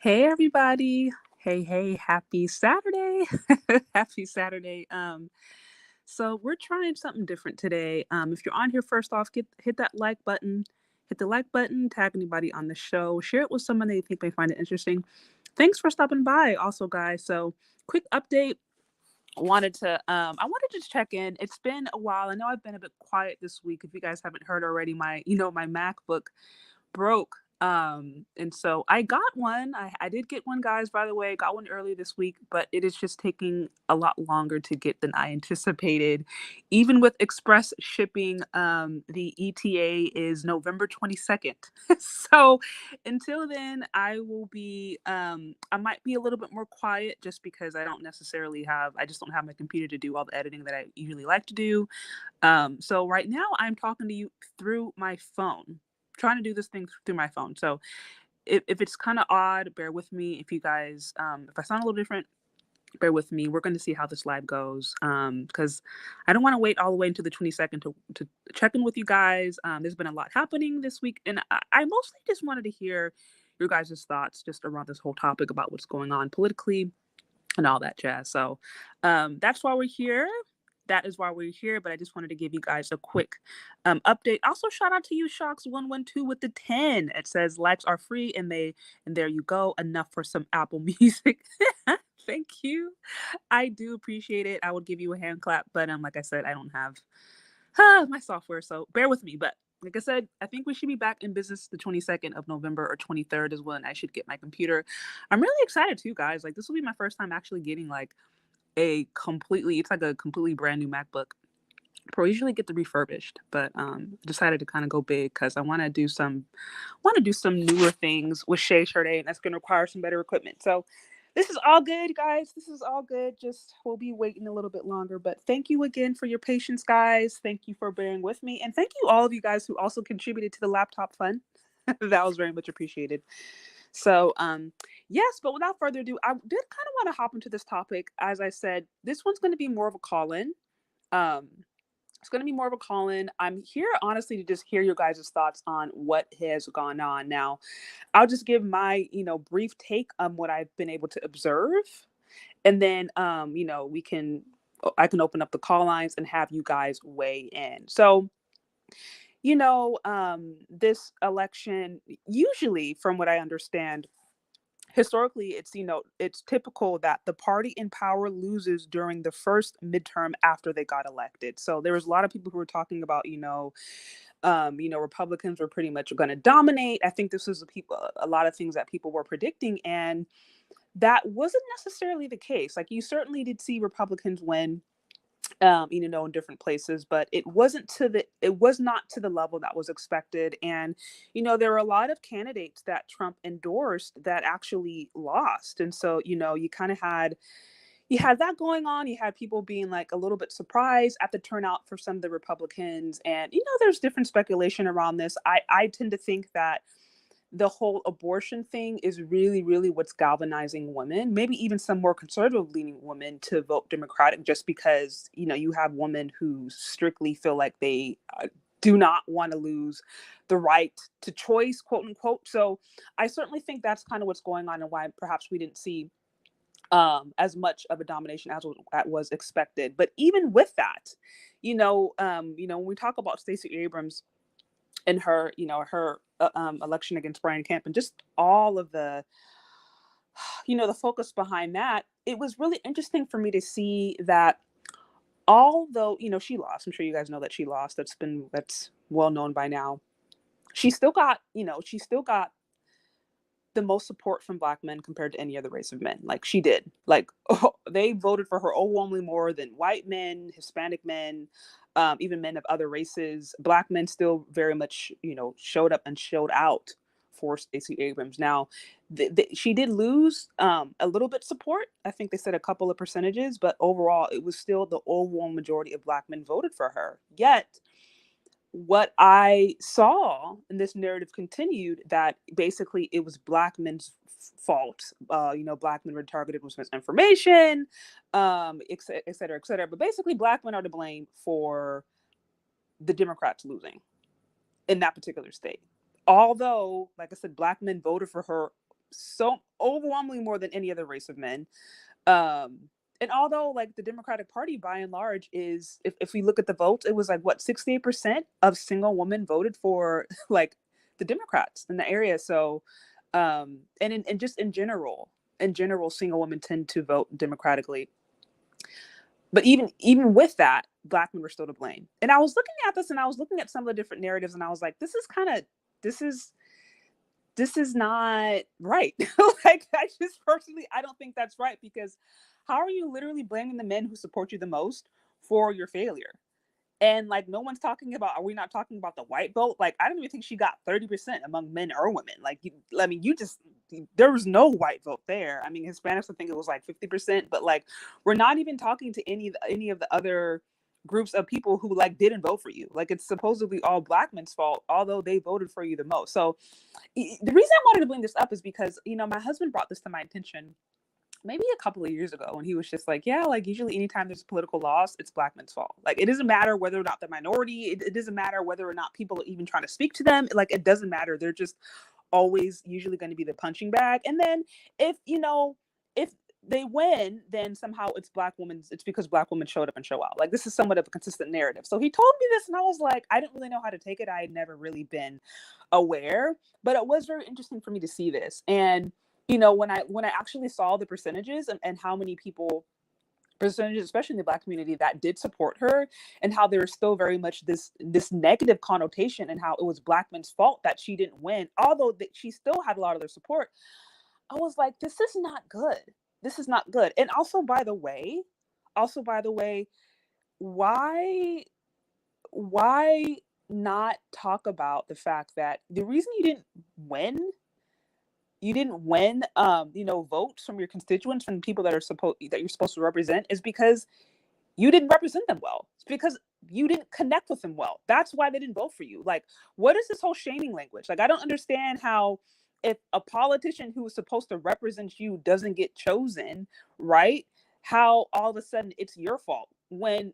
Hey everybody. Hey, happy Saturday. Happy Saturday. So we're trying something different today. If you're on here, first off, hit that like button, hit the like button, tag anybody on the show, share it with someone that you think may find it interesting. Thanks for stopping by also, guys. So quick update. I wanted to just check in. It's been a while. I know I've been a bit quiet this week. If you guys haven't heard already, my MacBook broke. And so I got one. I did get one, guys, by the way. Got one early this week, but it is just taking a lot longer to get than I anticipated. Even with express shipping, the ETA is November 22nd. So until then, I might be a little bit more quiet just because I just don't have my computer to do all the editing that I usually like to do. So right now I'm talking to you through my phone, trying to do this thing through my phone. So if it's kind of odd, bear with me. If you guys, if I sound a little different, bear with me. We're going to see how this live goes, because I don't want to wait all the way until the 22nd to check in with you guys. There's been a lot happening this week, and I mostly just wanted to hear your guys' thoughts just around this whole topic about what's going on politically and all that jazz. So that's why we're here. That is why we're here. But I just wanted to give you guys a quick update. Also, shout out to you, Shocks112 with the 10. It says likes are free, and there you go. Enough for some Apple Music. Thank you. I do appreciate it. I would give you a hand clap, but like I said, I don't have my software, so bear with me. But like I said, I think we should be back in business the 22nd of November or 23rd is when I should get my computer. I'm really excited too, guys. Like, this will be my first time actually getting like it's like a completely brand new MacBook Pro. I usually get the refurbished, but decided to kind of go big because I want to do some newer things with Chez Chardé, and that's going to require some better equipment. So this is all good, guys. This is all good. Just we'll be waiting a little bit longer, but thank you again for your patience, guys. Thank you for bearing with me, and thank you all of you guys who also contributed to the laptop fund. That was very much appreciated. So, yes, but without further ado, I did kind of want to hop into this topic. As I said, this one's going to be more of a call-in. Um, it's going to be more of a call-in. I'm here, honestly, to just hear your guys' thoughts on what has gone on. Now, I'll just give my, brief take on what I've been able to observe. And then, I can open up the call lines and have you guys weigh in. So, this election, usually, from what I understand, historically, it's typical that the party in power loses during the first midterm after they got elected. So there was a lot of people who were talking about, Republicans were pretty much going to dominate. I think this was a lot of things that people were predicting, and that wasn't necessarily the case. Like, you certainly did see Republicans win, in different places, but it was not to the level that was expected. And, there were a lot of candidates that Trump endorsed that actually lost. And so, you had that going on. You had people being like a little bit surprised at the turnout for some of the Republicans. And, there's different speculation around this. I tend to think that the whole abortion thing is really, really what's galvanizing women, maybe even some more conservative leaning women, to vote Democratic, just because, you have women who strictly feel like they do not want to lose the right to choice, quote unquote. So I certainly think that's kind of what's going on, and why perhaps we didn't see as much of a domination as was expected. But even with that, when we talk about Stacey Abrams in her election against Brian Kemp, and just all of the the focus behind that, it was really interesting for me to see that, although she lost, I'm sure you guys know that she lost, that's well known by now, she still got the most support from Black men compared to any other race of men. Like, she did. Like, they voted for her overwhelmingly more than white men, Hispanic men, even men of other races. Black men still very much, showed up and showed out for Stacey Abrams. Now, she did lose a little bit support. I think they said a couple of percentages, but overall, it was still the overwhelming majority of Black men voted for her. Yet, what I saw in this narrative continued, that basically it was Black men's fault. Black men were targeted with misinformation, et cetera, et cetera. But basically, Black men are to blame for the Democrats losing in that particular state. Although, like I said, Black men voted for her so overwhelmingly more than any other race of men. Um, and although like the Democratic Party by and large is, if we look at the votes, it was like what 68% of single women voted for like the Democrats in the area. So and just in general, single women tend to vote democratically. But even with that, Black men were still to blame. And I was looking at this, and I was looking at some of the different narratives, and I was like, this is not right. Like, I just personally, I don't think that's right, because how are you literally blaming the men who support you the most for your failure? And like, no one's talking about, are we not talking about the white vote? Like, I don't even think she got 30% among men or women. Like, there was no white vote there. I mean, Hispanics, I think it was like 50%, but like, we're not even talking to any of the other groups of people who like didn't vote for you. Like, it's supposedly all Black men's fault, although they voted for you the most. So the reason I wanted to bring this up is because, my husband brought this to my attention maybe a couple of years ago, and he was just like, yeah, like usually anytime there's a political loss, it's Black men's fault. Like, it doesn't matter whether or not they're minority. It doesn't matter whether or not people are even trying to speak to them. Like, it doesn't matter. They're just always usually going to be the punching bag. And then if they win, then somehow it's because Black women showed up and show out. Like, this is somewhat of a consistent narrative. So he told me this, and I was like, I didn't really know how to take it. I had never really been aware, but it was very interesting for me to see this. And when I actually saw the percentages and how many percentages, especially in the Black community, that did support her, and how there was still very much this negative connotation, and how it was Black men's fault that she didn't win, although she still had a lot of their support. I was like, this is not good. This is not good. And also, by the way, why not talk about the fact that the reason you didn't win votes from your constituents, from people that you're supposed to represent, is because you didn't represent them well. It's because you didn't connect with them well. That's why they didn't vote for you. Like, what is this whole shaming language? Like, I don't understand how, if a politician who is supposed to represent you doesn't get chosen, right? How all of a sudden it's your fault, when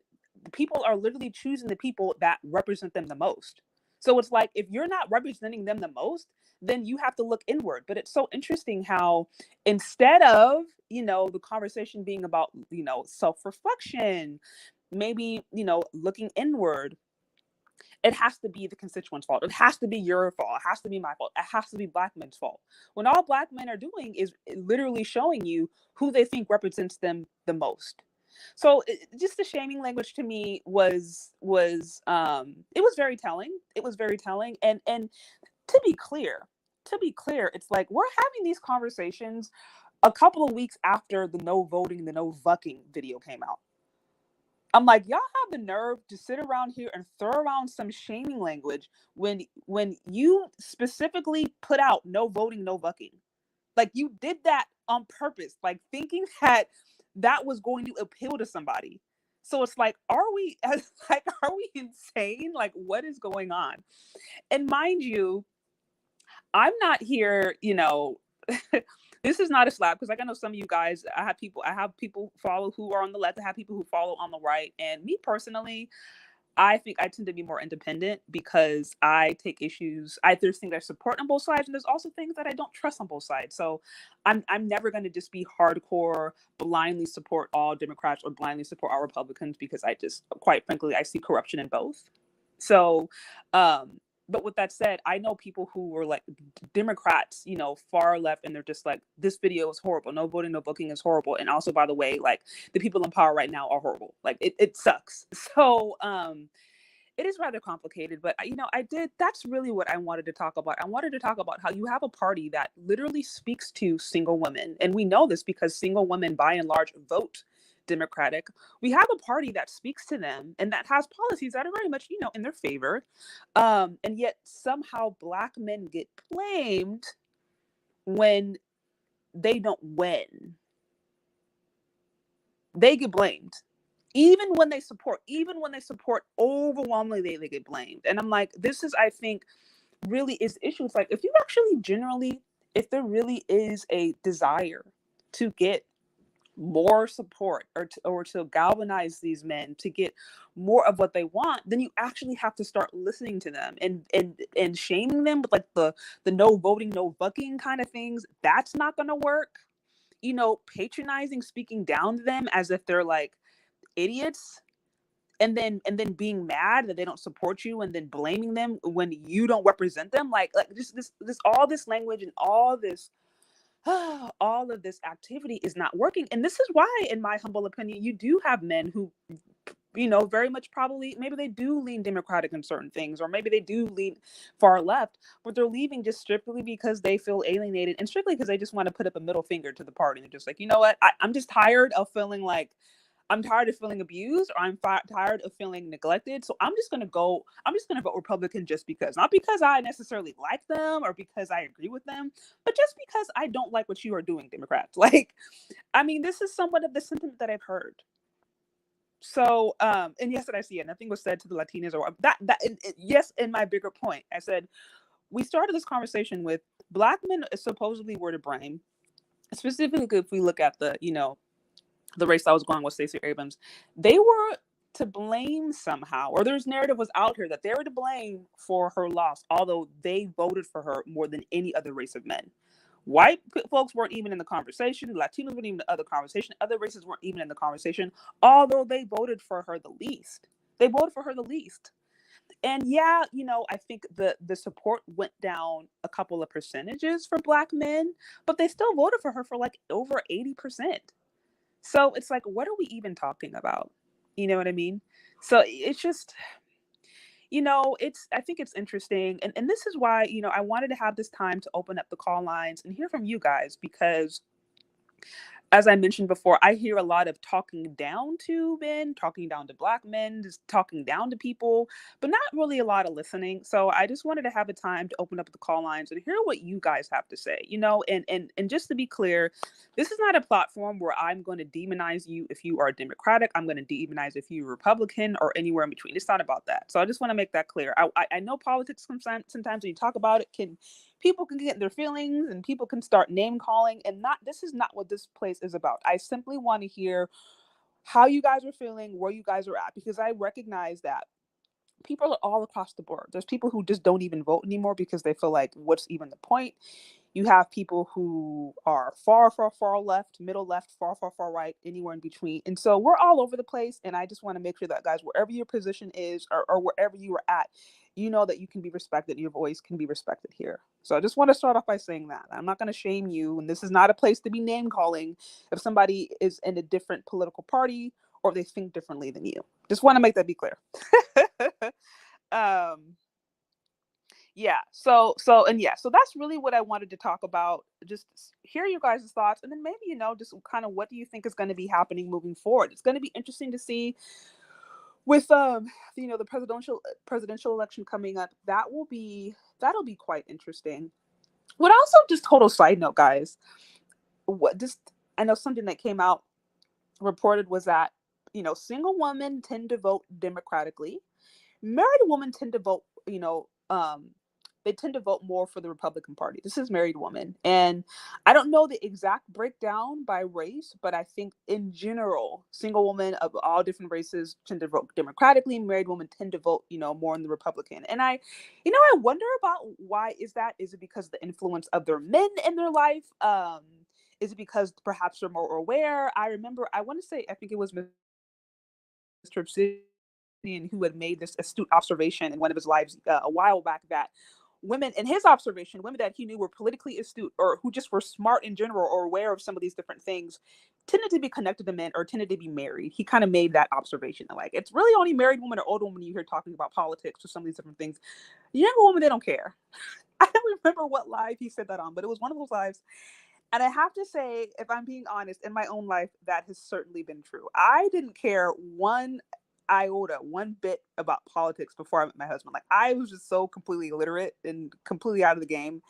people are literally choosing the people that represent them the most. So it's like, if you're not representing them the most, then you have to look inward. But it's so interesting how, instead of, the conversation being about, self-reflection, maybe, looking inward, it has to be the constituent's fault. It has to be your fault. It has to be my fault. It has to be Black men's fault. When all Black men are doing is literally showing you who they think represents them the most. So just the shaming language to me was it was very telling. It was very telling. And to be clear, it's like, we're having these conversations a couple of weeks after the no voting, the no VUCKING video came out. I'm like, y'all have the nerve to sit around here and throw around some shaming language when you specifically put out no voting, no VUCKING. Like, you did that on purpose, like thinking that was going to appeal to somebody. So it's like, are we insane? Like, what is going on? And mind you, I'm not here, this is not a slap, because like, I know some of you guys, I have people follow who are on the left, I have people who follow on the right. And me personally, I think I tend to be more independent, because I take issues. There's things I support on both sides, and there's also things that I don't trust on both sides. So I'm never going to just be hardcore, blindly support all Democrats or blindly support all Republicans, because I just, quite frankly, I see corruption in both. So, but with that said, I know people who were like Democrats, far left, and they're just like, this video is horrible. No voting, no booking is horrible. And also, by the way, like, the people in power right now are horrible. Like, it sucks. So it is rather complicated, but that's really what I wanted to talk about. I wanted to talk about how you have a party that literally speaks to single women. And we know this because single women, by and large, vote Democratic. We have a party that speaks to them and that has policies that are very much, in their favor. And yet somehow Black men get blamed when they don't win. They get blamed. Even when they support overwhelmingly, they get blamed. And I'm like, this is, I think, really is the issue. It's like, if there really is a desire to get more support, or to galvanize these men to get more of what they want, then you actually have to start listening to them, and shaming them with like the no voting, no bucking kind of things. That's not going to work. Patronizing, speaking down to them as if they're like idiots, and then being mad that they don't support you, and then blaming them when you don't represent them, like just this all this language and all this all of this activity is not working. And this is why, in my humble opinion, you do have men who, very much probably, maybe they do lean Democratic in certain things, or maybe they do lean far left, but they're leaving just strictly because they feel alienated, and strictly because they just want to put up a middle finger to the party. They're just like, you know what? I'm just tired of feeling like, I'm tired of feeling abused, or I'm tired of feeling neglected. So I'm just going to vote Republican just because. Not because I necessarily like them or because I agree with them, but just because I don't like what you are doing, Democrats. Like, I mean, this is somewhat of the sentiment that I've heard. So, and yes, that I see it. Nothing was said to the Latinas or yes, in my bigger point, I said, we started this conversation with Black men supposedly were to blame. Specifically, if we look at the race I was going with, Stacey Abrams, they were to blame somehow, or there's narrative was out here that they were to blame for her loss, although they voted for her more than any other race of men. White folks weren't even in the conversation. Latinos weren't even in the other conversation. Other races weren't even in the conversation, although they voted for her the least. They voted for her the least. And yeah, I think the support went down a couple of percentages for Black men, but they still voted for her for like over 80%. So it's like, what are we even talking about? You know what I mean? So it's just, I think it's interesting. And this is why, I wanted to have this time to open up the call lines and hear from you guys, because as I mentioned before, I hear a lot of talking down to men, talking down to Black men, just talking down to people, but not really a lot of listening. So I just wanted to have a time to open up the call lines and hear what you guys have to say, and just to be clear, this is not a platform where I'm going to demonize you if you are Democratic. I'm going to demonize if you're Republican or anywhere in between. It's not about that. So I just want to make that clear. I know politics sometimes when you talk about it, people can get their feelings and people can start name calling, and this is not what this place is about. I simply want to hear how you guys are feeling, where you guys are at, because I recognize that people are all across the board. There's people who just don't even vote anymore because they feel like, what's even the point? You have people who are far, far, far left, middle left, far, far, far right, anywhere in between. And so we're all over the place. And I just want to make sure that, guys, wherever your position is, or wherever you are at, you know that you can be respected. Your voice can be respected here. So I just want to start off by saying that I'm not going to shame you. And this is not a place to be name calling if somebody is in a different political party or they think differently than you. Just want to make that be clear. So that's really what I wanted to talk about. Just hear you guys' thoughts, and then maybe, just kind of what do you think is going to be happening moving forward. It's going to be interesting to see with the presidential election coming up. That'll be quite interesting. What also, just total side note, guys, I know something that came out reported was that, single women tend to vote democratically. Married women tend to vote, they tend to vote more for the Republican Party. This is married women. And I don't know the exact breakdown by race, but I think in general, single women of all different races tend to vote democratically. Married women tend to vote, more in the Republican. And I wonder about why is that? Is it because of the influence of their men in their life? Is it because perhaps they're more aware? I think it was Mr. Obsidian who had made this astute observation in one of his lives a while back, that women, in his observation, women that he knew were politically astute or who just were smart in general or aware of some of these different things, tended to be connected to men or tended to be married. He kind of made that observation. Like, it's really only married women or older women you hear talking about politics or some of these different things. Younger women, they don't care. I don't remember what live he said that on, but it was one of those lives. And I have to say, if I'm being honest, in my own life, that has certainly been true. I didn't care one iota, one bit about politics before I met my husband. Like, I was just so completely illiterate and completely out of the game.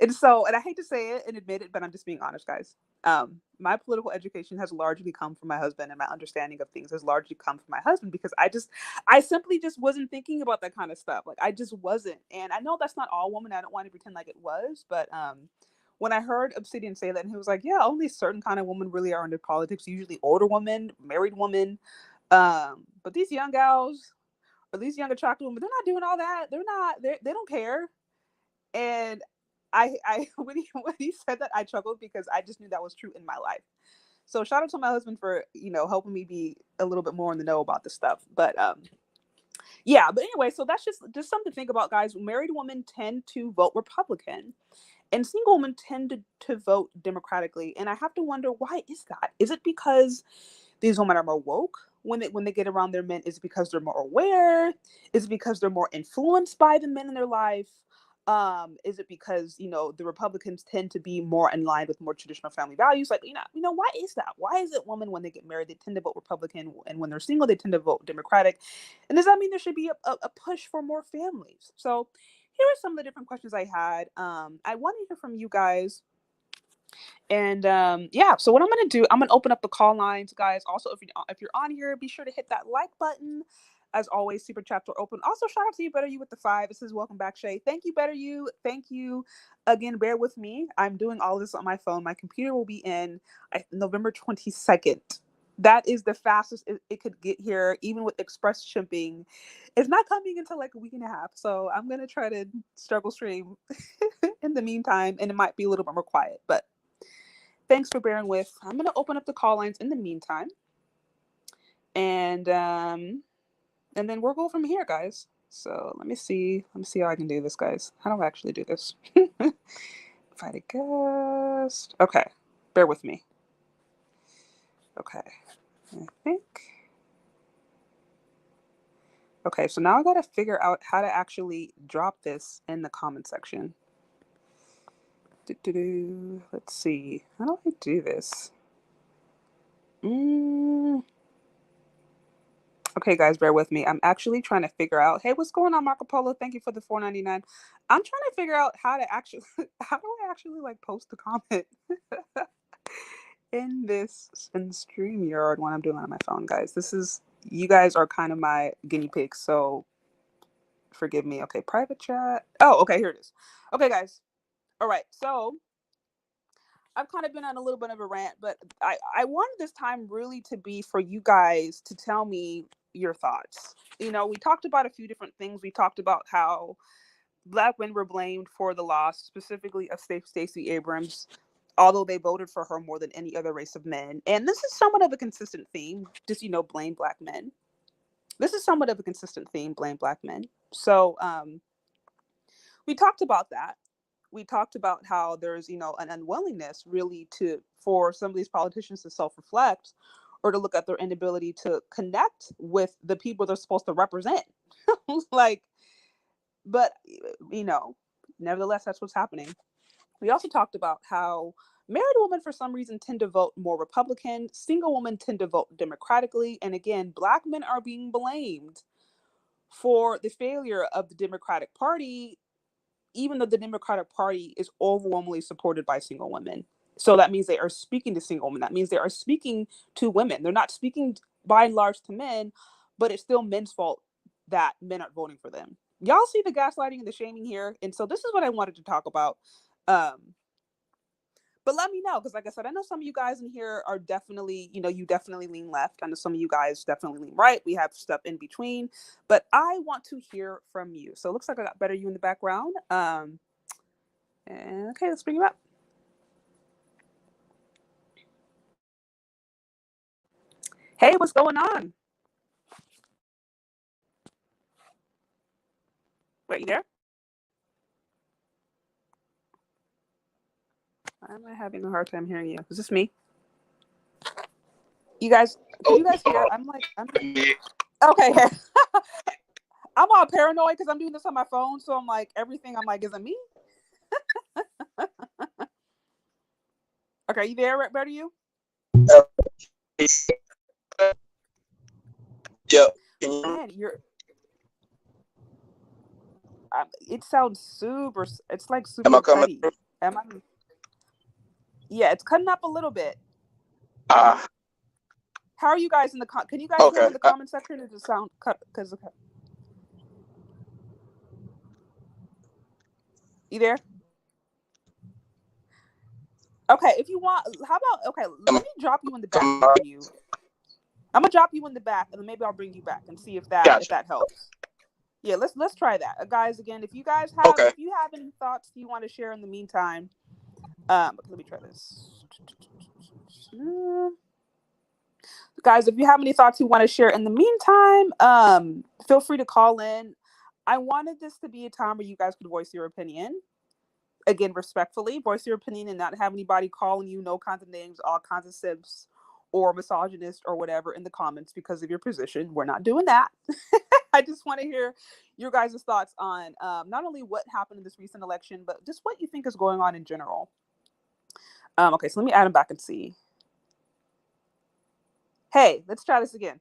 And I hate to say it and admit it, but I'm just being honest, guys. My political education has largely come from my husband, and my understanding of things has largely come from my husband, because I simply just wasn't thinking about that kind of stuff. Like, I just wasn't. And I know that's not all women. I don't want to pretend like it was, but when I heard Obsidian say that, and he was like, yeah, only certain kind of women really are into politics, usually older women, married women. But these young gals or these young attractive women, they're not doing all that. They don't care. And I when he said that, I chuckled because I just knew that was true in my life. So shout out to my husband for, helping me be a little bit more in the know about this stuff. But yeah, but anyway, so that's just something to think about, guys. Married women tend to vote Republican, and single women tend to vote democratically. And I have to wonder, why is that? Is it because these women are more woke when they get around their men? Is it because they're more aware? Is it because they're more influenced by the men in their life? Is it because the Republicans tend to be more in line with more traditional family values? Like, why is that? Why is it women, when they get married, they tend to vote Republican, and when they're single, they tend to vote Democratic? And does that mean there should be a push for more families? So here are some of the different questions I had. I want to hear from you guys. And yeah, so what I'm gonna do, I'm gonna open up the call lines, guys. Also, if you're on here, be sure to hit that like button. As always, super chats are open. Also, shout out to you, Better You with the 5. It says, welcome back, Chez. Thank you, Better You. Thank you again. Bear with me. I'm doing all of this on my phone. My computer will be in November 22nd. That is the fastest it could get here, even with express shipping. It's not coming until like a week and a half. So I'm gonna try to struggle stream in the meantime, and it might be a little bit more quiet, but thanks for bearing with. I'm going to open up the call lines in the meantime. And then we'll go from here, guys. So let me see how I can do this, guys. How do I actually do this? Invite a guest. Okay. Bear with me. Okay. I think. Okay, so now I got to figure out how to actually drop this in the comment section. Let's see. How do I do this? Okay, guys, bear with me. I'm actually trying to figure out. Hey, what's going on, Marco Polo? Thank you for the $4.99. I'm trying to figure out how do I actually like post the comment in StreamYard when I'm doing it on my phone, guys. You guys are kind of my guinea pigs, so forgive me. Okay, private chat. Oh, okay, here it is. Okay, guys. All right, so I've kind of been on a little bit of a rant, but I wanted this time really to be for you guys to tell me your thoughts. We talked about a few different things. We talked about how Black men were blamed for the loss, specifically of Stacey Abrams, although they voted for her more than any other race of men. And this is somewhat of a consistent theme, just, blame Black men. This is somewhat of a consistent theme, blame Black men. So we talked about that. We talked about how there's, an unwillingness really for some of these politicians to self-reflect or to look at their inability to connect with the people they're supposed to represent. But nevertheless, that's what's happening. We also talked about how married women, for some reason, tend to vote more Republican. Single women tend to vote democratically. And again, Black men are being blamed for the failure of the Democratic Party, even though the Democratic Party is overwhelmingly supported by single women. So that means they are speaking to single women. That means they are speaking to women. They're not speaking by and large to men, but it's still men's fault that men aren't voting for them. Y'all see the gaslighting and the shaming here. And so this is what I wanted to talk about. But let me know, because like I said, I know some of you guys in here are definitely, you definitely lean left. I know some of you guys definitely lean right. We have stuff in between, but I want to hear from you. So it looks like I got Better You in the background. And okay, let's bring you up. Hey, what's going on? Wait, you there? Why am I having a hard time hearing you? Is this me? You guys, can you guys hear? I'm okay. I'm all paranoid because I'm doing this on my phone. So I'm like, everything, I'm like, is it me? Okay, you there, Better You? Yeah. Man, it sounds super, it's like super Am I coming cutty. Yeah, it's cutting up a little bit. How are you guys in the can you guys hear me in the comment section, or does it sound cut? Because you there? Okay, if you want, how about, okay, let me drop you in the back you. I'm gonna drop you in the back, and then maybe I'll bring you back and see if that helps. Yeah, let's try that, guys. Again, if you guys have if you have any thoughts you want to share in the meantime, let me try this. Guys, if you have any thoughts you want to share in the meantime, feel free to call in. I wanted this to be a time where you guys could voice your opinion. Again, respectfully, voice your opinion and not have anybody calling you no kinds of names, all kinds of simps or misogynist or whatever in the comments because of your position. We're not doing that. I just want to hear your guys' thoughts on not only what happened in this recent election, but just what you think is going on in general. Okay, so let me add him back and see. Hey, let's try this again.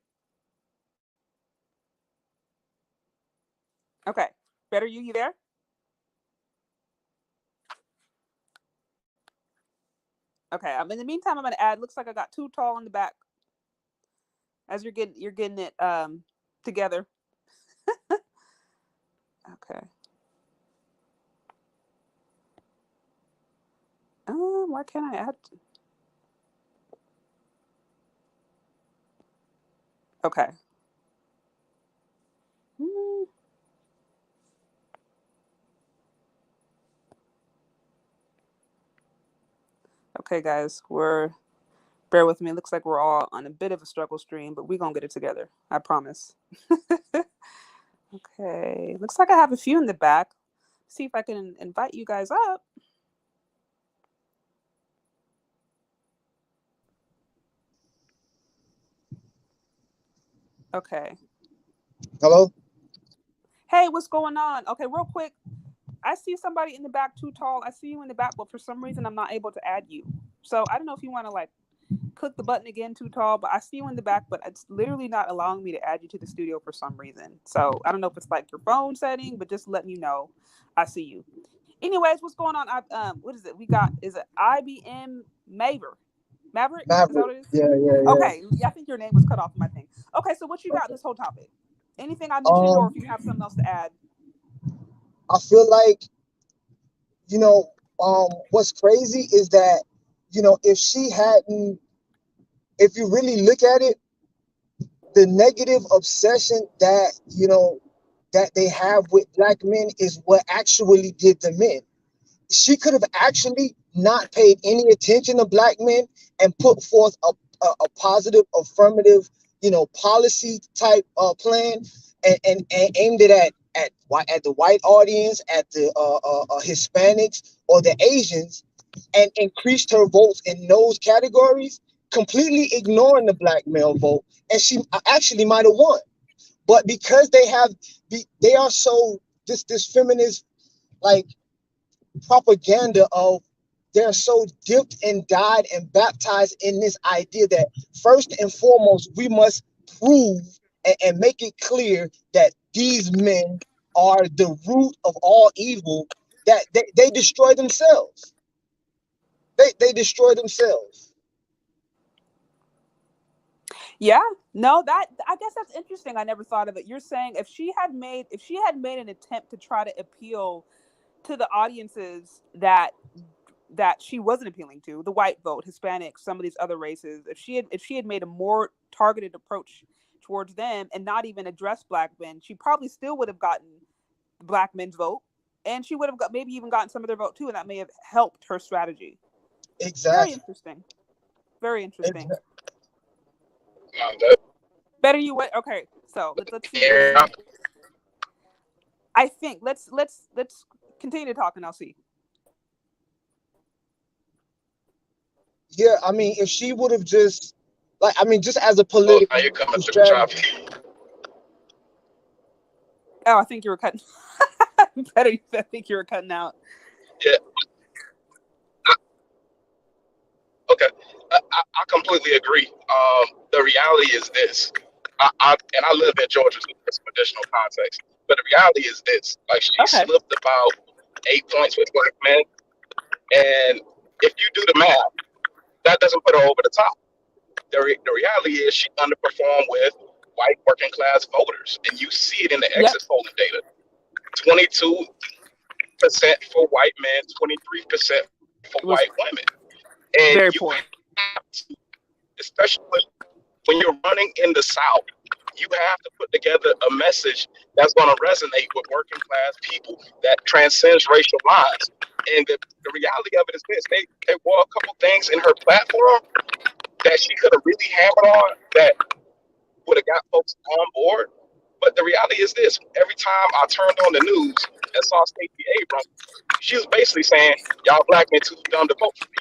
Okay, better you there? Okay, in the meantime, I'm gonna add. Looks like I got too tall in the back. As you're getting it together. Okay. Why can't I add? Okay. Okay, guys, bear with me. It looks like we're all on a bit of a struggle stream, but we're gonna get it together. I promise. Okay, looks like I have a few in the back. See if I can invite you guys up. Okay. Hello? Hey, what's going on? Okay, real quick. I see somebody in the back too tall. I see you in the back, but for some reason I'm not able to add you. So I don't know if you want to like click the button again too tall, but I see you in the back, but it's literally not allowing me to add you to the studio for some reason. So I don't know if it's like your phone setting, but just letting you know I see you. Anyways, what's going on? What is it? Is it IBM Maverick? Is that what it is? Yeah. Okay, I think your name was cut off in my thing. Okay, so what you got in this whole topic? Anything I mentioned, or if you have something else to add? I feel like, what's crazy is that, if you really look at it, the negative obsession that they have with black men is what actually did them in. She could have actually not paid any attention to black men and put forth a positive, affirmative, policy type plan and aimed it at the white audience, at the Hispanics or the Asians, and increased her votes in those categories, completely ignoring the black male vote, and she actually might have won. But because they are so this feminist like propaganda of, they're so dipped and dyed and baptized in this idea that first and foremost we must prove and make it clear that these men are the root of all evil, that they destroy themselves. They destroy themselves. Yeah, no, I guess that's interesting. I never thought of it. You're saying if she had made an attempt to try to appeal to the audiences that she wasn't appealing to, the white vote, Hispanics, some of these other races, if she had made a more targeted approach towards them and not even addressed black men, she probably still would have gotten black men's vote, and she would have maybe even gotten some of their vote too, and that may have helped her strategy. Exactly. Very interesting. Very interesting. Better you what? Okay, so let's see. I think let's continue to talk and I'll see. Yeah, I mean, if she would have just just as a political strategy. Oh, I think you were cutting. I think you were cutting out. Yeah. Okay, I completely agree. The reality is this. I live in Georgia, so there's some additional context. But the reality is this: like she slipped about 8 points with black men, and if you do the math, that doesn't put her over the top. The reality is she underperformed with white working class voters, and you see it in the exit polling data. 22% for white men, 23% for white women. And Very you poor. have to, especially when you're running in the South, you have to put together a message that's going to resonate with working class people that transcends racial lines. And the reality of it is this: they were a couple things in her platform that she could have really hammered on that would have got folks on board. But the reality is this: every time I turned on the news and saw Stacey Abrams, she was basically saying, "Y'all black men too dumb to vote for me."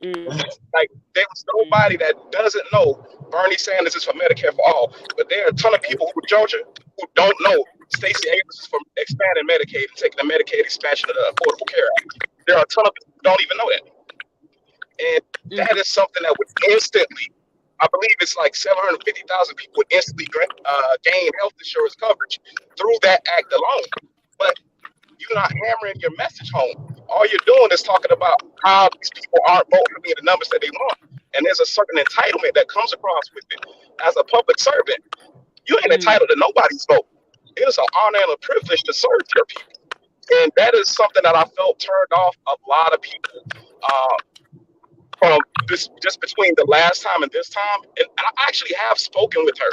Like, there was nobody that doesn't know Bernie Sanders is for Medicare for all, but there are a ton of people who in Georgia who don't know Stacey Abrams is for expanding Medicaid and taking the Medicaid expansion of the Affordable Care Act. There are a ton of people who don't even know that, and that is something that would instantly, I believe it's like 750,000 people would instantly gain health insurance coverage through that act alone. But you're not hammering your message home. All you're doing is talking about how these people aren't voting for me in the numbers that they want. And there's a certain entitlement that comes across with it. As a public servant, you ain't entitled to nobody's vote. It is an honor and a privilege to serve your people. And that is something that I felt turned off a lot of people from this, just between the last time and this time. And I actually have spoken with her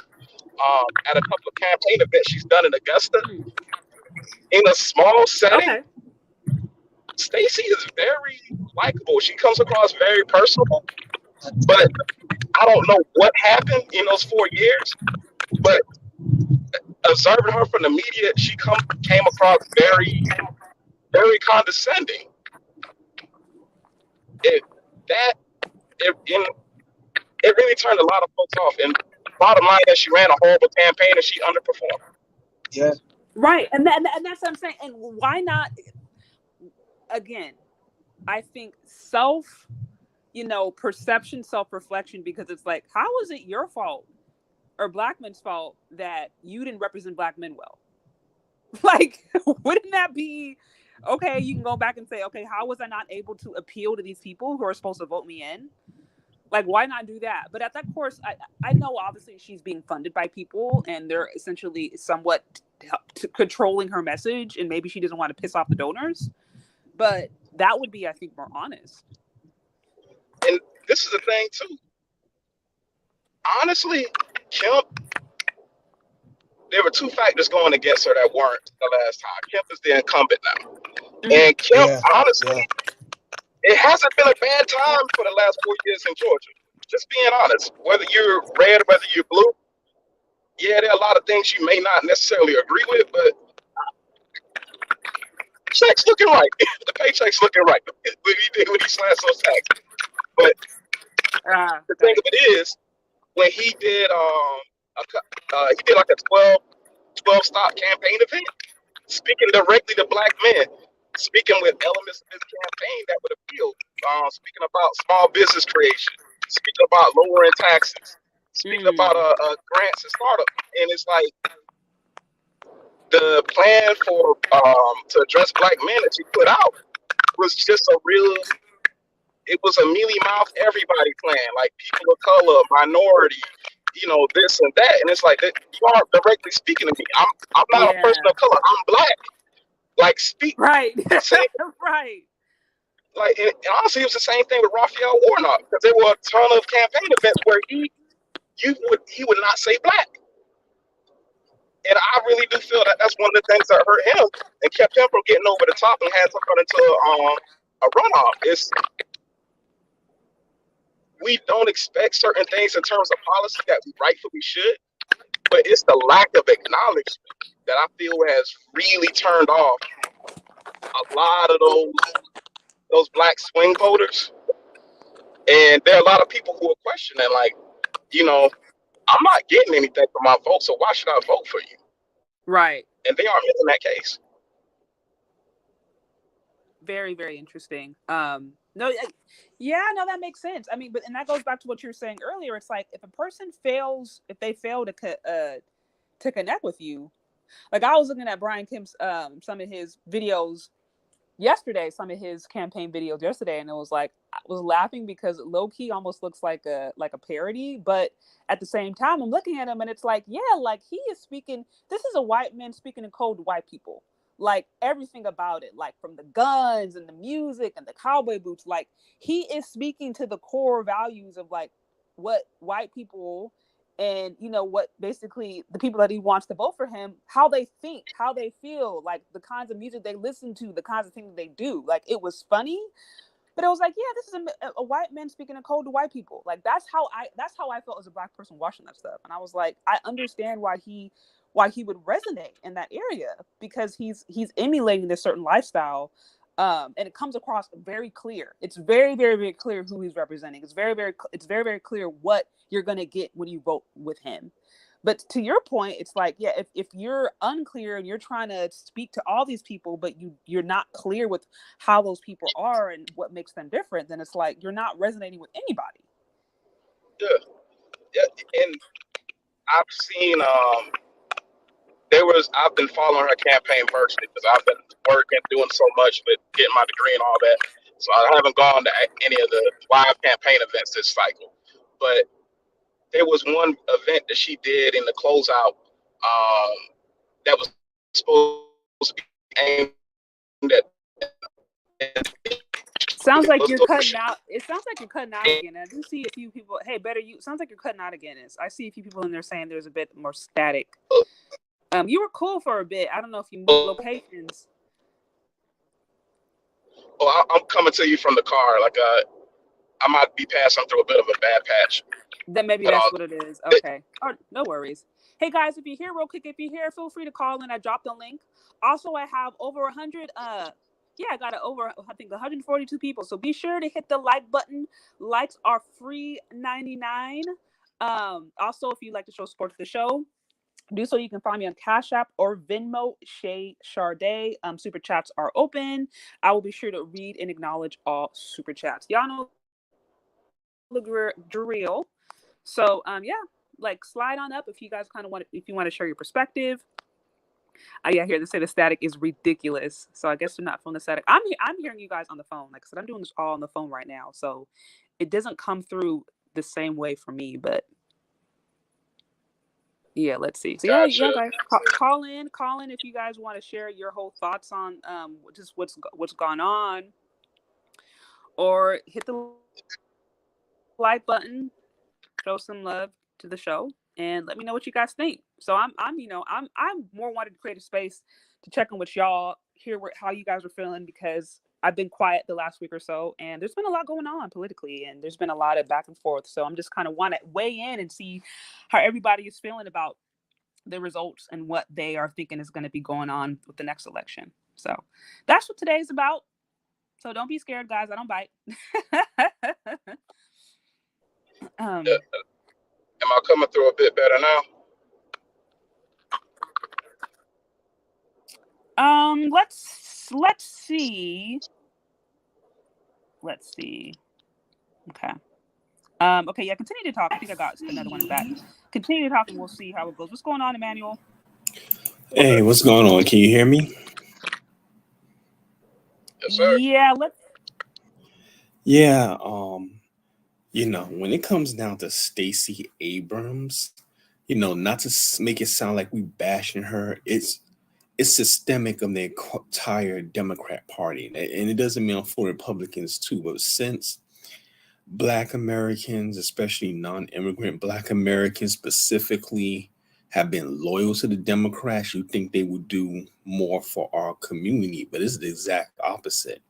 at a couple of campaign events she's done in Augusta. In a small setting, Okay. Stacey is very likable. She comes across very personable, but I don't know what happened in those 4 years. But observing her from the media, she came across very, very condescending. It really turned a lot of folks off. And bottom line is, she ran a horrible campaign and she underperformed. Yeah. Right, and that's what I'm saying. And why not? Again, I think perception, self-reflection, because it's like, how is it your fault or black men's fault that you didn't represent black men well? Like, wouldn't that be okay? You can go back and say, okay, how was I not able to appeal to these people who are supposed to vote me in? Like, why not do that? But at that course, I know obviously she's being funded by people and they're essentially somewhat controlling her message, and maybe she doesn't want to piss off the donors. But that would be, I think, more honest. And this is the thing too. Honestly, Kemp, there were two factors going against her that weren't the last time. Kemp is the incumbent now. And Kemp, honestly, it hasn't been a bad time for the last 4 years in Georgia. Just being honest. Whether you're red, whether you're blue, yeah, there are a lot of things you may not necessarily agree with, but check's looking right. The paycheck's looking right when he slashed those taxes. But the thing of it is, when he did like a 12 stop campaign event, speaking directly to black men, speaking with elements of his campaign that would appeal, speaking about small business creation, speaking about lowering taxes, speaking about grants and startup. And it's like, the plan for to address black men that you put out was just it was a mealy mouth everybody plan, like people of color, minority, this and that. And it's like, that you aren't directly speaking to me. I'm not a person of color. I'm black. Like, speak. Right. Same, right. Like, and honestly, it was the same thing with Raphael Warnock, because there were a ton of campaign events where he would not say black. And I really do feel that that's one of the things that hurt him and kept him from getting over the top and had to run into a runoff. We don't expect certain things in terms of policy that we rightfully should, but it's the lack of acknowledgement that I feel has really turned off a lot of those black swing voters. And there are a lot of people who are questioning, like, I'm not getting anything for my vote, so why should I vote for you? Right. And they aren't in that case. Very, very interesting. No, that makes sense. I mean, and that goes back to what you were saying earlier. It's like, if a person fails, if they fail to connect with you, like I was looking at Brian Kemp's some of his videos yesterday, some of his campaign videos yesterday, and it was like, I was laughing because low key almost looks like a parody, but at the same time, I'm looking at him and it's like, yeah, like he is speaking. This is a white man speaking in code to white people. like everything about it, like from the guns and the music and the cowboy boots, like he is speaking to the core values of like what white people and, you know, what basically the people that he wants to vote for him, how they think, how they feel, like the kinds of music they listen to, the kinds of things they do. Like it was funny, but it was like, yeah, this is a white man speaking in code to white people. Like that's how I felt as a Black person watching that stuff. And I was like, I understand why he would resonate in that area, because he's emulating this certain lifestyle. And it comes across very clear. It's very, very, very clear who he's representing. It's very, very clear what you're going to get when you vote with him. But to your point, it's like, yeah, if you're unclear and you're trying to speak to all these people, but you're not clear with how those people are and what makes them different, then it's like you're not resonating with anybody. Yeah. And I've seen I've been following her campaign virtually because I've been working, doing so much with getting my degree and all that. So I haven't gone to any of the live campaign events this cycle. But there was one event that she did in the closeout that was supposed to be aimed at. Sounds like you're cutting out. It sounds like you're cutting out again. I do see a few people. Hey, better you. Sounds like you're cutting out again. I see a few people in there saying there's a bit more static. You were cool for a bit. I don't know if you moved locations. Oh, I'm coming to you from the car. Like I might be passing through a bit of a bad patch. Then maybe that's what it is. Okay. Oh, no worries. Hey guys, if you're here real quick, feel free to call in. I dropped the link. Also, I have over 100. Yeah, I got I think 142 people. So be sure to hit the like button. Likes are free 99. Also, if you'd like to show support to the show, do so. You can find me on CASHAPP or Venmo, CHEZ. Super chats are open. I will be sure to read and acknowledge all super chats. Y'all know the drill. So yeah, like slide on up if you guys kind of want to share your perspective. Yeah, here they say the static is ridiculous. So I guess they're not feeling the static. I'm hearing you guys on the phone. Like I said, I'm doing this all on the phone right now, so it doesn't come through the same way for me. But yeah, let's see. So yeah, guys, call in if you guys want to share your whole thoughts on just what's gone on, or hit the like button, show some love to the show, and let me know what you guys think. So I'm more wanted to create a space to check in with y'all, hear how you guys are feeling, because I've been quiet the last week or so, and there's been a lot going on politically, and there's been a lot of back and forth. So I'm just kind of want to weigh in and see how everybody is feeling about the results and what they are thinking is going to be going on with the next election. So that's what today's about. So don't be scared, guys. I don't bite. Am I coming through a bit better now? Let's see. Okay. Okay, yeah, continue to talk. I think I got another one back. Continue to talk and we'll see how it goes. What's going on, Emmanuel? Hey, what's going on? Can you hear me? Yes, sir. Yeah, Yeah, when it comes down to Stacey Abrams, not to make it sound like we bashing her, it's systemic of the entire Democrat Party. And it doesn't mean for Republicans too, but since Black Americans, especially non-immigrant Black Americans specifically, have been loyal to the Democrats, you think they would do more for our community, but it's the exact opposite.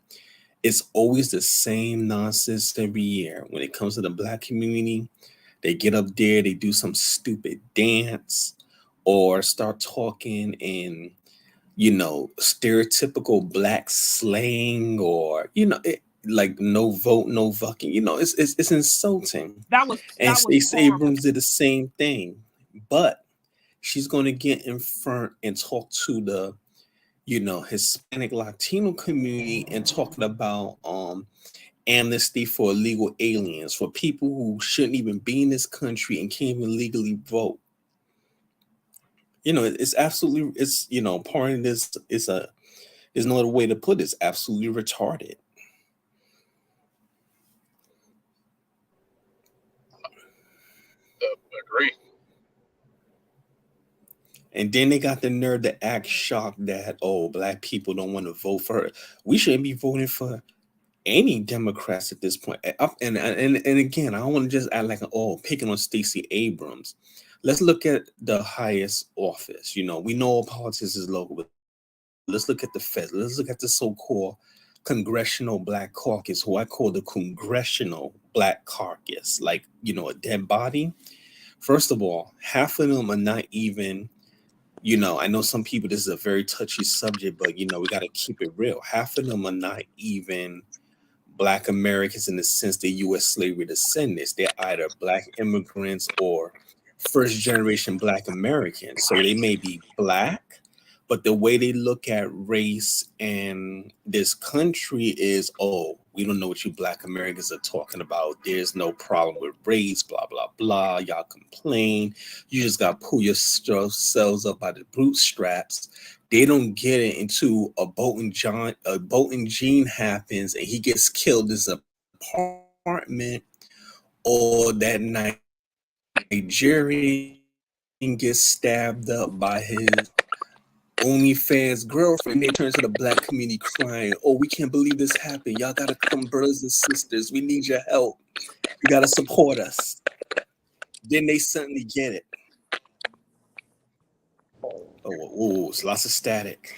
It's always the same nonsense every year. When it comes to the Black community, they get up there, they do some stupid dance or start talking in, stereotypical Black slang, or, like no vote, no VUCKING. It's insulting. And Stacey Abrams did the same thing, but she's going to get in front and talk to the Hispanic Latino community and talking about amnesty for illegal aliens, for people who shouldn't even be in this country and can't even legally vote. It's absolutely, part of this is there's no other way to put it. It's absolutely retarded. Agree. And then they got the nerve to act shocked that, oh, black people don't want to vote for her. We shouldn't be voting for any Democrats at this point. And again, I don't want to just act like, oh, picking on Stacey Abrams. Let's look at the highest office. You know, we know all politics is local, but let's look at the Fed. Let's look at the so-called Congressional Black Caucus, who I call the Congressional Black Caucus, like, you know, a dead body. First of all, half of them are not even, you know, I know some people, this is a very touchy subject, but, you know, we got to keep it real. Half of them are not even Black Americans in the sense they're U.S. slavery descendants. They're either Black immigrants or first generation Black Americans. So they may be Black, but the way they look at race and this country is, oh, we don't know what you Black Americans are talking about. There's no problem with race, blah, blah, blah. Y'all complain. You just got to pull yourselves up by the bootstraps. They don't get it until a Bolton Jean happens and he gets killed in his apartment, or that Nigerian gets stabbed up by his OnlyFans girlfriend. They turn to the Black community crying, oh, we can't believe this happened. Y'all gotta come, brothers and sisters. We need your help. You gotta support us. Then they suddenly get it. Oh, it's lots of static.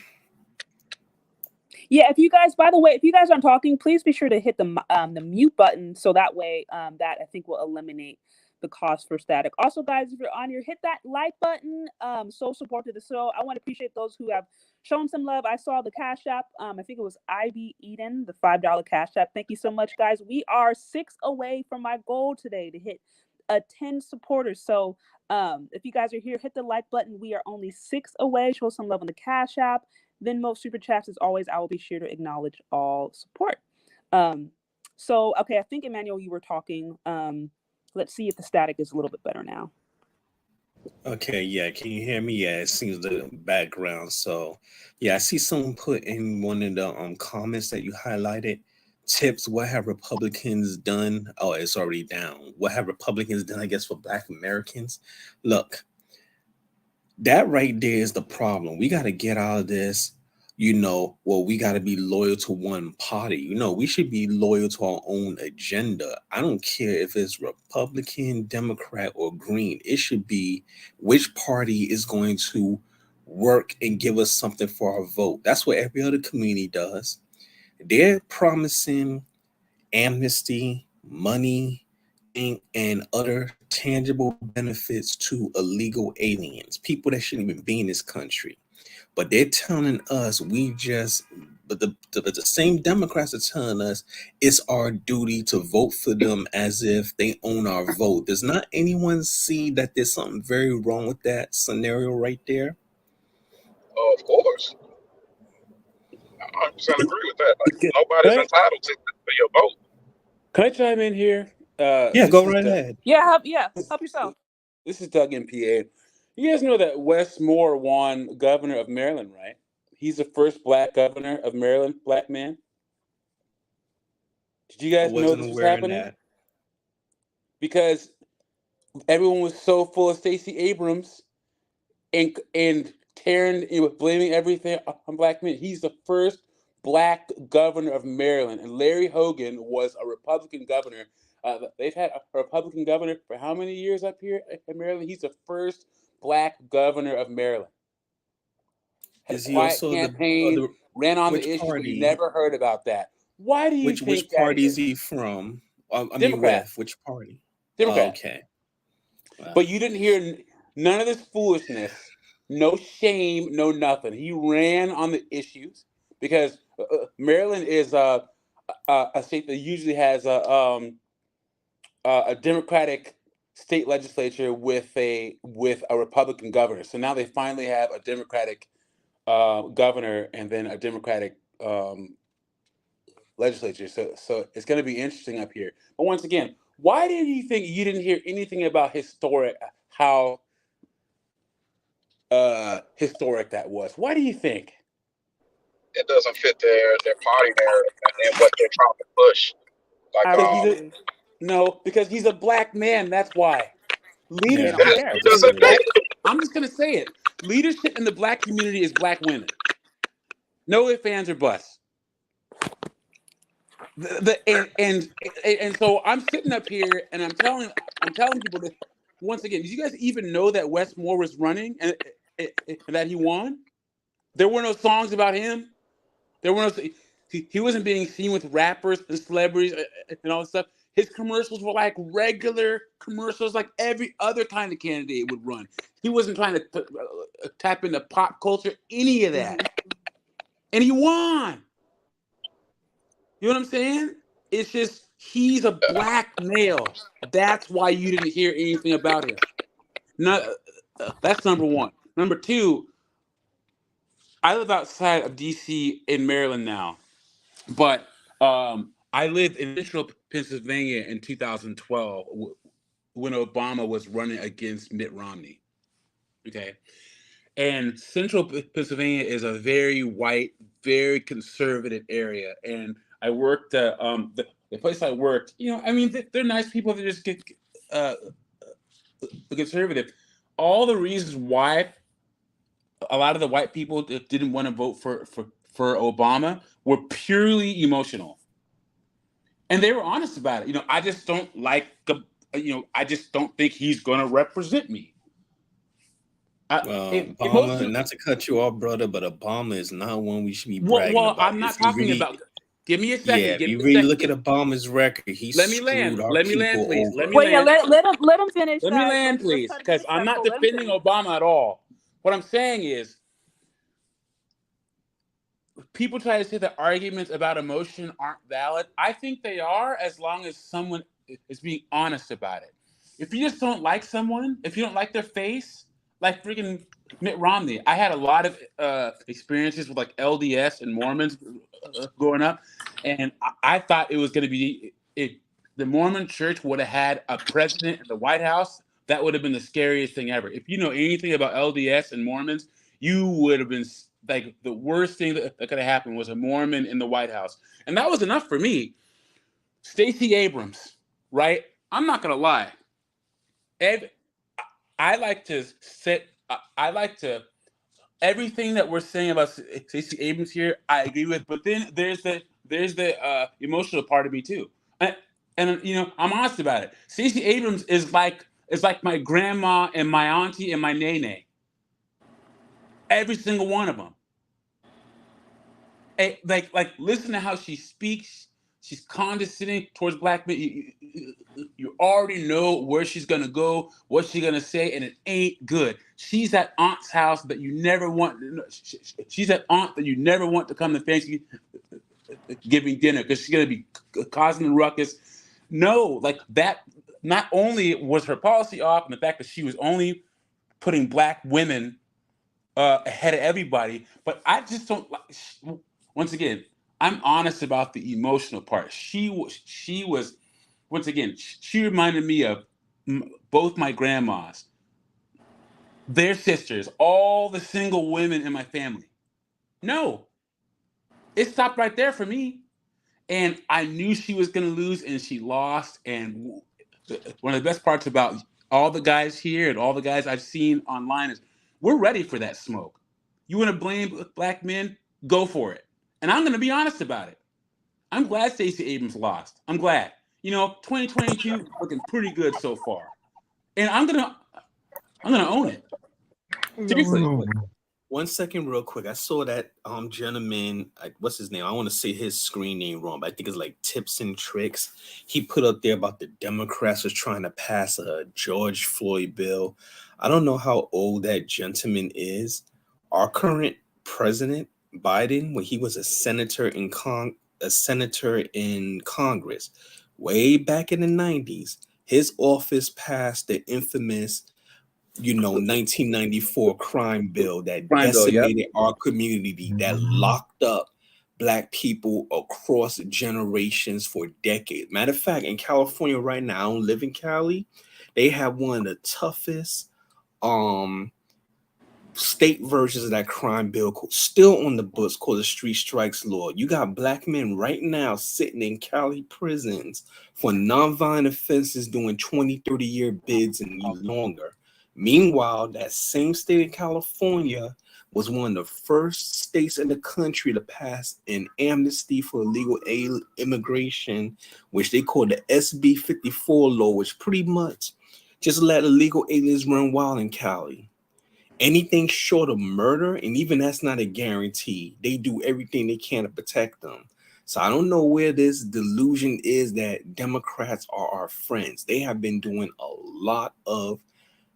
Yeah, if you guys, by the way, if you guys aren't talking, please be sure to hit the mute button, so that way that I think will eliminate the cost for static. Also, guys, if you're on here, hit that like button. So support to the show. I want to appreciate those who have shown some love. I saw the Cash App. I think it was Ivy Eden, the $5 Cash App. Thank you so much, guys. We are 6 away from my goal today to hit 10 supporters. So if you guys are here, hit the like button. We are only 6 away. Show some love on the Cash App. VENMO, Super Chats. As always, I will be sure to acknowledge all support. So, okay, I think, Emmanuel, you were talking. Let's see if the static is a little bit better now. Okay, yeah, can you hear me? Yeah, it seems the background. So, yeah, I see someone put in one of the comments that you highlighted. Tips, what have Republicans done? Oh, it's already down. What have Republicans done, I guess, for Black Americans? Look, that right there is the problem. We got to get out of this, you know, well, we got to be loyal to one party. You know, we should be loyal to our own agenda. I don't care if it's Republican, Democrat, or Green. It should be which party is going to work and give us something for our vote. That's what every other community does. They're promising amnesty, money, and other tangible benefits to illegal aliens, people that shouldn't even be in this country. But they're telling us but the same Democrats are telling us it's our duty to vote for them as if they own our vote. Does not anyone see that there's something very wrong with that scenario right there? Of course. I 100% agree with that. Like, nobody's entitled to your vote. Can I chime in here? Yeah, go right ahead. Yeah, help yourself. This is Doug in PA. You guys know that Wes Moore won governor of Maryland, right? He's the first Black governor of Maryland, Black man. Did you guys know this was happening? Because everyone was so full of Stacey Abrams and blaming everything on Black men. He's the first Black governor of Maryland, and Larry Hogan was a Republican governor. They've had a Republican governor for how many years up here in Maryland? He's the first Black governor of Maryland. Had a quiet campaign, ran on the issue, but you never heard about that. Why do you think which party is he from? Democrat. Which party? Democrat. Oh, okay. Wow. But you didn't hear none of this foolishness, no shame, no nothing. He ran on the issues because Maryland is a state that usually has a Democratic state legislature with a Republican governor. So now they finally have a Democratic governor and then a Democratic legislature. So it's going to be interesting up here. But once again, why did you think you didn't hear anything about how historic that was? Why do you think? It doesn't fit their party narrative and what they're trying to push. Like, no, because he's a Black man. That's why. Leaders I'm just gonna say it. leadership in the black community is black women. No ifs, ands, or buts. And so I'm sitting up here and I'm telling people that, once again, did you guys even know that Wes Moore was running and that he won? There were no songs about him. There were no. He wasn't being seen with rappers and celebrities and all this stuff. His commercials were like regular commercials, like every other kind of candidate would run. He wasn't trying to tap into pop culture, any of that, and he won. You know what I'm saying? It's just he's a black male. That's why you didn't hear anything about him. That's number one. Number two, I live outside of DC in Maryland now, but I lived in Central Pennsylvania in 2012 when Obama was running against Mitt Romney. Okay. And Central Pennsylvania is a very white, very conservative area. And I worked at the place I worked, I mean, they're nice people that just get conservative. All the reasons why a lot of the white people that didn't want to vote for Obama were purely emotional. And they were honest about it. I just don't like I just don't think he's going to represent me. Obama, not to cut you off, brother, but Obama is not one we should be bragging about. I'm not talking about. Give me a second. Yeah, if you really look at Obama's record, he screwed our people please. over. Let him finish. Let me land, please, because I'm not defending Obama at all. What I'm saying is, people try to say that arguments about emotion aren't valid. I think they are, as long as someone is being honest about it. If you just don't like someone, if you don't like their face, like freaking Mitt Romney, I had a lot of experiences with like LDS and Mormons growing up, and I thought it was going to be, if the Mormon church would have had a president in the White House, that would have been the scariest thing ever. If you know anything about LDS and Mormons, you would have been like, the worst thing that could have happened was a Mormon in the White House. And that was enough for me. Stacey Abrams, right? I'm not going to lie. I like to everything that we're saying about Stacey Abrams here, I agree with. But then there's the emotional part of me too. And I'm honest about it. Stacey Abrams is like my grandma and my auntie and my nene. Every single one of them. Like listen to how she speaks. She's condescending towards black men. You already know where she's gonna go, what she's gonna say, and it ain't good. She's that aunt's house that you never want. She's that aunt that you never want to come to Thanksgiving dinner because she's gonna be causing a ruckus. No, like that. Not only was her policy off, and the fact that she was only putting black women ahead of everybody, but I just don't like. Once again, I'm honest about the emotional part. She was, once again, she reminded me of both my grandmas, their sisters, all the single women in my family. No, it stopped right there for me. And I knew she was going to lose, and she lost. And one of the best parts about all the guys here and all the guys I've seen online is we're ready for that smoke. You want to blame black men? Go for it. And I'm going to be honest about it. I'm glad Stacey Abrams lost. I'm glad. 2022 looking pretty good so far. And I'm gonna own it. Seriously. 1 second, real quick. I saw that gentleman. What's his name? I want to say his screen name wrong, but I think it's like Tips and Tricks. He put up there about the Democrats was trying to pass a George Floyd bill. I don't know how old that gentleman is. Our current president, Biden, when he was a senator in Congress, way back in the 90s, his office passed the infamous 1994 crime bill that decimated our community, that locked up black people across generations for decades. Matter of fact, in California right now, I don't live in Cali, they have one of the toughest state versions of that crime bill still on the books, called the Street Strikes Law. You got black men right now sitting in Cali prisons for nonviolent offenses doing 20, 30-year bids and longer. Meanwhile, that same state of California was one of the first states in the country to pass an amnesty for illegal immigration, which they call the SB 54 law, which pretty much just let illegal aliens run wild in Cali. Anything short of murder, and even that's not a guarantee, they do everything they can to protect them. So I don't know where this delusion is that Democrats are our friends. They have been doing a lot of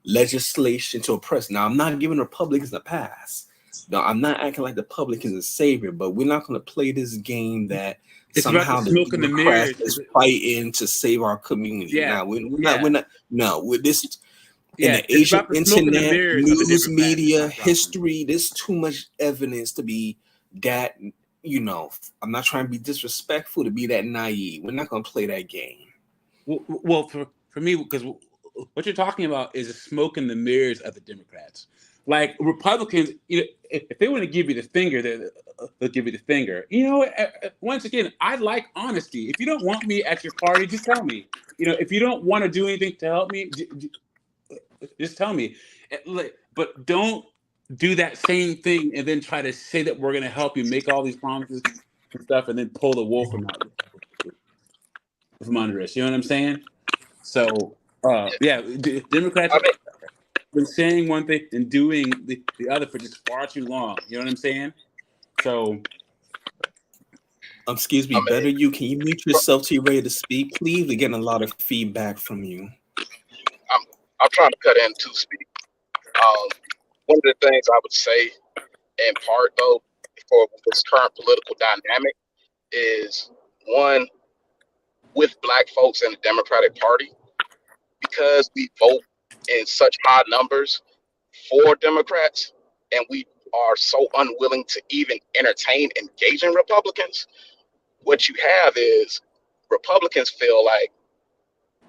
legislation to oppress. Now, I'm not giving Republicans a pass. No, I'm not acting like the Republicans are savior, but we're not going to play this game that it's somehow the smoke and the mirrors is fighting to save our community. Yeah. Now, we're not. No, with this. Yeah, in the Asian internet, news media, history, there's too much evidence to be that, you know, I'm not trying to be disrespectful, to be that naive. We're not going to play that game. Well, for me, because what you're talking about is the smoke and the mirrors of the Democrats. Like Republicans, you know, if they want to give you the finger, they'll give you the finger. You know, once again, I like honesty. If you don't want me at your party, just tell me. You know, if you don't want to do anything to help me, just tell me. But don't do that same thing and then try to say that we're going to help you, make all these promises and stuff, and then pull the wool from under us. You know what I'm saying? So, yeah, Democrats have been saying one thing and doing the other for just far too long. You know what I'm saying? So, excuse me, Better You, can you mute yourself till you're ready to speak, please? We're getting a lot of feedback from you. I'm trying to cut in to speak. One of the things I would say, in part though, for this current political dynamic, is one, with Black folks in the Democratic Party, because we vote in such high numbers for Democrats, and we are so unwilling to even entertain engaging Republicans. What you have is Republicans feel like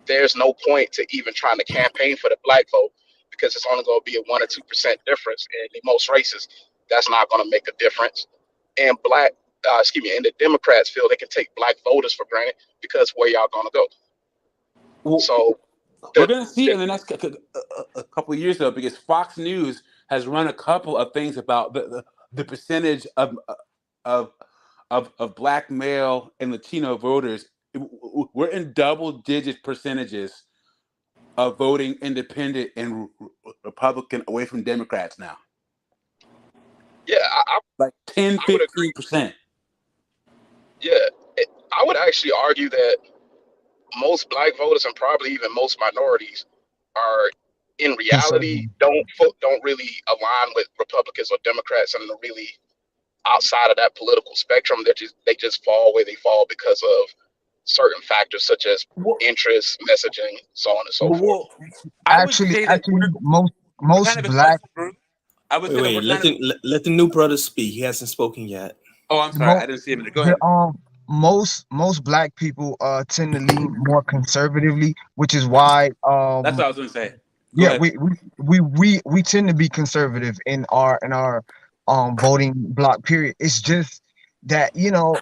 there's no point to even trying to campaign for the Black vote because it's only going to be a 1 or 2% difference in most races. That's not going to make a difference. And and the Democrats feel they can take Black voters for granted because where y'all going to go? Well, so we're going to see in the next a couple of years though, because Fox News has run a couple of things about the percentage of Black male and Latino voters. We're in double-digit percentages of voting independent and Republican away from Democrats now. Yeah, like 10, 15%. Yeah, I would actually argue that most Black voters and probably even most minorities are, in reality, don't really align with Republicans or Democrats, and are really outside of that political spectrum. They just fall where they fall because of certain factors such as interest, messaging, so on and so forth. Actually, most Black. I would say let the new brother speak. He hasn't spoken yet. Oh, I'm sorry, I didn't see him. Go ahead. Most Black people tend to lean more conservatively, which is why that's what I was going to say. We tend to be conservative in our voting block period. It's just that, you know,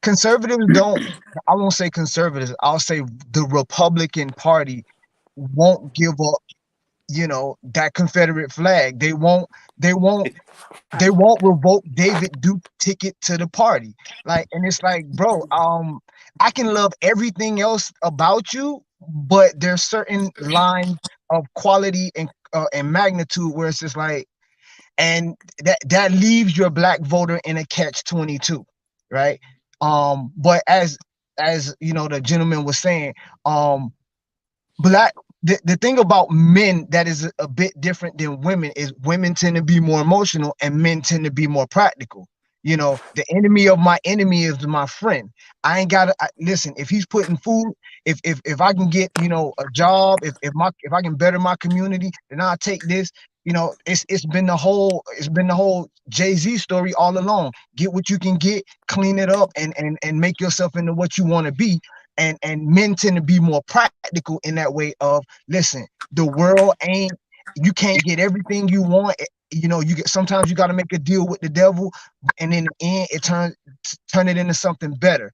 conservatives don't, I won't say conservatives, I'll say the Republican Party won't give up, you know, that Confederate flag. They won't revoke David Duke ticket to the party. Like, and it's like, bro, I can love everything else about you, but there's certain lines of quality and magnitude where it's just like, and that leaves your Black voter in a catch-22, right? But as you know, the gentleman was saying, Black, the thing about men that is a bit different than women is women tend to be more emotional and men tend to be more practical. You know, the enemy of my enemy is my friend. I ain't gotta listen. If he's putting food, if I can get, you know, a job, if I can better my community, then I'll take this. You know, it's been the whole Jay-Z story all along. Get what you can get, clean it up, and make yourself into what you want to be. And men tend to be more practical in that way of, listen, the world ain't, you can't get everything you want. You know, sometimes you got to make a deal with the devil, and in the end, it turn it into something better.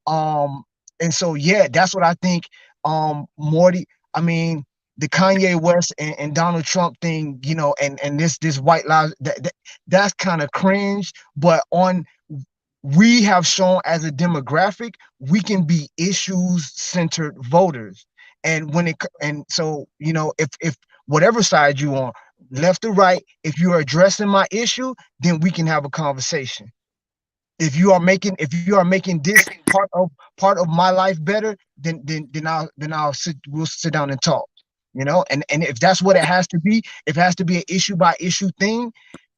And so, yeah, that's what I think. Morty, I mean, the Kanye West and Donald Trump thing, you know, and this white lives, that's kind of cringe. But we have shown as a demographic, we can be issues-centered voters. And so, you know, if whatever side you on, left or right, if you're addressing my issue, then we can have a conversation. If you are making this part of my life better, then we'll sit down and talk. You know, and if that's what it has to be, if it has to be an issue by issue thing,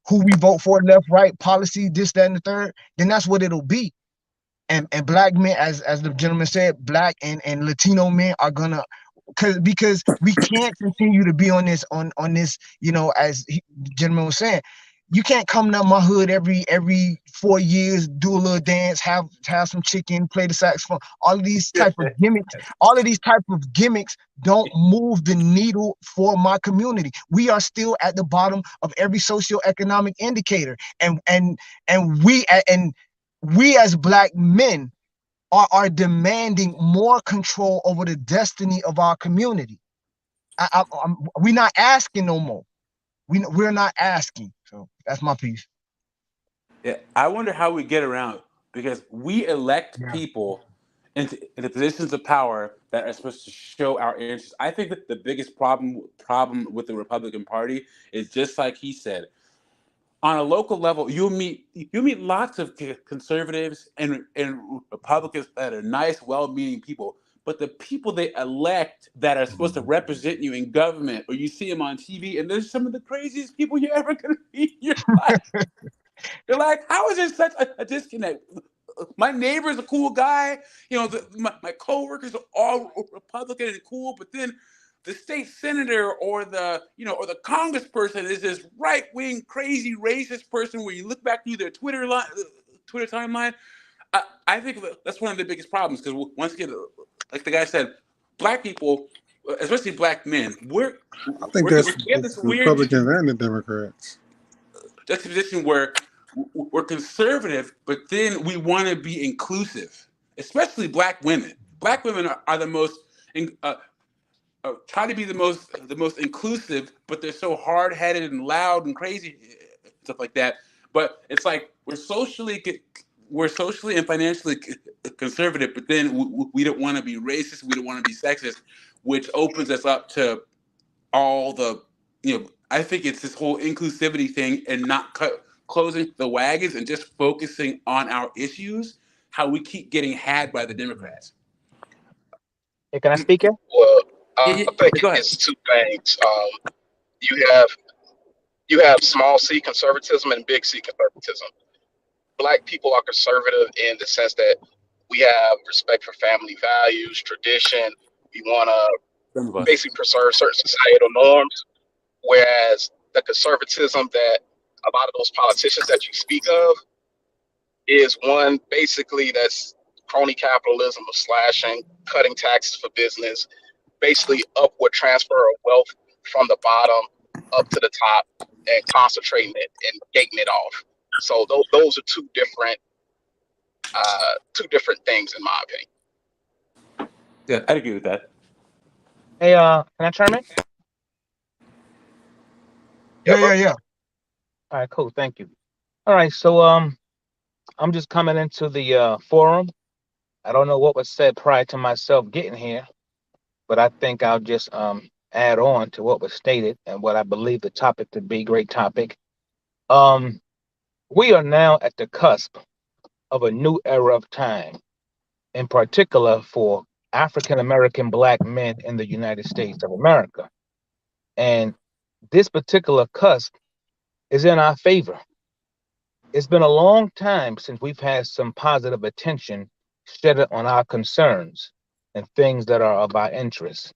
who we vote for, left, right, policy, this, that, and the third, then that's what it'll be. And black men, as the gentleman said, black and Latino men are gonna, because we can't continue to be on this, you know, as the gentleman was saying, you can't come to my hood every 4 years, do a little dance, have some chicken, play the saxophone. All of these type of gimmicks don't move the needle for my community. We are still at the bottom of every socioeconomic indicator, and we as black men are demanding more control over the destiny of our community. We're not asking no more. We're not asking. So that's my piece. Yeah, I wonder how we get around, because we elect people into positions of power that are supposed to show our interests. I think that the biggest problem with the Republican Party is, just like he said, on a local level, you'll meet lots of conservatives and Republicans that are nice, well-meaning people. But the people they elect that are supposed to represent you in government, or you see them on TV, and there's some of the craziest people you're ever going to meet in your life. You're like, how is there such a disconnect? My neighbor's a cool guy. You know, my coworkers are all Republican and cool, but then the state senator or the congressperson is this right-wing, crazy, racist person where you look back through their Twitter timeline. I think that's one of the biggest problems, because once again, like the guy said, black people, especially black men, I think that's the Republicans and the Democrats. Juxtaposition where we're conservative, but then we want to be inclusive, especially black women. Black women are the most try to be the most inclusive, but they're so hard-headed and loud and crazy, stuff like that. But it's like we're socially and financially conservative, but then we don't want to be racist, we don't want to be sexist, which opens us up to all the, I think it's this whole inclusivity thing and not closing the wagons and just focusing on our issues, how we keep getting had by the Democrats. Hey, can I speak here? Well, I think it's two things. You have small C conservatism and big C conservatism. Black people are conservative in the sense that we have respect for family values, tradition. We want to basically preserve certain societal norms, whereas the conservatism that a lot of those politicians that you speak of is one basically that's crony capitalism of slashing, cutting taxes for business, basically upward transfer of wealth from the bottom up to the top and concentrating it and gating it off. So those are two different things in my opinion. Yeah, I'd agree with that. Hey, can I chime in? Yeah. All right, cool. Thank you. All right, so I'm just coming into the forum. I don't know what was said prior to myself getting here, but I think I'll just add on to what was stated and what I believe the topic to be. Great topic. We are now at the cusp of a new era of time, in particular for African American black men in the United States of America. And this particular cusp is in our favor. It's been a long time since we've had some positive attention shed on our concerns and things that are of our interest.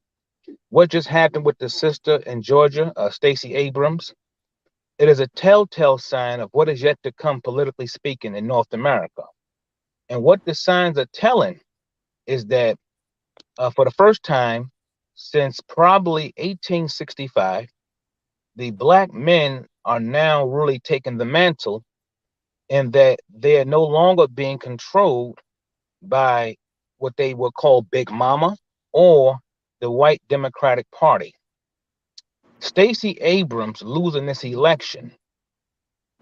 What just happened with the sister in Georgia, Stacey Abrams, it is a telltale sign of what is yet to come, politically speaking, in North America. And what the signs are telling is that for the first time since probably 1865, the black men are now really taking the mantle, and that they are no longer being controlled by what they will call Big Mama or the white Democratic Party. Stacey Abrams losing this election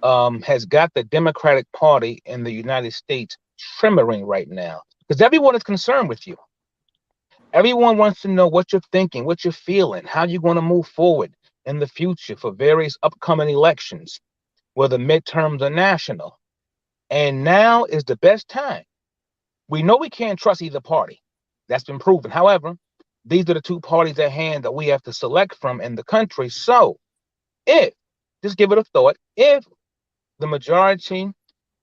has got the Democratic Party in the United States tremoring right now, because everyone is concerned with you. Everyone wants to know what you're thinking, what you're feeling, how you're going to move forward in the future for various upcoming elections, whether midterms or national. And now is the best time. We know we can't trust either party. That's been proven. However, these are the two parties at hand that we have to select from in the country. So if, just give it a thought, if the majority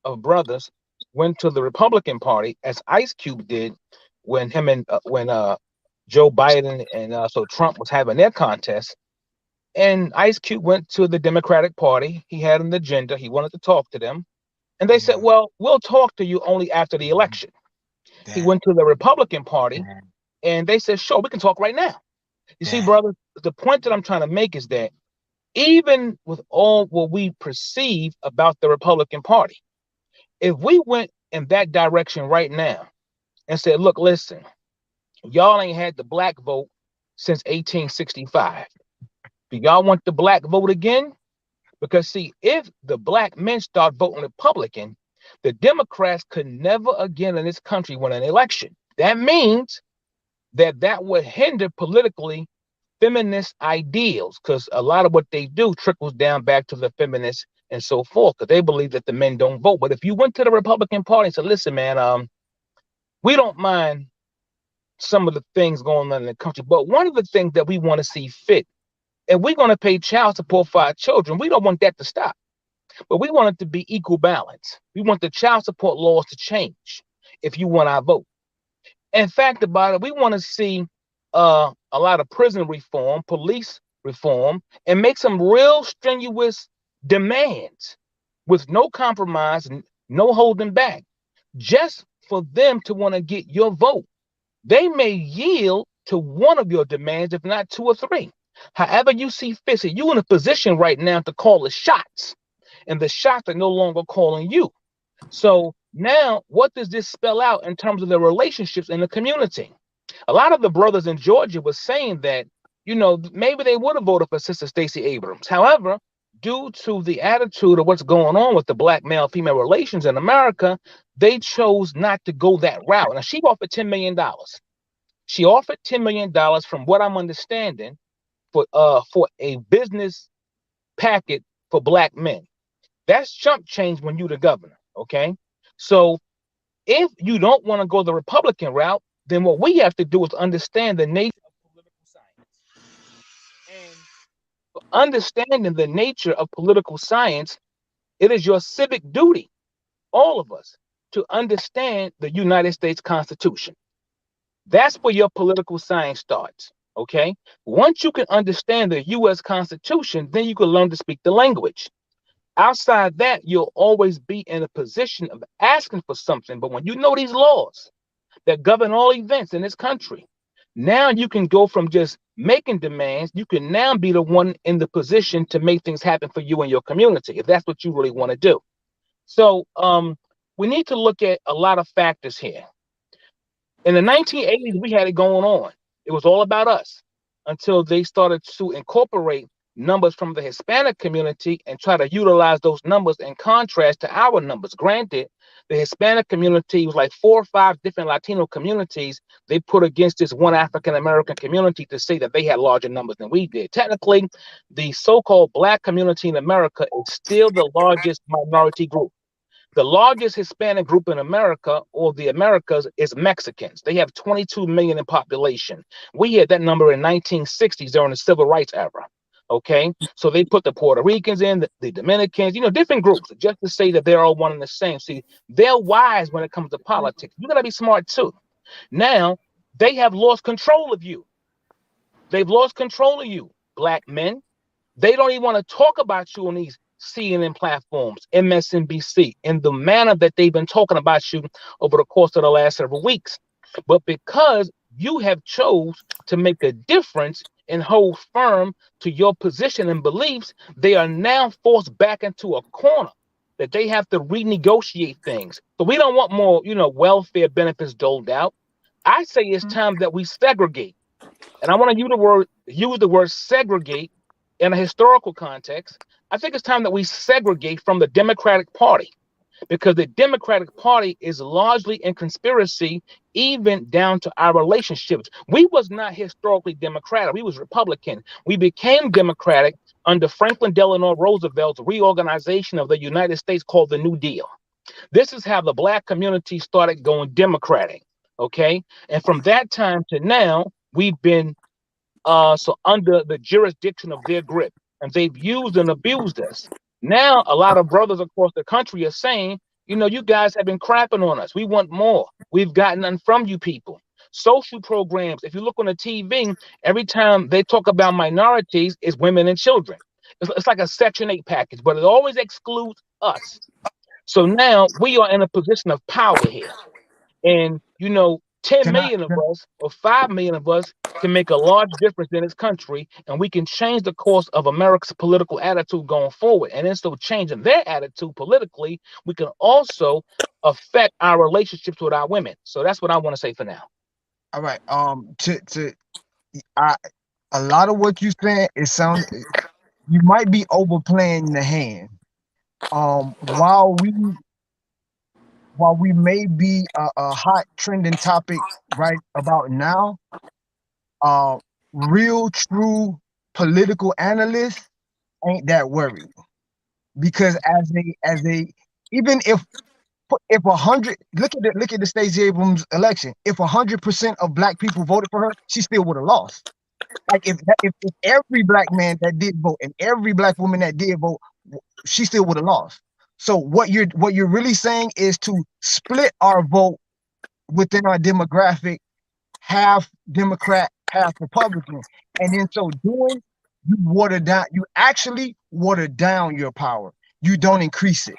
of brothers went to the Republican Party, as Ice Cube did when Joe Biden and so Trump was having their contest, and Ice Cube went to the Democratic Party. He had an agenda. He wanted to talk to them. And they said, well, we'll talk to you only after the election. He went to the Republican Party, and they said, sure, we can talk right now. You see, brother, the point that I'm trying to make is that even with all what we perceive about the Republican Party, if we went in that direction right now and said, look, listen, y'all ain't had the black vote since 1865. Do y'all want the black vote again? Because see, if the black men start voting Republican, the Democrats could never again in this country win an election. That means that would hinder politically feminist ideals, because a lot of what they do trickles down back to the feminists and so forth, because they believe that the men don't vote. But if you went to the Republican Party and said, listen, man, we don't mind some of the things going on in the country, but one of the things that we want to see fit, and we're going to pay child support for our children, we don't want that to stop, but we want it to be equal balance. We want the child support laws to change if you want our vote. In fact about it, we want to see a lot of prison reform, police reform, and make some real strenuous demands with no compromise and no holding back, just for them to want to get your vote. They may yield to one of your demands, if not two or three. However you see fit. So you're in a position right now to call the shots, and the shots are no longer calling you. So now, what does this spell out in terms of the relationships in the community? A lot of the brothers in Georgia were saying that, maybe they would have voted for Sister Stacey Abrams. However, due to the attitude of what's going on with the black male-female relations in America, they chose not to go that route. Now, she offered $10 million. She offered $10 million, from what I'm understanding, for a business packet for black men. That's chump change when you're the governor, okay? So if you don't want to go the Republican route, then what we have to do is understand the nature of political science. And for understanding the nature of political science, it is your civic duty, all of us, to understand the United States Constitution. That's where your political science starts, okay? Once you can understand the U.S. Constitution, then you can learn to speak the language. Outside that, you'll always be in a position of asking for something. But when you know these laws that govern all events in this country, now you can go from just making demands. You can now be the one in the position to make things happen for you and your community, if that's what you really want to do. So we need to look at a lot of factors here. In the 1980s, we had it going on. It was all about us until they started to incorporate numbers from the Hispanic community and try to utilize those numbers in contrast to our numbers. Granted, the Hispanic community was like 4 or 5 different Latino communities they put against this one African-American community to say that they had larger numbers than we did. Technically, the so-called black community in America is still the largest minority group. The largest Hispanic group in America, or the Americas, is Mexicans. They have 22 million in population. We had that number in 1960s during the Civil Rights era. Okay, so they put the Puerto Ricans in, the Dominicans, different groups, just to say that they're all one and the same. See, they're wise when it comes to politics. You gotta be smart too. Now, they have lost control of you. They've lost control of you, black men. They don't even want to talk about you on these CNN platforms, MSNBC, in the manner that they've been talking about you over the course of the last several weeks. But because you have chose to make a difference and hold firm to your position and beliefs, they are now forced back into a corner that they have to renegotiate things. So we don't want more, welfare benefits doled out. I say it's time that we segregate. And I want to use the word segregate in a historical context, I think it's time that we segregate from the Democratic Party, because the Democratic Party is largely in conspiracy, even down to our relationships. We was not historically Democratic. We was Republican. We became Democratic under Franklin Delano Roosevelt's reorganization of the United States called the New Deal. This is how the Black community started going Democratic, okay? And from that time to now, we've been so under the jurisdiction of their grip, and they've used and abused us. Now, a lot of brothers across the country are saying, you know, you guys have been crapping on us. We want more. We've gotten none from you people. Social programs, if you look on the TV, every time they talk about minorities, it's women and children. It's like a Section 8 package, but it always excludes us. So now we are in a position of power here. And, you know, 10 million of us or 5 million of us can make a large difference in this country, and we can change the course of America's political attitude going forward. And instead of changing their attitude politically, we can also affect our relationships with our women. So that's what I want to say for now. All right. A lot of what you saying, you might be overplaying the hand. While we may be a hot trending topic right about now, real true political analysts ain't that worried, because as a even if 100, look at the Stacey Abrams election, if 100% of Black people voted for her, she still would have lost. Like if every Black man that did vote and every Black woman that did vote, she still would have lost. So what you're really saying is to split our vote within our demographic, half Democrat, half Republican, and in so doing, you actually water down your power. You don't increase it.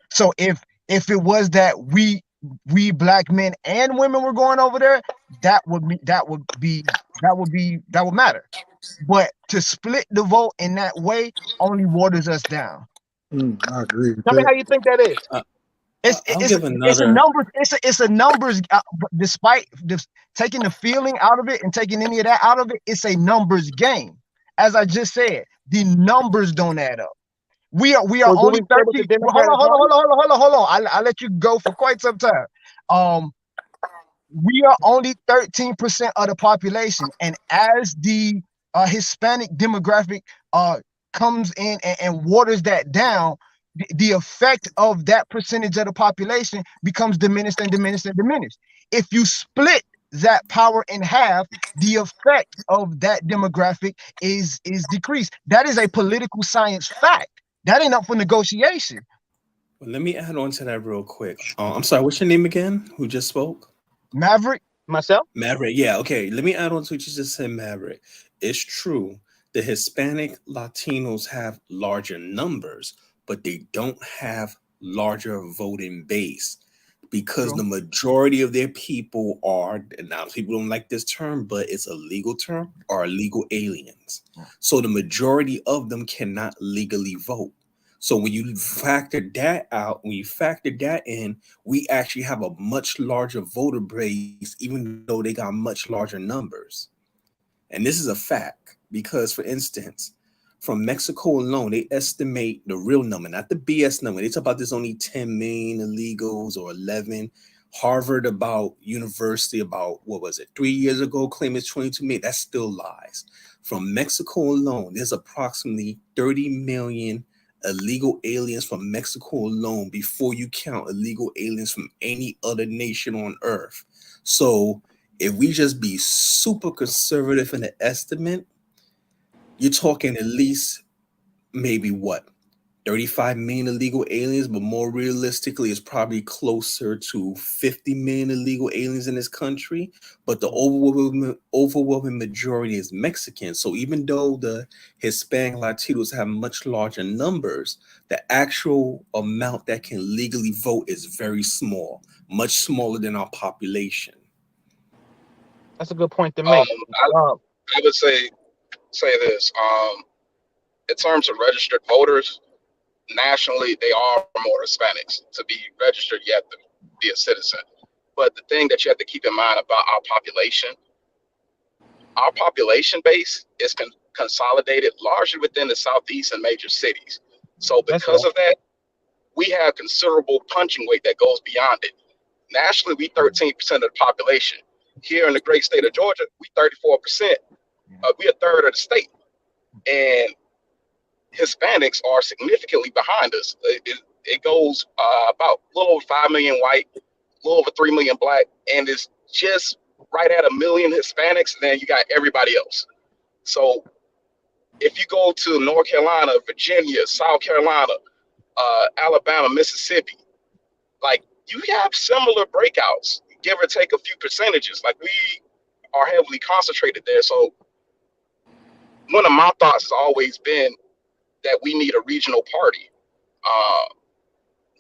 So if it was that we Black men and women were going over there, that would matter. But to split the vote in that way only waters us down. I agree with Tell me how you think that is. It's a numbers. Despite taking the feeling out of it and taking any of that out of it, it's a numbers game. As I just said, the numbers don't add up. We are only 13. Hold on. I'll let you go for quite some time. We are only 13% of the population, and as the Hispanic demographic comes in and waters that down, the effect of that percentage of the population becomes diminished and diminished and diminished. If you split that power in half, the effect of that demographic is decreased. That is a political science fact. That ain't up for negotiation. Well, let me add on to that real quick. I'm sorry, what's your name again? Who just spoke? Maverick. Myself? Maverick, yeah, okay. Let me add on to what you just said, Maverick. It's true. The Hispanic Latinos have larger numbers, but they don't have larger voting base, because the majority of their people are, and now people don't like this term, but it's a legal term, are illegal aliens. So the majority of them cannot legally vote. So when you factor that out, when you factor that in, we actually have a much larger voter base, even though they got much larger numbers. And this is a fact, because, for instance, from Mexico alone, they estimate the real number, not the BS number. They talk about there's only 10 million illegals or 11. Harvard University about, 3 years ago, claimed it's 22 million. That still lies. From Mexico alone, there's approximately 30 million illegal aliens from Mexico alone, before you count illegal aliens from any other nation on earth. So if we just be super conservative in the estimate, you're talking at least maybe 35 million illegal aliens, but more realistically, it's probably closer to 50 million illegal aliens in this country. But the overwhelming majority is Mexican. So even though the Hispanic Latinos have much larger numbers, the actual amount that can legally vote is very small, much smaller than our population. That's a good point to make. I would say this. In terms of registered voters, nationally, they are more Hispanics. To be registered, you have to be a citizen. But the thing that you have to keep in mind about our population base is consolidated largely within the Southeast and major cities. So because of that, we have considerable punching weight that goes beyond it. Nationally, we 13% of the population. Here in the great state of Georgia, we 34%. We a third of the state. And Hispanics are significantly behind us. It goes about a little over 5 million white, a little over 3 million black, and it's just right at 1 million Hispanics, and then you got everybody else. So if you go to North Carolina, Virginia, South Carolina, Alabama, Mississippi, like you have similar breakouts, give or take a few percentages. Like we are heavily concentrated there. So one of my thoughts has always been that we need a regional party,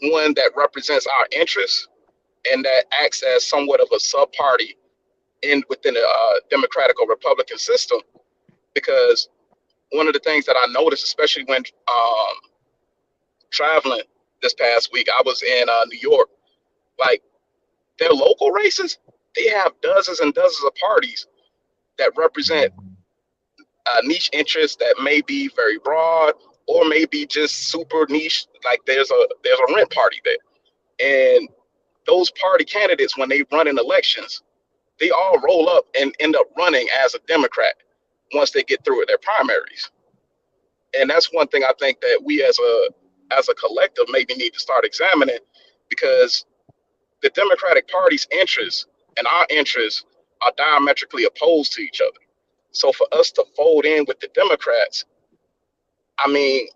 one that represents our interests and that acts as somewhat of a sub-party within the Democratic or Republican system. Because one of the things that I noticed, especially when traveling this past week, I was in New York, like their local races, they have dozens and dozens of parties that represent niche interests that may be very broad or maybe just super niche. Like there's a rent party there, and those party candidates, when they run in elections, they all roll up and end up running as a Democrat once they get through with their primaries. And that's one thing I think that we as a collective maybe need to start examining, because the Democratic Party's interests and our interests are diametrically opposed to each other. So for us to fold in with the Democrats, I mean,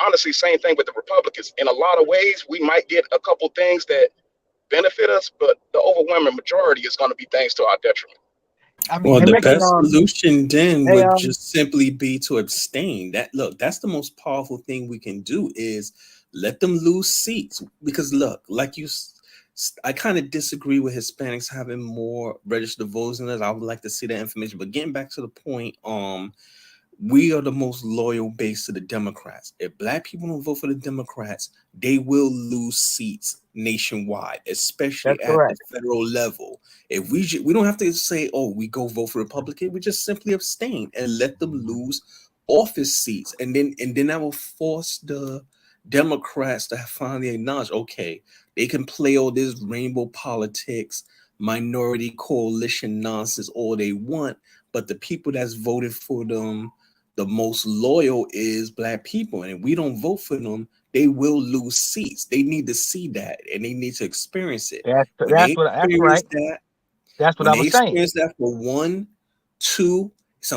honestly, same thing with the Republicans. In a lot of ways, we might get a couple things that benefit us, but the overwhelming majority is going to be things to our detriment. I mean, well, the best solution then would just simply be to abstain. That's the most powerful thing we can do, is let them lose seats. Because look, like I kind of disagree with Hispanics having more registered voters than us. I would like to see that information. But getting back to the point, we are the most loyal base to the Democrats. If black people don't vote for the Democrats, they will lose seats nationwide, especially at the federal level. If we don't have to say, oh, we go vote for Republican, we just simply abstain and let them lose office seats. And then that will force the Democrats to finally acknowledge, okay, they can play all this rainbow politics, minority coalition nonsense all they want, but the people that's voted for them, the most loyal is black people. And if we don't vote for them, they will lose seats. They need to see that, and they need to experience it. That's what I was saying. That for 1, 2,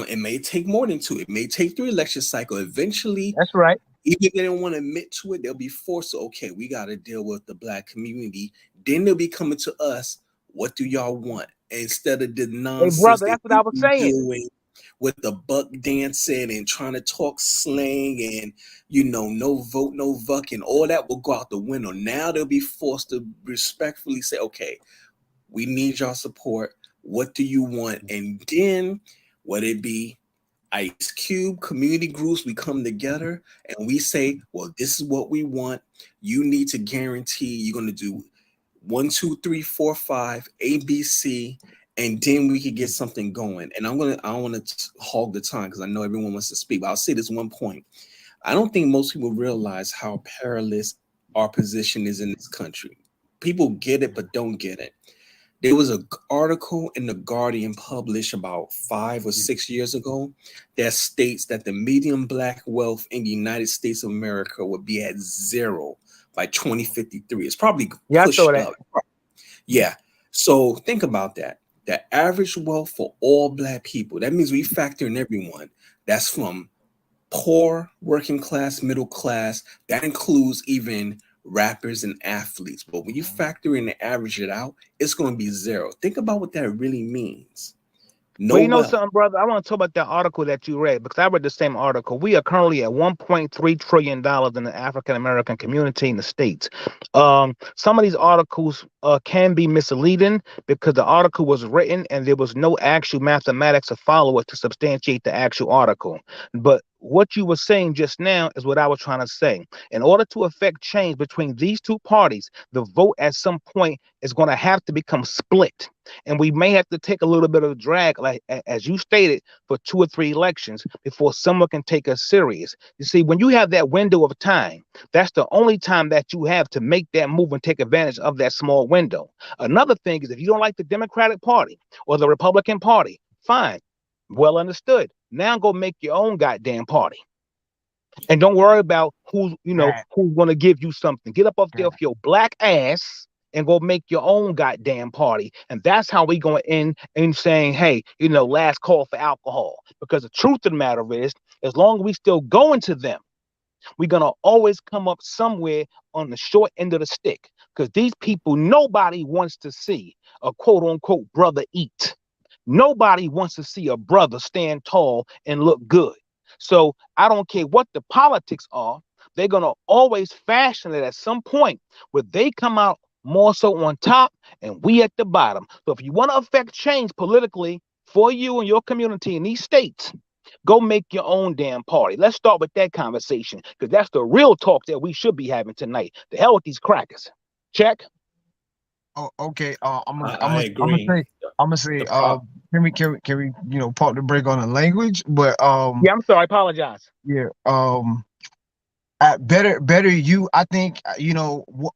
it may take more than 2. It may take 3 election cycles. Eventually, that's right. Even if they don't want to admit to it, they'll be forced to, okay, we got to deal with the black community. Then they'll be coming to us. What do y'all want? Instead of the nonsense. Hey, brother, that's what I was saying. With the buck dancing and trying to talk slang and, no vote, no VUCKING, all that will go out the window. Now they'll be forced to respectfully say, okay, we need your support. What do you want? And then whether it be Ice Cube, community groups, we come together and we say, well, this is what we want. You need to guarantee you're going to do 1, 2, 3, 4, 5, ABC, and then we could get something going. And I don't want to hog the time because I know everyone wants to speak, but I'll say this one point. I don't think most people realize how perilous our position is in this country. People get it, but don't get it. There was an article in The Guardian published about 5 or 6 years ago that states that the median black wealth in the United States of America would be at 0 by 2053. It's probably pushed up. Yeah. So think about that. The average wealth for all black people, that means we factor in everyone. That's from poor, working class, middle class. That includes even rappers and athletes. But when you factor in and average it out, it's going to be 0. Think about what that really means. Well, you know something, brother? I want to talk about that article that you read, because I read the same article. We are currently at $1.3 trillion in the African-American community in the States. Some of these articles can be misleading because the article was written and there was no actual mathematics to follow it to substantiate the actual article. But what you were saying just now is what I was trying to say. In order to affect change between these two parties, the vote at some point is going to have to become split. And we may have to take a little bit of a drag, like as you stated, for 2 or 3 elections before someone can take us serious. You see, when you have that window of time, that's the only time that you have to make that move and take advantage of that small window. Another thing is, if you don't like the Democratic Party or the Republican Party, fine, well understood. Now go make your own goddamn party. And don't worry about who's gonna give you something. Get up off there with your black ass and go make your own goddamn party. And that's how we gonna end in saying, hey, last call for alcohol. Because the truth of the matter is, as long as we still going to them, we're gonna always come up somewhere on the short end of the stick. Because these people, nobody wants to see a quote unquote brother eat. Nobody wants to see a brother stand tall and look good. So I don't care what the politics are, they're going to always fashion it at some point where they come out more so on top and we at the bottom. So if you want to affect change politically for you and your community in these states, go make your own damn party. Let's start with that conversation, because that's the real talk that we should be having tonight. The hell with these crackers. Check. Oh, okay. I'm I agree. gonna say, can we, pump the brake on the language? But yeah, I'm sorry, I apologize. Yeah. Better you. I think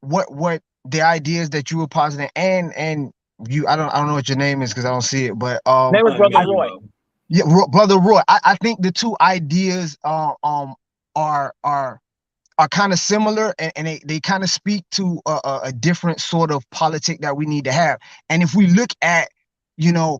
what the ideas that you were positing, and you. I don't know what your name is because I don't see it. But name is Brother Roy. Yeah, Brother Roy. I think the two ideas are kind of similar, and they kind of speak to a different sort of politic that we need to have. And if we look at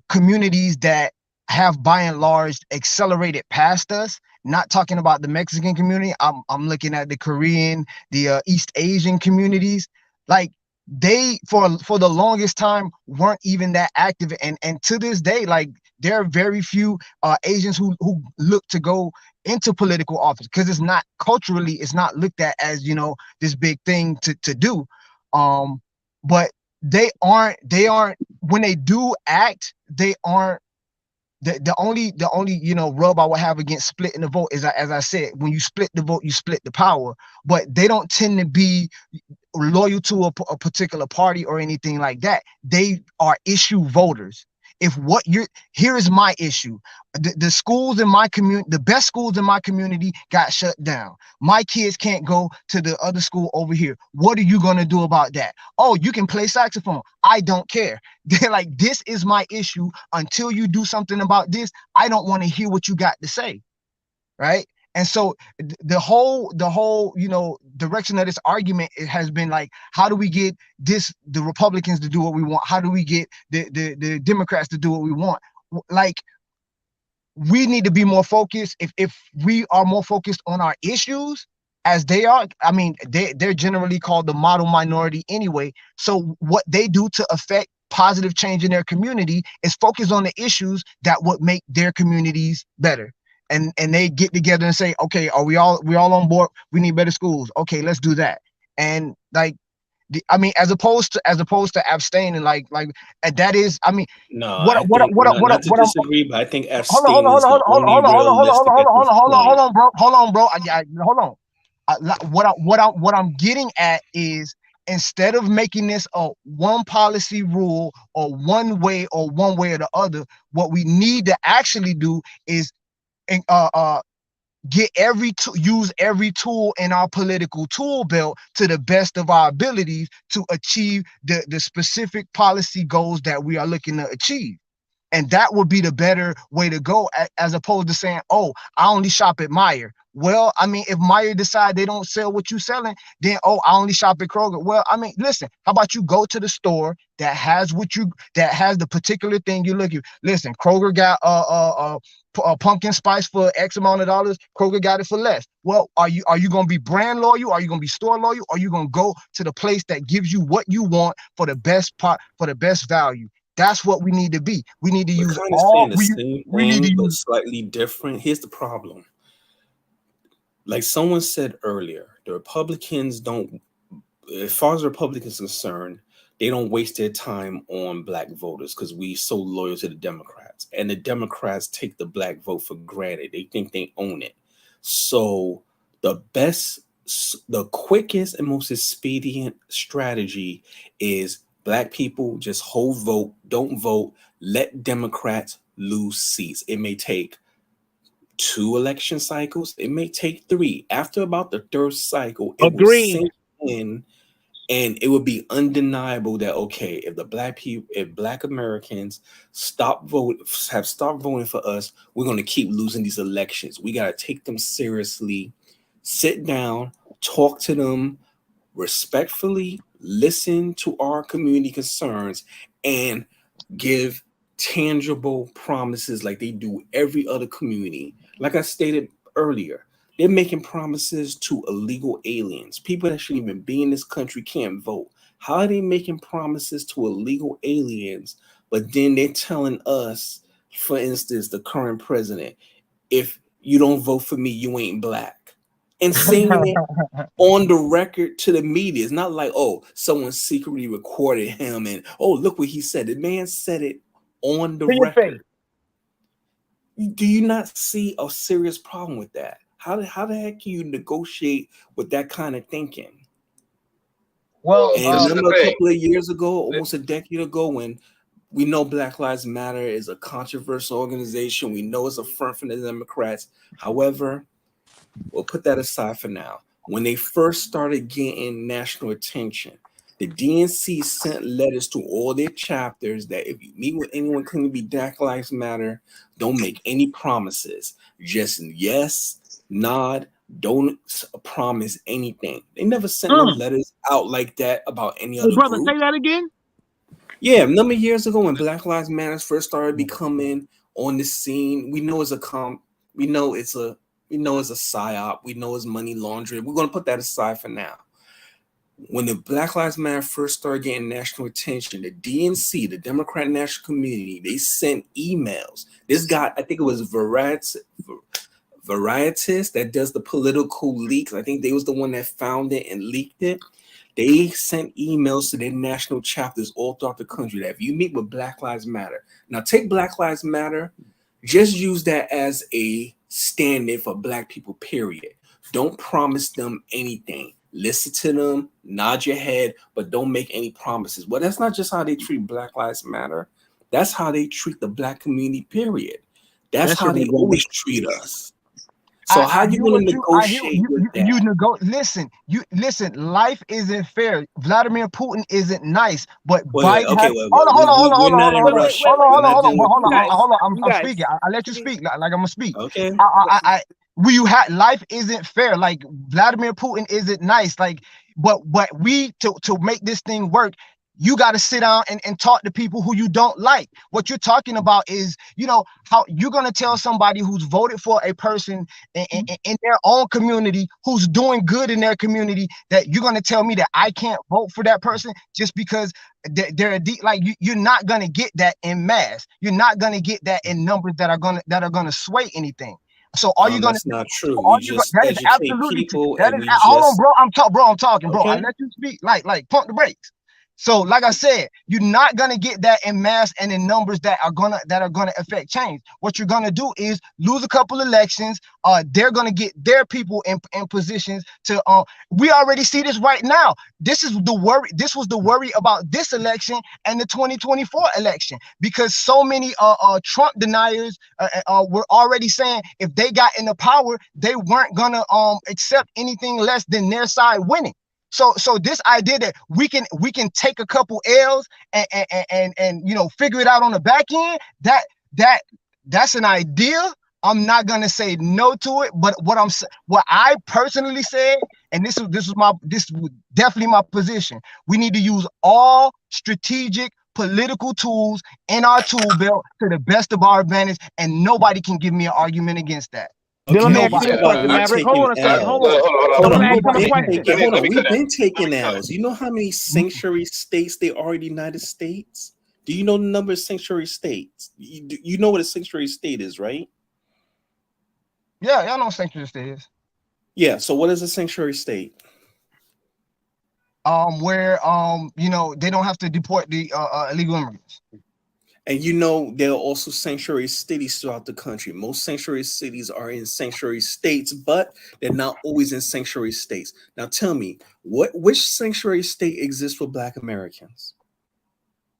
communities that have by and large accelerated past us, not talking about the Mexican community, I'm looking at the Korean, the East Asian communities, like they for the longest time weren't even that active, and to this day, like there are very few Asians who look to go into political office, because it's not culturally, it's not looked at as this big thing to do. But they aren't when they do act, they aren't the only rub I would have against splitting the vote is, as I said, when you split the vote, you split the power. But they don't tend to be loyal to a particular party or anything like that. They are issue voters. Here is my issue. The schools in my community, the best schools in my community got shut down. My kids can't go to the other school over here. What are you going to do about that? Oh, you can play saxophone. I don't care. They're like, this is my issue. Until you do something about this, I don't want to hear what you got to say. Right. And so the whole direction of this argument, it has been like, how do we get the Republicans to do what we want? How do we get the Democrats to do what we want? Like, we need to be more focused. If we are more focused on our issues as they are, I mean, they're generally called the model minority anyway. So what they do to affect positive change in their community is focus on the issues that would make their communities better. And they get together and say, okay, we all on board? We need better schools. Okay, let's do that. And like, I mean, as opposed to abstaining, like that is, I mean, no, I think not to disagree, but I think abstain is the only realistic. Hold on, bro. Hold on. What I'm getting at is, instead of making this a one policy rule or one way or the other, what we need to actually do is use every tool in our political tool belt to the best of our abilities to achieve the specific policy goals that we are looking to achieve. And that would be the better way to go, as opposed to saying, oh, I only shop at Meijer. Well, I mean, if Meijer decide they don't sell what you're selling, then, oh, I only shop at Kroger. Well, I mean, listen, how about you go to the store that has the particular thing you're looking. Listen, Kroger got a pumpkin spice for X amount of dollars. Kroger got it for less. Well, are you going to be brand loyal? Are you going to be store loyal? Or are you going to go to the place that gives you what you want for the best value? That's what we need to be. We need to use all. We need to use slightly different. Here's the problem. Like someone said earlier, the Republicans don't, as far as Republicans are concerned, they don't waste their time on black voters because we're so loyal to the Democrats. And the Democrats take the black vote for granted. They think they own it. So the quickest and most expedient strategy is Black people just hold vote, don't vote, let Democrats lose seats. It may take 2 election cycles, it may take 3. After about the 3rd cycle, it will sink in, and it would be undeniable that, okay, if Black Americans have stopped voting for us, we're going to keep losing these elections. We got to take them seriously, sit down, talk to them respectfully, listen to our community concerns, and give tangible promises like they do every other community. Like I stated earlier, they're making promises to illegal aliens. People that shouldn't even be in this country can't vote. How are they making promises to illegal aliens, but then they're telling us, for instance, the current president, if you don't vote for me, you ain't Black? And saying it on the record to the media. It's not like, oh, someone secretly recorded him and, oh, look what he said. The man said it on the record. Do you not see a serious problem with that? How the heck can you negotiate with that kind of thinking? Well, and remember a couple of years ago, almost a decade ago, when we know Black Lives Matter is a controversial organization. We know it's a front from the Democrats. However, we'll put that aside for now. When they first started getting national attention, the DNC sent letters to all their chapters that if you meet with anyone claiming to be Black Lives Matter, don't make any promises. Just yes, nod, don't promise anything. They never sent no letters out like that about any other brother, group. say that again? Yeah, a number of years ago when Black Lives Matter first started becoming on the scene, we know it's a psyop. We know it's money laundering. We're going to put that aside for now. When the Black Lives Matter first started getting national attention, the DNC, the Democrat National Committee, they sent emails. This guy, I think it was Veritas that does the political leaks. I think they was the one that found it and leaked it. They sent emails to their national chapters all throughout the country that if you meet with Black Lives Matter, now take Black Lives Matter, just use that as a stand-in for Black people, period. Don't promise them anything. Listen to them, nod your head, but don't make any promises. Well, that's not just how they treat Black Lives Matter. That's how they treat the Black community, period. That's how they always treat us. So how you going to negotiate with that? Listen, life isn't fair. Vladimir Putin isn't nice, but Biden has... Hold on. I'm speaking. I'll let you speak like I'm going to speak. Okay. Life isn't fair. Like Vladimir Putin isn't nice. Like, but we to make this thing work, you got to sit down and talk to people who you don't like. What you're talking about is, how you're going to tell somebody who's voted for a person in their own community, who's doing good in their community, that you're going to tell me that I can't vote for that person just because they're you're not going to get that in mass. You're not going to get that in numbers that are going to sway anything. So are you going to? That's not true. That is absolutely true. Hold on, bro. I'm talking, bro. I let you speak. Like pump the brakes. So, like I said, you're not gonna get that in mass and in numbers that are gonna affect change. What you're gonna do is lose a couple elections. They're gonna get their people in positions to. We already see this right now. This is the worry. This was the worry about this election and the 2024 election, because so many Trump deniers were already saying if they got in the power, they weren't gonna accept anything less than their side winning. So this idea that we can take a couple L's and figure it out on the back end, that's an idea. I'm not gonna say no to it, but what I personally said, and this was definitely my position. We need to use all strategic political tools in our tool belt to the best of our advantage, and nobody can give me an argument against that. Okay, Let me ask you this question, Maverick. Hold on a second. Hold on. We've been taking L's. You know how many sanctuary states there are in the United States? Do you know the number of sanctuary states? You know what a sanctuary state is, right? Yeah, I know what sanctuary state is. Yeah. So what is a sanctuary state? Where they don't have to deport the illegal immigrants. And there are also sanctuary cities throughout the country. Most sanctuary cities are in sanctuary states, but they're not always in sanctuary states. Now tell me, which sanctuary state exists for Black Americans?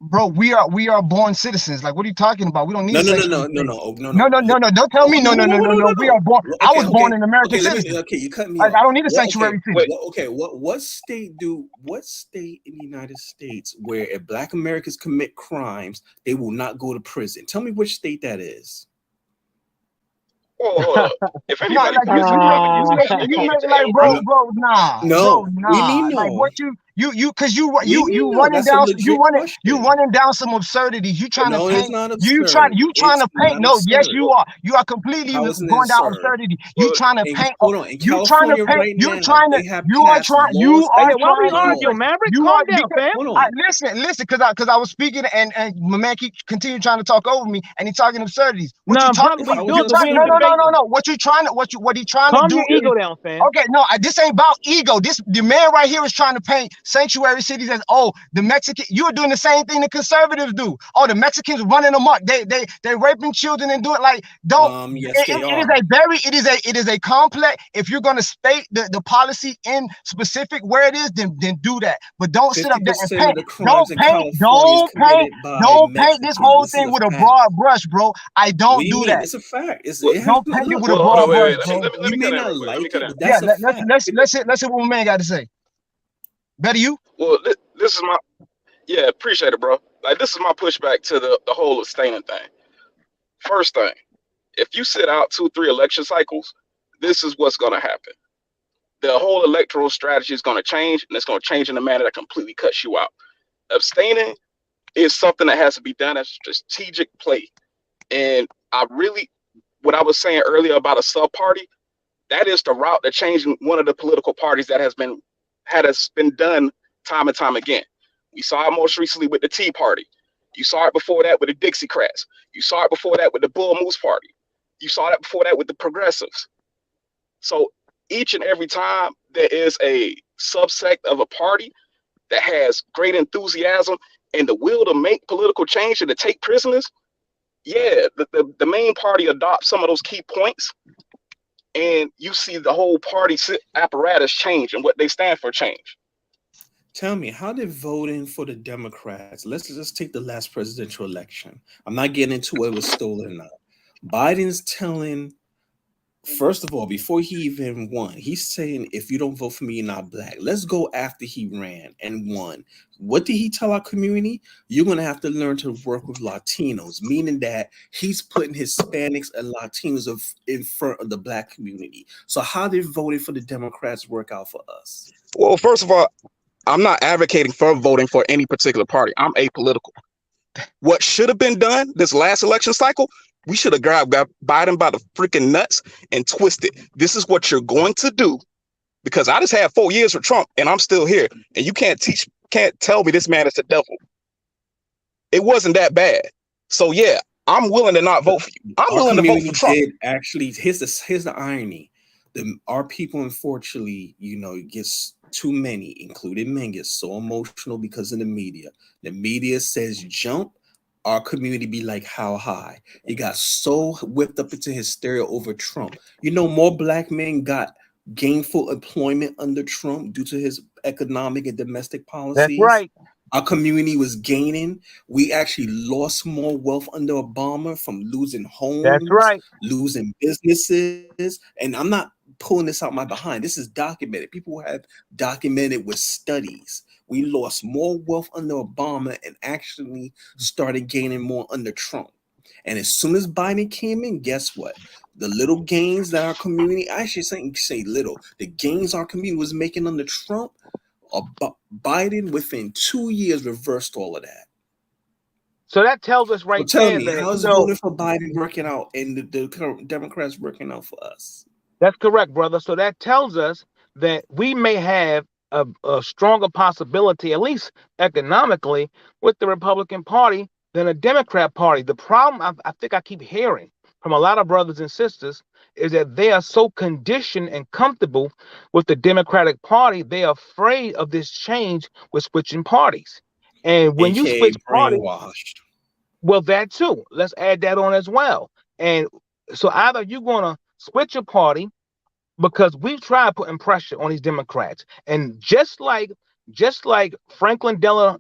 Bro, we are born citizens. Like, what are you talking about? We don't need no. Don't tell me no. We are born. Okay, I was born an American citizen. You cut me off. I don't need a sanctuary city. What state in the United States where if Black Americans commit crimes, they will not go to prison? Tell me which state that is. Well, if anybody, you make like bro, nah. No, bro, nah. no. Like what you running down some absurdities. You trying to paint. It's not absurd. You trying to paint. No, absurd. Yes, you are. You are completely going down absurdity. You trying to paint. Hold on. In California right now, you are trying. Why we arguing, Maverick? Calm down, fam. Listen, because I was speaking and my man continue trying to talk over me and he's talking absurdities. What you talking about? No. What he trying to Calm do? Your ego down, fam. Okay, no, this ain't about ego. The man right here is trying to paint sanctuary cities as the Mexican. You are doing the same thing the conservatives do. The Mexicans running amok. They raping children and doing like don't. Yes, it is a complex. If you're gonna state the policy in specific where it is, then do that. But don't sit up there and paint. Don't paint this whole thing with a broad brush, bro. I don't do that. It's a fact. Don't paint it with a broad brush, bro. You may not like it, but that's a fact. Let's see what my man got to say. Better you? Well, this is my appreciate it, bro. Like this is my pushback to the whole abstaining thing. First thing, if you sit out 2-3 election cycles, this is what's gonna happen. The whole electoral strategy is gonna change, and it's gonna change in a manner that completely cuts you out. Abstaining is something that has to be done as a strategic play. And what I was saying earlier about a sub-party, that is the route to changing one of the political parties that has been done time and time again. We saw it most recently with the Tea Party. You saw it before that with the Dixiecrats. You saw it before that with the Bull Moose Party. You saw that before that with the Progressives. So each and every time there is a subsect of a party that has great enthusiasm and the will to make political change and to take prisoners, the main party adopts some of those key points, and you see the whole party apparatus change and what they stand for change. Tell me, how did voting for the Democrats, let's just take the last presidential election. I'm not getting into whether it was stolen or not. Biden's telling, first of all, before he even won, he's saying, if you don't vote for me, you're not Black. Let's go after he ran and won. What did he tell our community? You're going to have to learn to work with Latinos, meaning that he's putting Hispanics and Latinos in front of the Black community. So how did voting for the Democrats work out for us? Well, first of all, I'm not advocating for voting for any particular party. I'm apolitical. What should have been done this last election cycle, we should have grabbed Biden by the freaking nuts and twisted. This is what you're going to do, because I just had 4 years for Trump and I'm still here. And you can't tell me this man is the devil. It wasn't that bad. So yeah, I'm willing to not vote for you. I'm willing to vote for Trump. Actually, here's the irony. Our people, unfortunately, gets too many, including men, get so emotional because of the media. The media says jump, our community be like, how high? It got so whipped up into hysteria over Trump. More Black men got gainful employment under Trump due to his economic and domestic policies. That's right. Our community was gaining. We actually lost more wealth under Obama from losing homes, that's right, losing businesses. And I'm not pulling this out my behind. This is documented. People have documented with studies. We lost more wealth under Obama and actually started gaining more under Trump. And as soon as Biden came in, guess what? The little gains that our community, I should say little, the gains our community was making under Trump, Biden within 2 years reversed all of that. So that tells us right there. Tell me, how's voting for Biden working out and the Democrats working out for us? That's correct, brother. So that tells us that we may have a stronger possibility, at least economically, with the Republican Party than a Democrat Party. The problem I think I keep hearing from a lot of brothers and sisters is that they are so conditioned and comfortable with the Democratic Party, they are afraid of this change with switching parties. And when you switch parties, Well, that too. Let's add that on as well. And so either you're gonna switch your party, because we've tried putting pressure on these Democrats, and just like Franklin Delano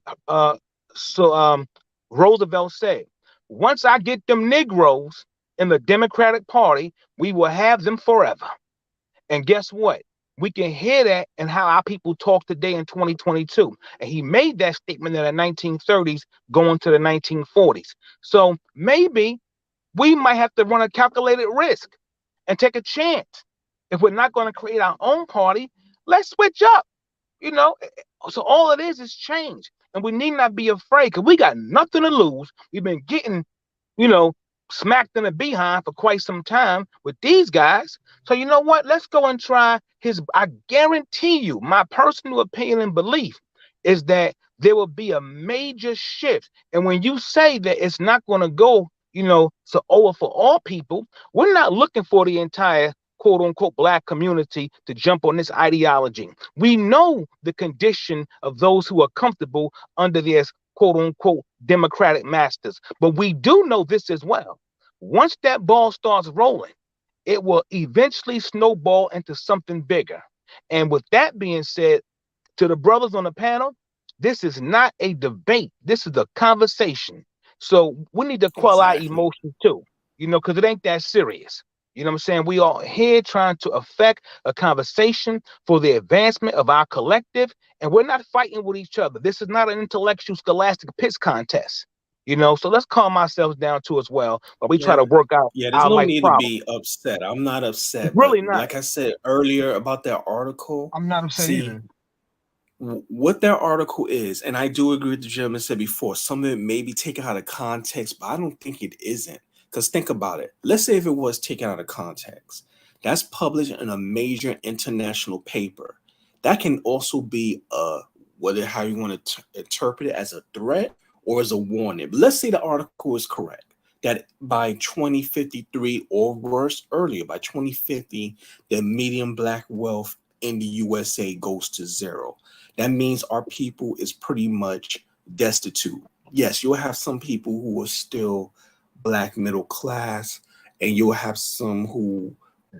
Roosevelt said, once I get them Negroes in the Democratic Party, we will have them forever. And guess what? We can hear that in how our people talk today in 2022. And he made that statement in the 1930s going to the 1940s. So maybe we might have to run a calculated risk and take a chance. If we're not going to create our own party, let's switch up. So all it is change. And we need not be afraid, because we got nothing to lose. We've been getting, smacked in the behind for quite some time with these guys. So you know what? Let's go and try his. I guarantee you, my personal opinion and belief is that there will be a major shift. And when you say that it's not going to go, so over for all people, we're not looking for the entire quote unquote Black community to jump on this ideology. We know the condition of those who are comfortable under their quote unquote Democratic masters. But we do know this as well. Once that ball starts rolling, it will eventually snowball into something bigger. And with that being said, to the brothers on the panel, this is not a debate. This is a conversation. So we need to quell our emotions too, because it ain't that serious. You know what I'm saying? We are here trying to affect a conversation for the advancement of our collective, and we're not fighting with each other. This is not an intellectual scholastic pitch contest. So let's calm ourselves down too as well, but we try to work out there's no need to be upset. I'm not upset. Really not. Like I said earlier about that article, I'm not upset either. What that article is, and I do agree with the gentleman said before, some of it may be taken out of context, but I don't think it isn't. Because think about it. Let's say if it was taken out of context, that's published in a major international paper. That can also be how you want to interpret it, as a threat or as a warning. But let's say the article is correct, that by 2053 or worse, earlier, by 2050, the median Black wealth in the USA goes to zero. That means our people is pretty much destitute. Yes, you'll have some people who are still Black middle class, and you'll have some who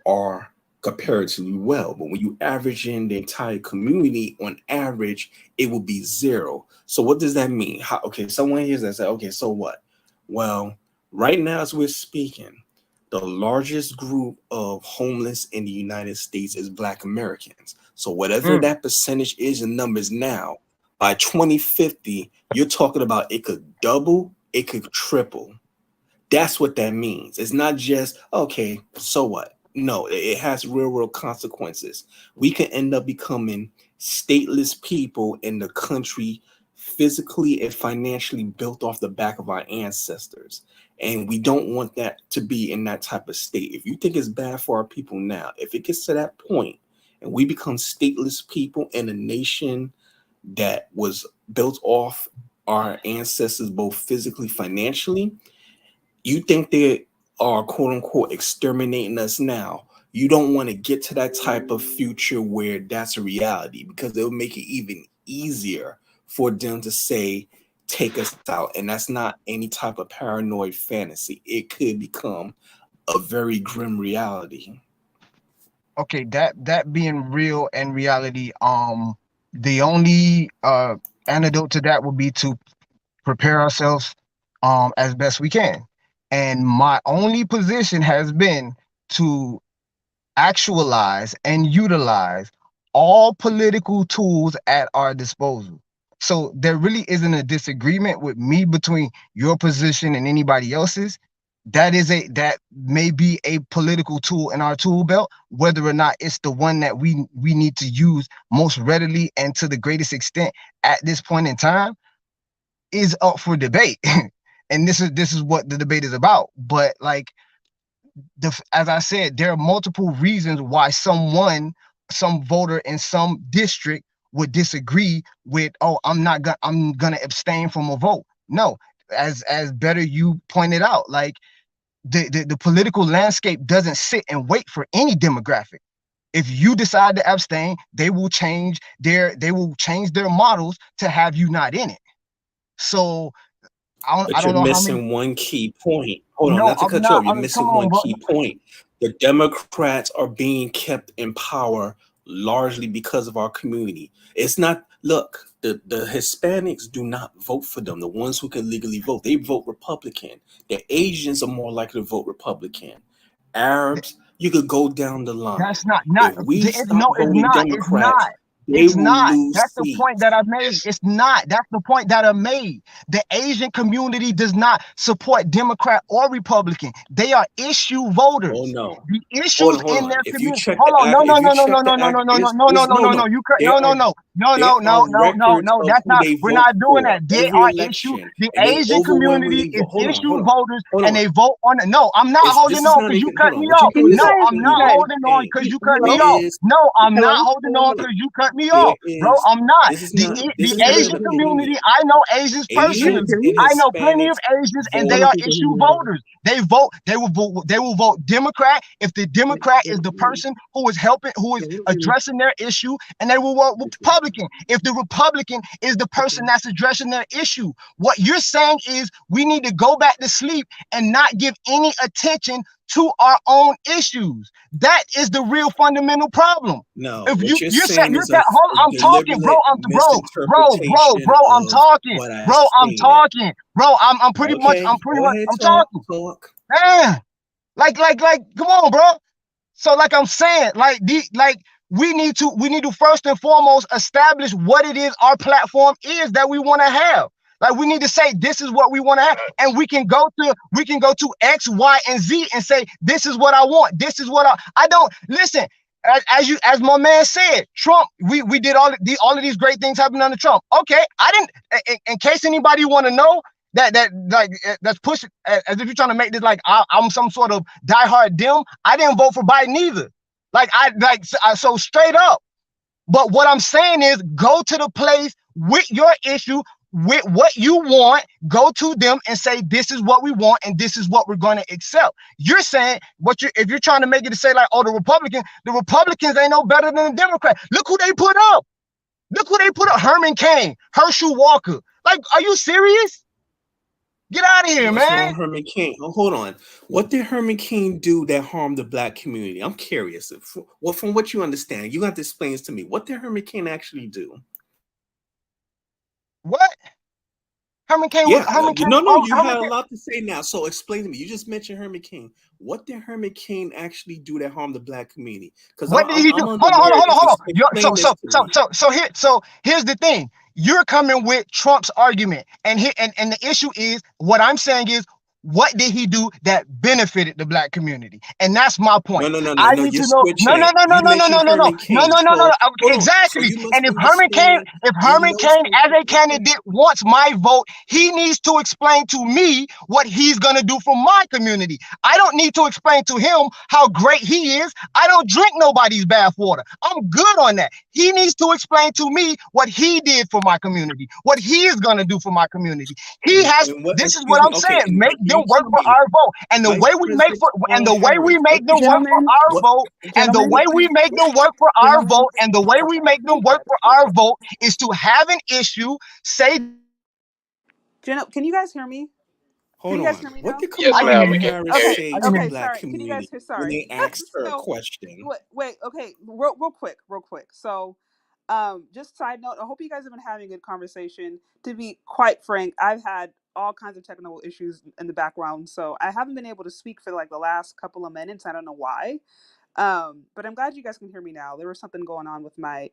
are comparatively well. But when you average in the entire community, on average, it will be zero. So what does that mean? Someone hears that and says, okay, so what? Well, right now as we're speaking, the largest group of homeless in the United States is Black Americans. So whatever that percentage is in numbers now, by 2050, you're talking about it could double, it could triple. That's what that means. It's not just, okay, so what? No, it has real world consequences. We can end up becoming stateless people in the country, physically and financially built off the back of our ancestors. And we don't want that to be in that type of state. If you think it's bad for our people now, if it gets to that point and we become stateless people in a nation that was built off our ancestors, both physically, financially, you think they are quote unquote exterminating us now. You don't want to get to that type of future where that's a reality, because it'll make it even easier for them to say, take us out. And that's not any type of paranoid fantasy. It could become a very grim reality. Okay, that being real and reality, the only antidote to that would be to prepare ourselves as best we can. And my only position has been to actualize and utilize all political tools at our disposal. So there really isn't a disagreement with me between your position and anybody else's. That may be a political tool in our tool belt. Whether or not it's the one that we need to use most readily and to the greatest extent at this point in time is up for debate. And this is what the debate is about. But like as I said, there are multiple reasons why some voter in some district would disagree with, oh, I'm gonna abstain from a vote. No, as better you pointed out, like the political landscape doesn't sit and wait for any demographic. If you decide to abstain, they will change their models to have you not in it. So But don't you're know how many. missing one key point. Hold on, No, not to I'm cut you not. off. You're Come missing on, one bro. key point. The Democrats are being kept in power largely because of our community. It's not, look, the Hispanics do not vote for them. The ones who can legally vote, they vote Republican. The Asians are more likely to vote Republican. Arabs, you could go down the line. That's not If we stop no, it's voting not. It's Democrats, not. they It's will not. lose That's the point that I made. It's It's not. That's the point that I made. The Asian community does not support Democrat or Republican. They are issue voters. Oh no. The Hold issues on, hold in on. their If you community. check Hold the on. No, act, no, if you no, no, no, check no, the no, no, act, no, no, no, no, no, no, no. You could there no, no, are no, no, there no, are no, no, no, records no. of That's who not. they We're vote not doing for that. They every are issue. election, The and they Asian community overwhelmingly is vote. Hold on, issue hold on, voters, hold and on. they vote on it. No, I'm not holding This is on not because you even. cut Hold on. me What off. you're Can you doing is No, guys? I'm not Okay. insinuating. holding on Hey, because you cut me Hello. off. is No, I'm not Hello. holding on because you cut me there off, bro. is I'm not. this is The not this the is not an Asian community, opinion. I know Asians Can you personally. Asians hear and me? I know plenty of Hispanics Asians, and vote. they are issue voters. They vote. They will vote. They will vote Democrat if the Democrat is the person who is helping, who is addressing their issue, and they will vote Republican if the Republican is the person that's addressing their issue. What you're saying is we need to go back to sleep and not give any attention to our own issues. That is the real fundamental problem. No, If what you're you're saying saying is hold on, I'm talking, bro. deliberate misinterpretation I'm of talking, what I bro. I'm stated. talking, bro. I'm pretty much, Okay, go ahead, I'm talk. talking. Man, like, come on, bro. So, like I'm saying, we need to first and foremost establish what it is our platform is that we want to have. Like we need to say this is what we want to have, and we can go to X, Y, and Z and say this is what I want. This is what I don't listen. As my man said, Trump, we did all of these great things happening under Trump. Okay, I didn't. In case anybody want to know that's pushing as if you're trying to make this like I'm some sort of diehard Dem. I didn't vote for Biden either. So straight up. But what I'm saying is go to the place with your issue, with what you want, go to them and say, this is what we want and this is what we're going to accept. You're saying if you're trying to make it to say like, oh, the Republicans ain't no better than the Democrats. Look who they put up. Herman Cain, Herschel Walker. Like, are you serious? Get out of here, What's man. wrong, Herman Cain? Oh, hold on. What did Herman Cain do that harmed the black community? I'm curious. Well, from what you understand, you got to explain this to me. What did Herman Cain actually do? What? Herman Cain you had Herman a lot to say now. So explain to me. You just mentioned Herman Cain. What did Herman Cain actually do that harmed the black community? Because what did he do? Hold on. So here's the thing. You're coming with Trump's argument, and the issue is what I'm saying is what did he do that benefited the black community? And that's my point. No. I need to know. No. Exactly. And if Herman Cain as a candidate wants my vote, he needs to explain to me what he's gonna do for my community. I don't need to explain to him how great he is. I don't drink nobody's bathwater. I'm good on that. He needs to explain to me what he did for my community, what he is gonna do for my community. This is what I'm saying. Make them work for our vote. And the way we make them work for our vote, and the way we make them work for our vote, and the way we make them work for our vote is to have an issue, say. Can you guys hear me? Hold on. What did Kamala Harris say to the black sorry. community Can you guys hear? Sorry. when they asked her a question? Wait. Okay. Real quick. So, just side note. I hope you guys have been having a good conversation. To be quite frank, I've had all kinds of technical issues in the background, so I haven't been able to speak for like the last couple of minutes. I don't know why. But I'm glad you guys can hear me now. There was something going on with my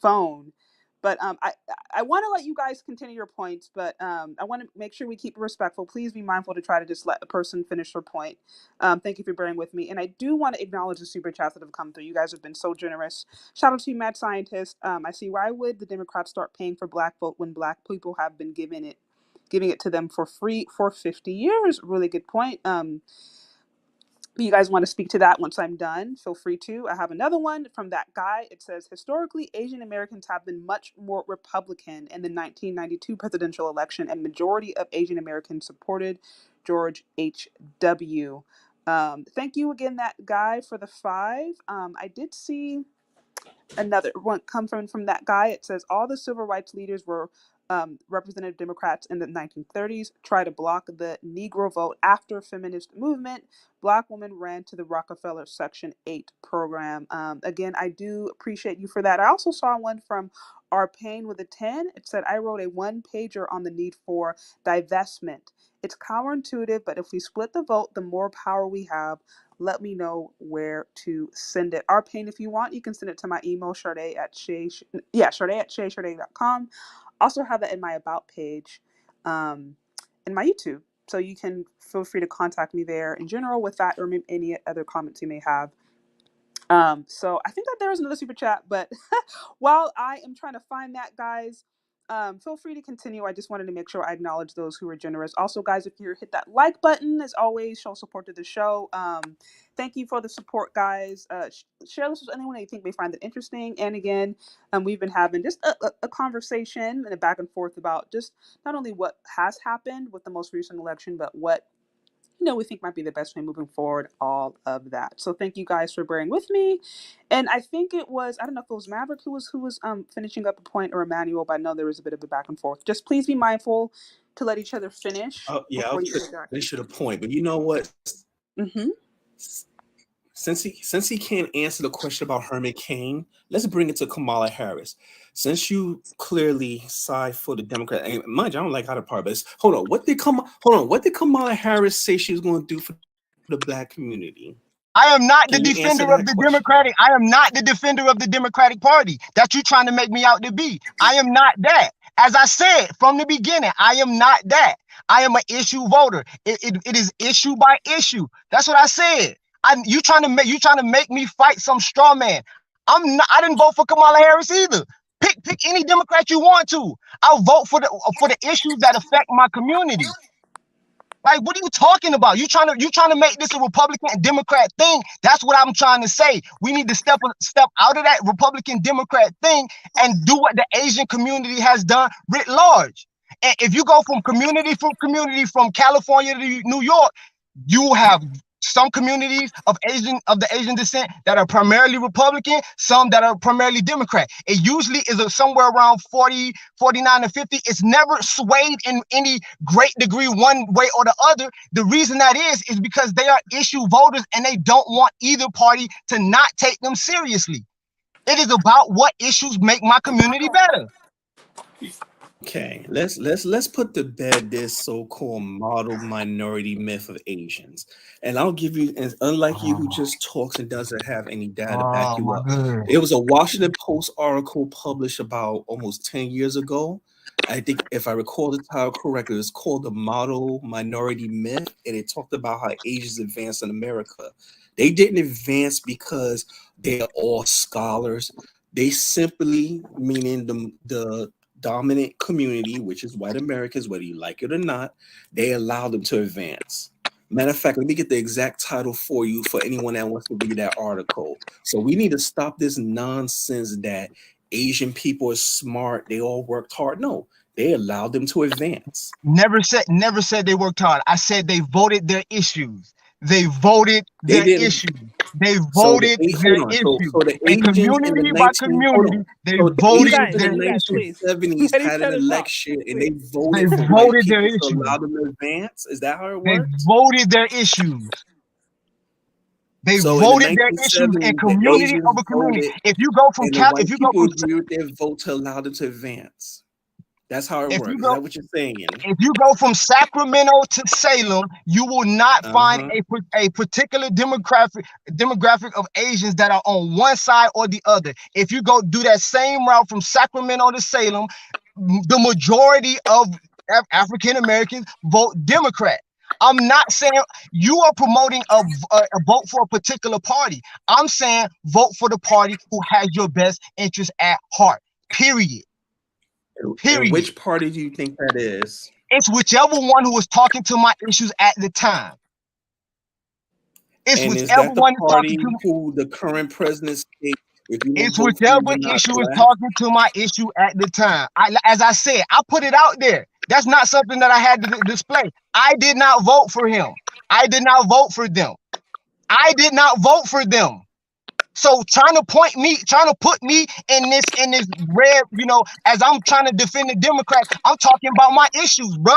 phone. But I want to let you guys continue your points, but I want to make sure we keep it respectful. Please be mindful to try to just let a person finish their point. Thank you for bearing with me. And I do want to acknowledge the super chats that have come through. You guys have been so generous. Shout out to you, Mad Scientist. I see, why would the Democrats start paying for black vote when black people have been giving it to them for free for 50 years? Really good point. You guys want to speak to that once I'm done, feel free to. I have another one from that guy. It says, historically, Asian Americans have been much more Republican in the 1992 presidential election, and majority of Asian Americans supported George H.W. Thank you again, that guy, for the 5. I did see another one come from that guy. It says, all the civil rights leaders were Representative Democrats in the 1930s tried to block the Negro vote after feminist movement. Black women ran to the Rockefeller Section 8 program. Again, I do appreciate you for that. I also saw one from Our Pain with a 10. It said, I wrote a one-pager on the need for divestment. It's counterintuitive, but if we split the vote, the more power we have. Let me know where to send it. Our Pain, if you want, you can send it to my email, Chardé at CHezCharde.com. Also have that in my About page in my YouTube. So you can feel free to contact me there in general with that or any other comments you may have. So I think that there was another super chat, but while I am trying to find that, guys, feel free to continue. I just wanted to make sure I acknowledge those who were generous. Also, guys, if you hit that like button, as always, show support to the show. Thank you for the support, guys. Share this with anyone that you think may find it interesting. And again, we've been having just a conversation and a back and forth about just not only what has happened with the most recent election, but what we think might be the best way moving forward, all of that. So thank you guys for bearing with me. And I think it was, I don't know if it was Maverick who was finishing up a point, or Emmanuel, but I know there was a bit of a back and forth. Just please be mindful to let each other finish. Oh yeah, I'll finish the point. But you know what? Mm-hmm. Since he can't answer the question about Herman Cain, let's bring it to Kamala Harris. Since you clearly side for the Democrat, and mind you, I don't like how the part, but hold on, what did Kamala Harris say she was going to do for the Black community? I am not the defender of the Democratic. I am not the defender of the Democratic Party that you're trying to make me out to be. I am not that. As I said from the beginning, I am not that. I am an issue voter. It is issue by issue. That's what I said. You trying to make me fight some straw man. I didn't vote for Kamala Harris either. Pick any Democrat you want to. I'll vote for the issues that affect my community. Like, what are you talking about? You trying to make this a Republican and Democrat thing? That's what I'm trying to say. We need to step out of that Republican Democrat thing and do what the Asian community has done writ large. And if you go from community from California to New York, you have some communities of the Asian descent that are primarily Republican, some that are primarily Democrat. It usually is somewhere around 40, 49 to 50. It's never swayed in any great degree one way or the other. The reason that is because they are issue voters and they don't want either party to not take them seriously. It is about what issues make my community better. Okay, let's put to bed this so-called model minority myth of Asians. And I'll give you, and unlike you who just talks and doesn't have any data to back you up, it was a Washington Post article published about almost 10 years ago. I think if I recall the title correctly, it's called The Model Minority Myth, and it talked about how Asians advance in America. They didn't advance because they are all scholars. They simply, meaning the dominant community, which is white Americans, whether you like it or not, they allow them to advance. Matter of fact, let me get the exact title for you for anyone that wants to read that article. So we need to stop this nonsense that Asian people are smart, they all worked hard. No, they allowed them to advance. Never said they worked hard. I said they voted their issues. They voted their issues. They voted their issues. So the and community by community, they voted their issues. 70s had an election and they voted their issues. To allow them to advance. Is that how it works? They voted their issues. They voted their issues and community over community. If you go from their vote to allow them to advance. That's how it works. Is that what you're saying? If you go from Sacramento to Salem, you will not find a particular demographic of Asians that are on one side or the other. If you go do that same route from Sacramento to Salem, the majority of African Americans vote Democrat. I'm not saying you are promoting a vote for a particular party. I'm saying vote for the party who has your best interest at heart. Period. And which party do you think that is? It's whichever one who was talking to my issues at the time. It's whichever one is talking to who the current president states. It's whichever issue is talking to my issue at the time. As I said, I put it out there. That's not something that I had to display. I did not vote for him. I did not vote for them. I did not vote for them. So trying to put me in this red, as I'm trying to defend the Democrats, I'm talking about my issues, bro.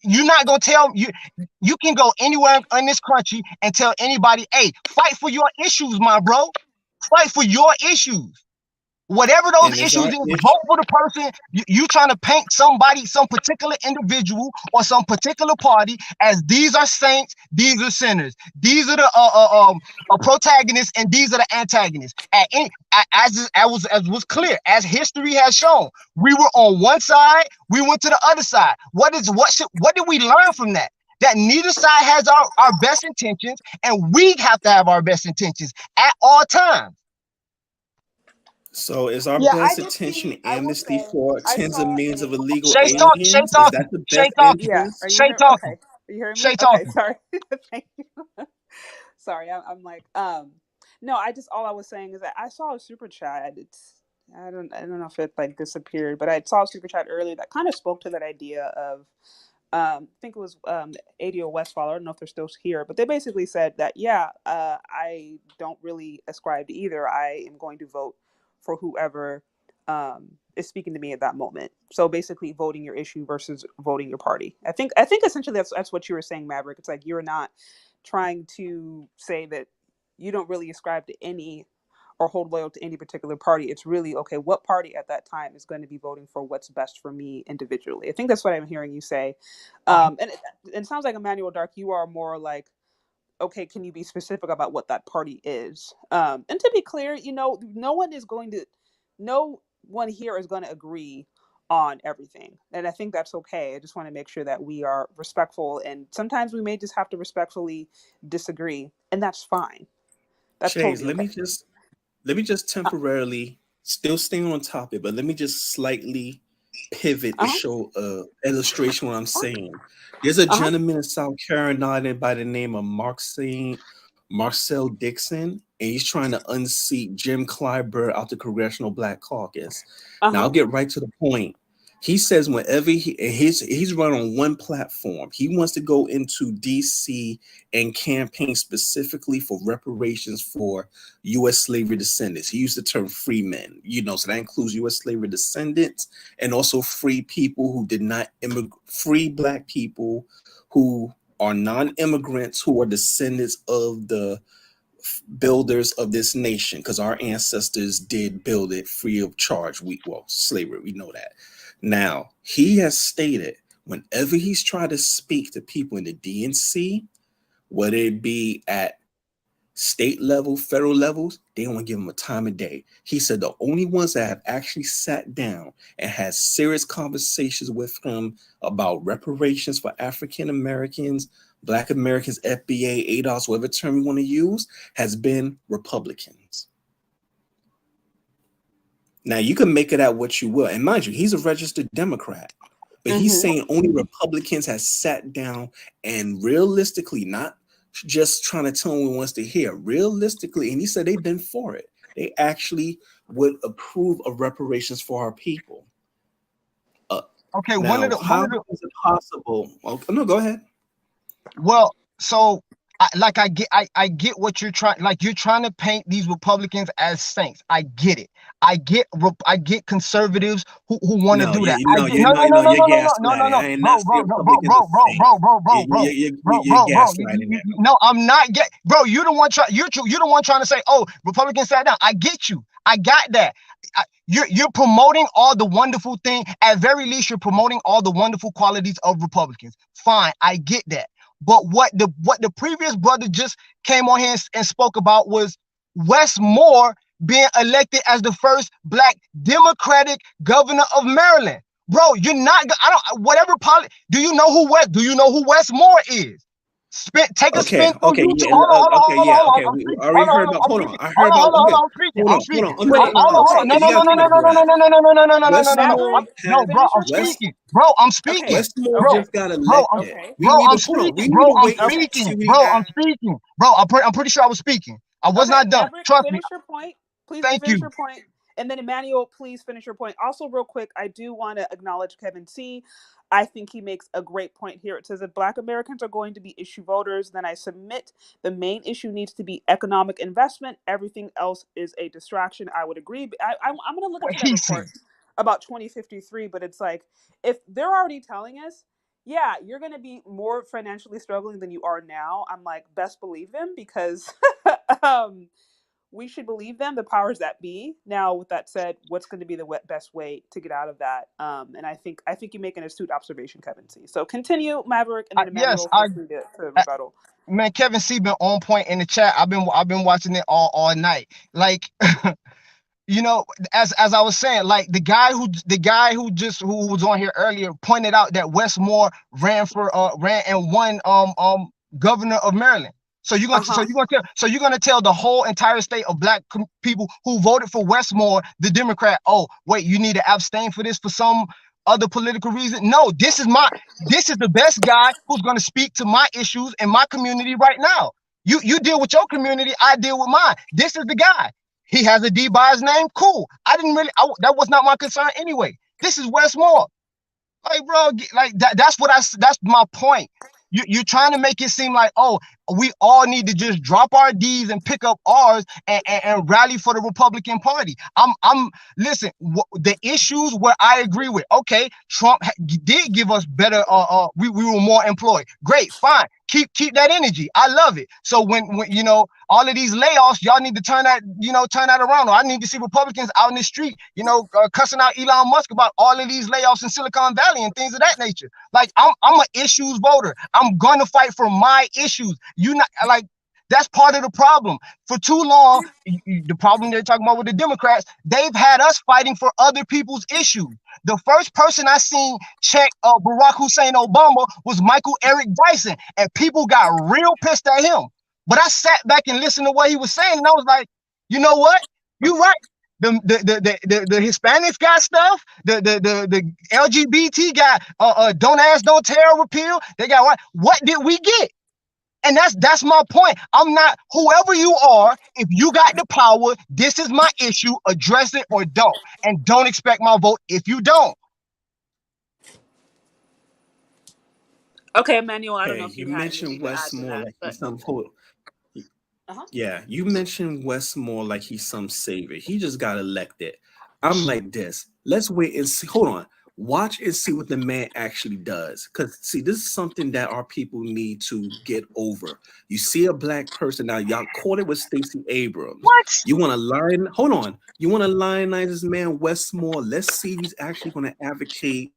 You're not gonna tell you can go anywhere in this country and tell anybody, hey, fight for your issues, my bro. Fight for your issues. Whatever those issues is, vote for the person. You trying to paint somebody, some particular individual or some particular party as these are saints, these are sinners, these are the protagonists, and these are the antagonists. As was clear, as history has shown, we were on one side, we went to the other side. What did we learn from that? That neither side has our best intentions, and we have to have our best intentions at all times. So is our best intention amnesty for tens of millions of illegal aliens? Is that the best interest? Are you talking? Are you hearing me? Okay, sorry. Thank you. Sorry, I'm like, no, all I was saying is that I saw a super chat. I don't know if it like disappeared, but I saw a super chat earlier that kind of spoke to that idea of, I think it was ADO Westfall. I don't know if they're still here, but they basically said that, I don't really ascribe to either. I am going to vote for whoever is speaking to me at that moment. So basically voting your issue versus voting your party. I think essentially that's what you were saying, Maverick. It's like you're not trying to say that you don't really ascribe to any or hold loyal to any particular party. It's really, okay, what party at that time is going to be voting for what's best for me individually? I think that's what I'm hearing you say. And it sounds like, Emmanuel Dark, you are more like, okay, can you be specific about what that party is? And to be clear, no one here is going to agree on everything. And I think that's okay. I just want to make sure that we are respectful. And sometimes we may just have to respectfully disagree. And that's fine. That's Chase, totally okay. let me just temporarily, still staying on topic, but let me just slightly pivot to show illustration what I'm saying. There's a gentleman in South Carolina by the name of Marcel Dixon, and he's trying to unseat Jim Clyburn out the Congressional Black Caucus. Now I'll get right to the point. He says whenever he's run on one platform, he wants to go into DC and campaign specifically for reparations for U.S. slavery descendants. He used the term free men, so that includes U.S. slavery descendants and also free people who did not immigrate, free Black people who are non-immigrants who are descendants of the builders of this nation, because our ancestors did build it free of charge. Slavery, we know that. Now, he has stated whenever he's tried to speak to people in the DNC, whether it be at state level, federal levels, they don't want to give him a time of day. He said the only ones that have actually sat down and had serious conversations with him about reparations for African Americans, Black Americans, FBA, ADOS, whatever term you want to use, has been Republicans. Now, you can make it out what you will. And mind you, he's a registered Democrat. But he's saying only Republicans have sat down and realistically, not just trying to tell him what he wants to hear, realistically, and he said they've been for it. They actually would approve of reparations for our people. Okay, now, how is it possible? Oh, no, go ahead. Well, so I get what you're trying, like you're trying to paint these Republicans as saints. I get it. I get conservatives who want to do that. No, I'm not bro. You the one trying to say, oh, Republicans sat down. I get you. I got that. You're promoting all the wonderful thing. At very least, you're promoting all the wonderful qualities of Republicans. Fine, I get that. But what the previous brother just came on here and spoke about was Wes Moore being elected as the first Black Democratic governor of Maryland. Bro, you're not. Do you know who Wes Moore is? Take a spin through YouTube. We already heard about. Hold on. I heard about. I'm speaking. No, bro, I'm speaking. Bro, I'm speaking. I'm speaking. Bro, I'm pretty sure I was speaking. I was not done. Trust me. Please finish your point. And then Emmanuel, please finish your point. Also, real quick, I do want to acknowledge Kevin C. I think he makes a great point here. It says if Black Americans are going to be issue voters, then I submit the main issue needs to be economic investment. Everything else is a distraction. I would agree. I'm going to look into that report about 2053, but it's like, if they're already telling us, yeah, you're going to be more financially struggling than you are now, I'm like, best believe them, because we should believe them, the powers that be. Now, with that said, what's going to be the best way to get out of that? And I think you make an astute observation, Kevin C. So continue, Maverick, and then Emmanuel, feel free to rebuttal. Man, Kevin C been on point in the chat. I've been watching it all night. Like, you know, as I was saying, like the guy who was on here earlier pointed out that Westmore ran and won governor of Maryland. So you're gonna tell the whole entire state of Black people who voted for Westmore, the Democrat, oh wait, you need to abstain for this for some other political reason? No, this is the best guy who's gonna speak to my issues in my community right now. You deal with your community, I deal with mine. This is the guy. He has a D by his name. Cool. That was not my concern anyway. This is Westmore. Like, bro, like that's my point. You're trying to make it seem like, oh, we all need to just drop our D's and pick up R's and rally for the Republican Party. Listen, the issues where I agree with, okay, Trump did give us better, we were more employed. Great, fine. Keep that energy. I love it. So when you know, all of these layoffs, y'all need to turn that around. Or I need to see Republicans out in the street, you know, cussing out Elon Musk about all of these layoffs in Silicon Valley and things of that nature. Like, I'm an issues voter. I'm gonna fight for my issues. You not like, that's part of the problem. For too long, the problem they're talking about with the Democrats, they've had us fighting for other people's issues. The first person I seen check Barack Hussein Obama was Michael Eric Dyson, and people got real pissed at him. But I sat back and listened to what he was saying, and I was like, you know what? You're right. The Hispanics got stuff. The LGBT got don't ask, don't tell repeal. They got what did we get? And that's my point. I'm not, whoever you are, if you got the power, this is my issue, address it or don't. And don't expect my vote if you don't. Okay, Emmanuel, I don't know if you mentioned Westmore like he's some you mentioned Westmore like he's some savior. He just got elected. I'm like this. Let's wait and see. Hold on. Watch and see what the man actually does. Because, see, this is something that our people need to get over. You see a Black person. Now, y'all caught it with Stacey Abrams. What? You want to line? Hold on. You want to lionize this man, Westmore? Let's see if he's actually going to advocate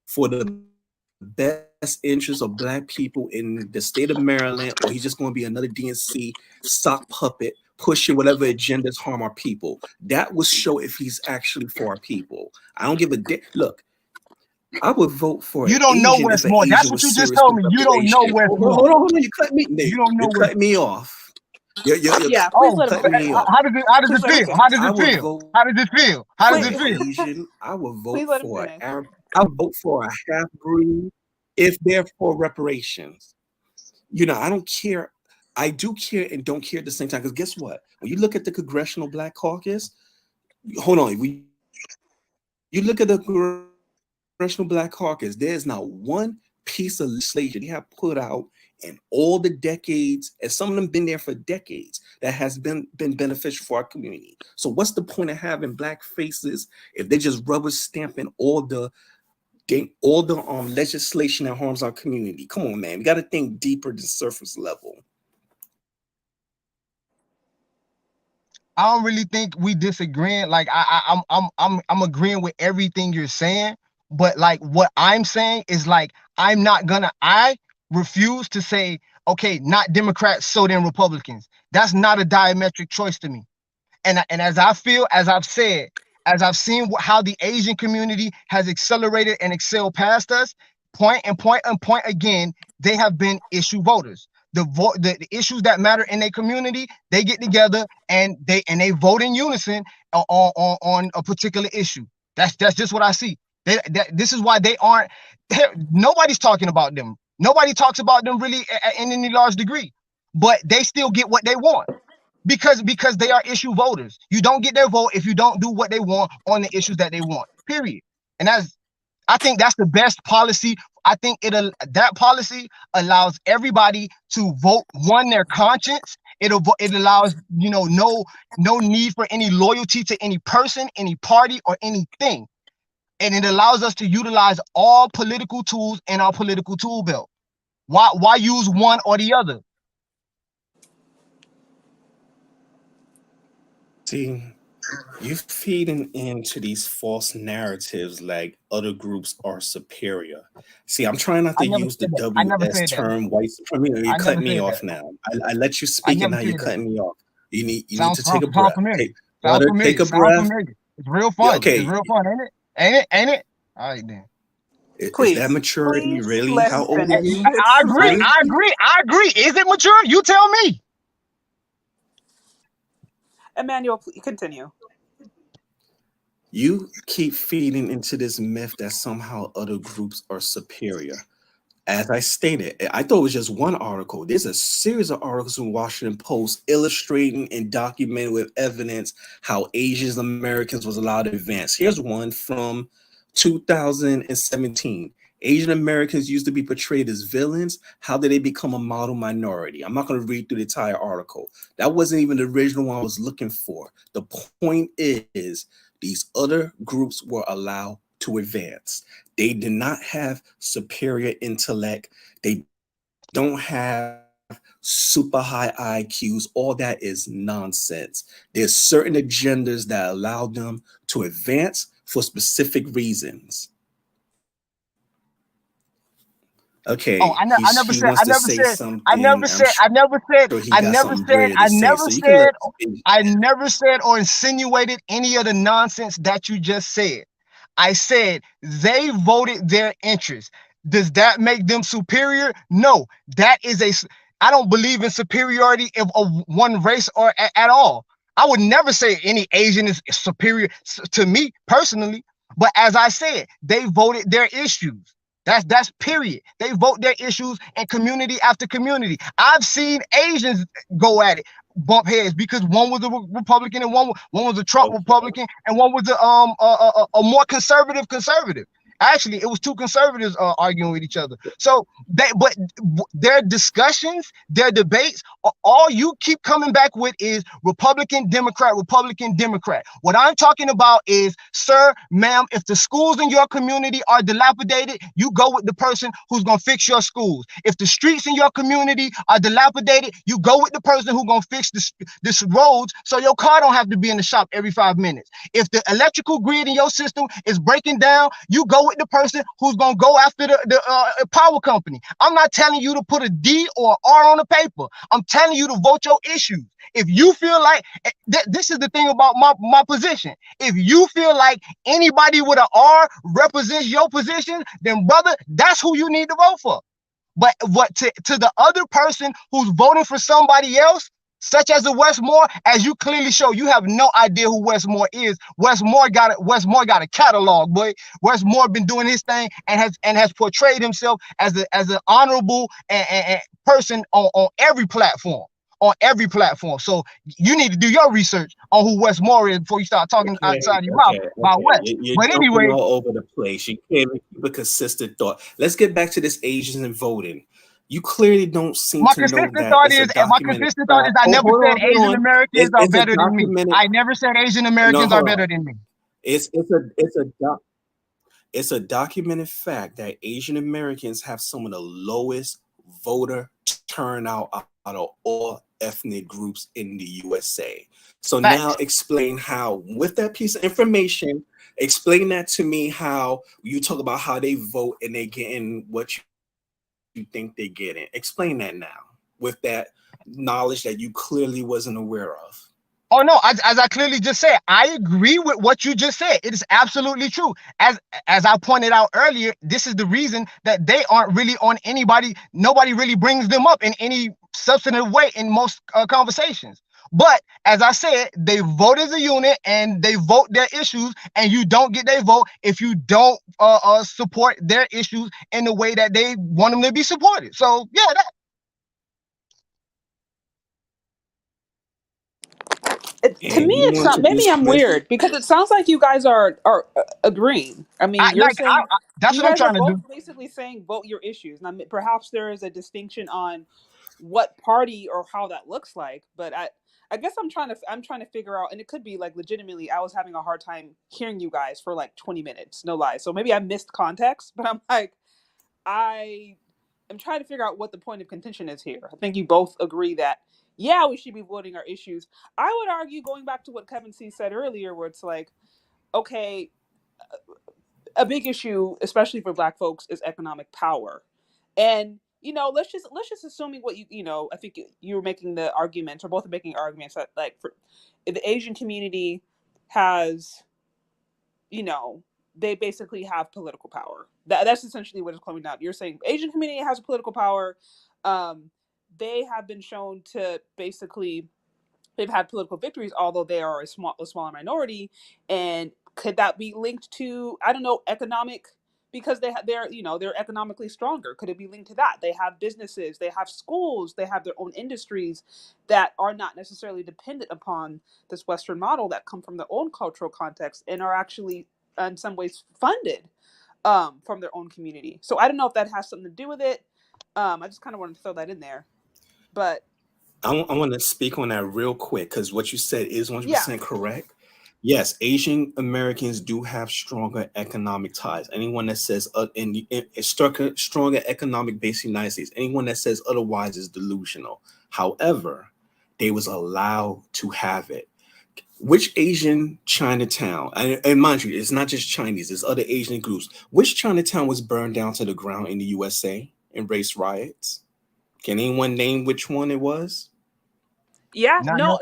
for the best interests of Black people in the state of Maryland, or he's just going to be another DNC sock puppet pushing whatever agendas harm our people. That will show if he's actually for our people. I don't give a damn. Look, I would vote for. You don't know Westmore. That's what you just told me. You don't know Westmore. Hold on. You cut me. You don't know. You cut me off. Yeah. Cut me off. How does it feel? How does it feel? How does it feel? How does it feel? I would vote for. I would vote for a half breed if they're for reparations. You know, I don't care. I do care and don't care at the same time. Because guess what? When you look at the Congressional Black Caucus, hold on. You look at the Congressional Black Caucus, there's not one piece of legislation they have put out in all the decades, and some of them been there for decades, that has been beneficial for our community. So what's the point of having Black faces if they just rubber stamping all the legislation that harms our community? Come on, man. We got to think deeper than surface level. I don't really think we disagreeing. Like I'm agreeing with everything you're saying, but like what I'm saying is like I refuse to say, okay, not Democrats, so then Republicans. That's not a diametric choice to me. And as I feel, as I've said, as I've seen how the Asian community has accelerated and excelled past us, point again, they have been issue voters. The issues that matter in their community, they get together and they vote in unison on a particular issue. That's just what I see. This is why they aren't. Nobody's talking about them. Nobody talks about them really in any large degree, but they still get what they want. because they are issue voters. You don't get their vote if you don't do what they want on the issues that they want. Period. And I think that's the best policy. I think that policy allows everybody to vote their conscience. It allows, no need for any loyalty to any person, any party, or anything. And it allows us to utilize all political tools in our political tool belt. Why use one or the other? See, you're feeding into these false narratives like other groups are superior. See, I'm trying not to use the WS term white supremacy. You cut me off now. I let you speak and now you're cutting me off. You need to take a breath. Take a breath. It's real fun. Okay. It's real fun, ain't it? Ain't it? All right then. Is that maturity really? How old are you? I agree. Is it mature? You tell me. Emmanuel, please continue. You keep feeding into this myth that somehow other groups are superior. As I stated, I thought it was just one article. There's a series of articles in Washington Post illustrating and documenting with evidence how Asian Americans was allowed to advance. Here's one from 2017. Asian Americans used to be portrayed as villains. How did they become a model minority? I'm not going to read through the entire article. That wasn't even the original one I was looking for. The point is, these other groups were allowed to advance. They did not have superior intellect. They don't have super high IQs. All that is nonsense. There's certain agendas that allow them to advance for specific reasons. Okay. Oh, I never said or insinuated any of the nonsense that you just said. I said they voted their interests. Does that make them superior? No, I don't believe in superiority of one race or at all. I would never say any Asian is superior to me personally, but as I said, they voted their issues. That's period. They vote their issues in community after community. I've seen Asians go at it, bump heads, because one was a Republican and one was a Trump Republican and one was a more conservative. Actually, it was two conservatives arguing with each other. So but their discussions, their debates, all you keep coming back with is Republican, Democrat. What I'm talking about is, sir, ma'am, if the schools in your community are dilapidated, you go with the person who's going to fix your schools. If the streets in your community are dilapidated, you go with the person who's going to fix this roads so your car don't have to be in the shop every 5 minutes. If the electrical grid in your system is breaking down, you go with the person who's going to go after the power company. I'm not telling you to put a D or R on the paper. I'm telling you to vote your issues. If you feel like, this is the thing about my position. If you feel like anybody with an R represents your position, then brother, that's who you need to vote for. But what to the other person who's voting for somebody else, such as the Westmore, as you clearly show, you have no idea who Westmore is. Westmore got a catalog, boy. Westmore been doing his thing and has portrayed himself as an honorable and person on every platform. So you need to do your research on who Westmore is before you start talking outside your mouth about West. But anyway, all over the place. You can't keep a consistent thought. Let's get back to this Asian and voting. You clearly don't seem to know that. My consistent thought is I never said Asian Americans are better than me. I never said Asian Americans are better than me. It's a documented fact that Asian Americans have some of the lowest voter turnout out of all ethnic groups in the USA. So now explain how, with that piece of information, explain that to me, how you talk about how they vote and they getting what you think they get in. Explain that now with that knowledge that you clearly wasn't aware of. Oh no, as I clearly just said, I agree with what you just said. It is absolutely true. As I pointed out earlier, this is the reason that they aren't really on anybody. Nobody really brings them up in any substantive way in most conversations. But as I said, they vote as a unit and they vote their issues, and you don't get their vote if you don't support their issues in the way that they want them to be supported. So yeah, that. To me, it's not. Maybe I'm weird because it sounds like you guys are agreeing. I mean, you're saying that's what I'm trying to do. Basically saying vote your issues. Now, perhaps there is a distinction on what party or how that looks like, but I guess I'm trying to figure out, and it could be like legitimately I was having a hard time hearing you guys for like 20 minutes, no lie. So maybe I missed context, but I'm like, I'm trying to figure out what the point of contention is here. I think you both agree that, yeah, we should be voting our issues. I would argue, going back to what Kevin C said earlier, where it's like, okay, a big issue, especially for Black folks, is economic power. And, let's just assuming what I think you were making the argument, or both are making arguments that, like, for the Asian community has, they basically have political power. That's essentially what it's coming out. You're saying Asian community has political power. They have been shown to basically, they've had political victories, although they are a smaller minority. And could that be linked to, I don't know, economic? Because they're economically stronger. Could it be linked to that? They have businesses, they have schools, they have their own industries that are not necessarily dependent upon this Western model, that come from their own cultural context and are actually in some ways funded from their own community. So I don't know if that has something to do with it. I just kind of wanted to throw that in there. But I want to speak on that real quick, because what you said is 100% correct. Yes, Asian Americans do have stronger economic ties. Anyone that says in stronger economic base in the United States, anyone that says otherwise is delusional. However, they was allowed to have it. Which Asian Chinatown, and mind you, it's not just Chinese, there's other Asian groups. Which Chinatown was burned down to the ground in the USA in race riots? Can anyone name which one it was? Yeah, no,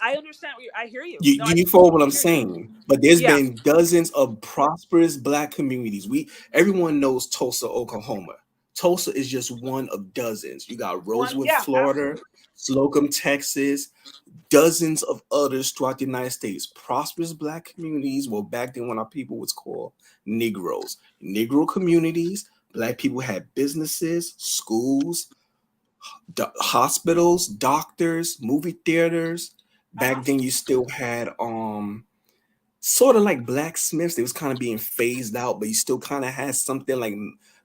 I understand. I hear you. You follow what I'm saying? But there's been dozens of prosperous Black communities. Everyone knows Tulsa, Oklahoma. Tulsa is just one of dozens. You got Rosewood, Florida, Slocum, Texas, dozens of others throughout the United States. Prosperous Black communities. Well, back then when our people was called Negroes. Negro communities. Black people had businesses, schools, hospitals, doctors, movie theaters. Back then you still had sort of like blacksmiths. They was kind of being phased out, but you still kind of had something like,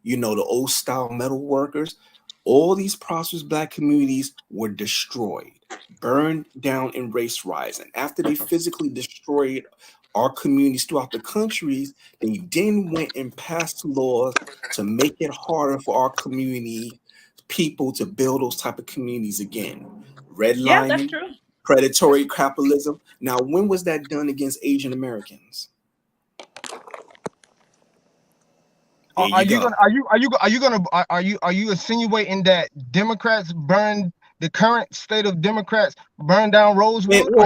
the old style metal workers. All these prosperous Black communities were destroyed, burned down in race riots. And after they physically destroyed our communities throughout the countries, they then went and passed laws to make it harder for our community people to build those type of communities again. Redlining, predatory capitalism. Now, when was that done against Asian Americans? Are you insinuating that Democrats burned the current state of Democrats burn down Rosewood? No.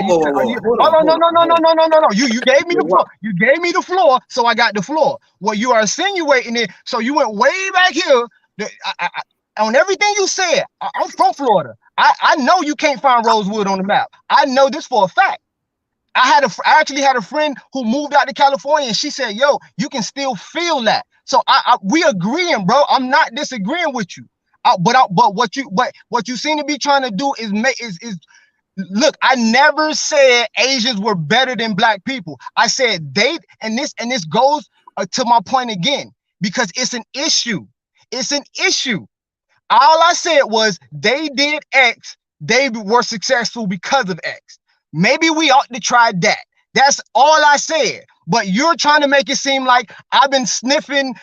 You gave me the floor. You gave me the floor, so I got the floor. What you are insinuating is, so you went way back here. On everything you said, I'm from Florida. I know you can't find Rosewood on the map. I know this for a fact. I actually had a friend who moved out to California, and she said, "Yo, you can still feel that." So we agreeing, bro. I'm not disagreeing with you. But what you seem to be trying to do is look. I never said Asians were better than Black people. I said and this goes to my point again, because it's an issue. It's an issue. All I said was they did X. They were successful because of X. Maybe we ought to try that. That's all I said. But you're trying to make it seem like I've been sniffing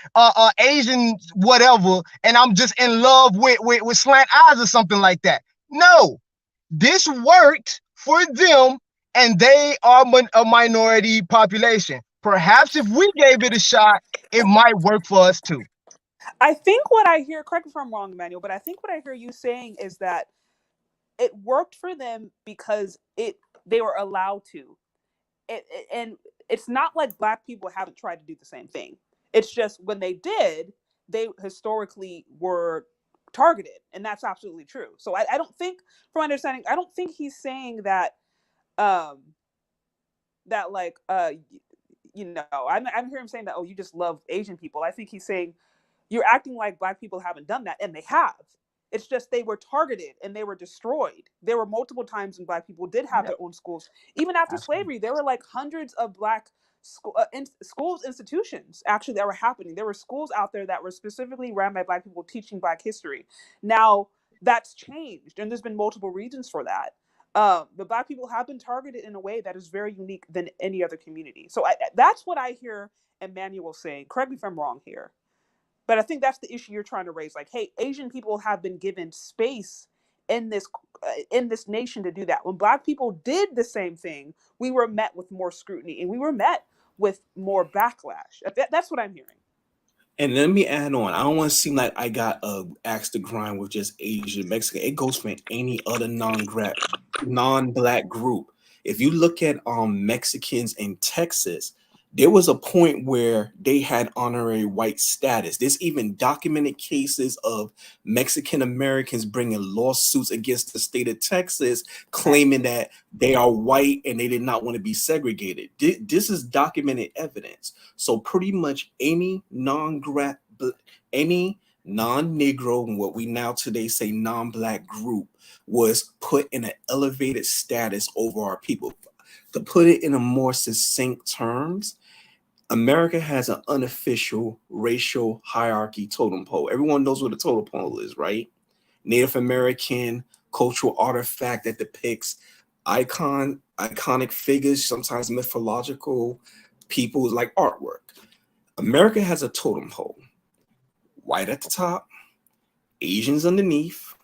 Asian whatever, and I'm just in love with slant eyes or something like that. No, this worked for them, and they are a minority population. Perhaps if we gave it a shot, it might work for us too. I think what I hear, correct me if I'm wrong, Emmanuel, but I think what I hear you saying is that it worked for them because they were allowed to. And it's not like Black people haven't tried to do the same thing. It's just when they did, they historically were targeted, and that's absolutely true. So I don't think, from understanding, I don't think he's saying that that like I hear him saying that, oh, you just love Asian people. I think he's saying you're acting like Black people haven't done that, and they have. It's just they were targeted and they were destroyed. There were multiple times when Black people did have their own schools. Even after slavery, there were like hundreds of Black schools, institutions actually that were happening. There were schools out there that were specifically ran by Black people teaching Black history. Now that's changed, and there's been multiple reasons for that. But Black people have been targeted in a way that is very unique than any other community. So that's what I hear Emmanuel saying. Correct me if I'm wrong here. But I think that's the issue you're trying to raise. Like, hey, Asian people have been given space in this nation to do that. When Black people did the same thing, we were met with more scrutiny and we were met with more backlash. That's what I'm hearing. And let me add on. I don't want to seem like I got a axe to grind with just Asian, Mexican. It goes for any other non-Black group. If you look at Mexicans in Texas, there was a point where they had honorary white status. There's even documented cases of Mexican Americans bringing lawsuits against the state of Texas, claiming that they are white and they did not want to be segregated. This is documented evidence. So pretty much any non-Negro, and what we now today say non-Black group, was put in an elevated status over our people. To put it in a more succinct terms, America has an unofficial racial hierarchy totem pole. Everyone knows what a totem pole is, right? Native American cultural artifact that depicts iconic figures, sometimes mythological people, like artwork. America has a totem pole. White at the top, Asians underneath,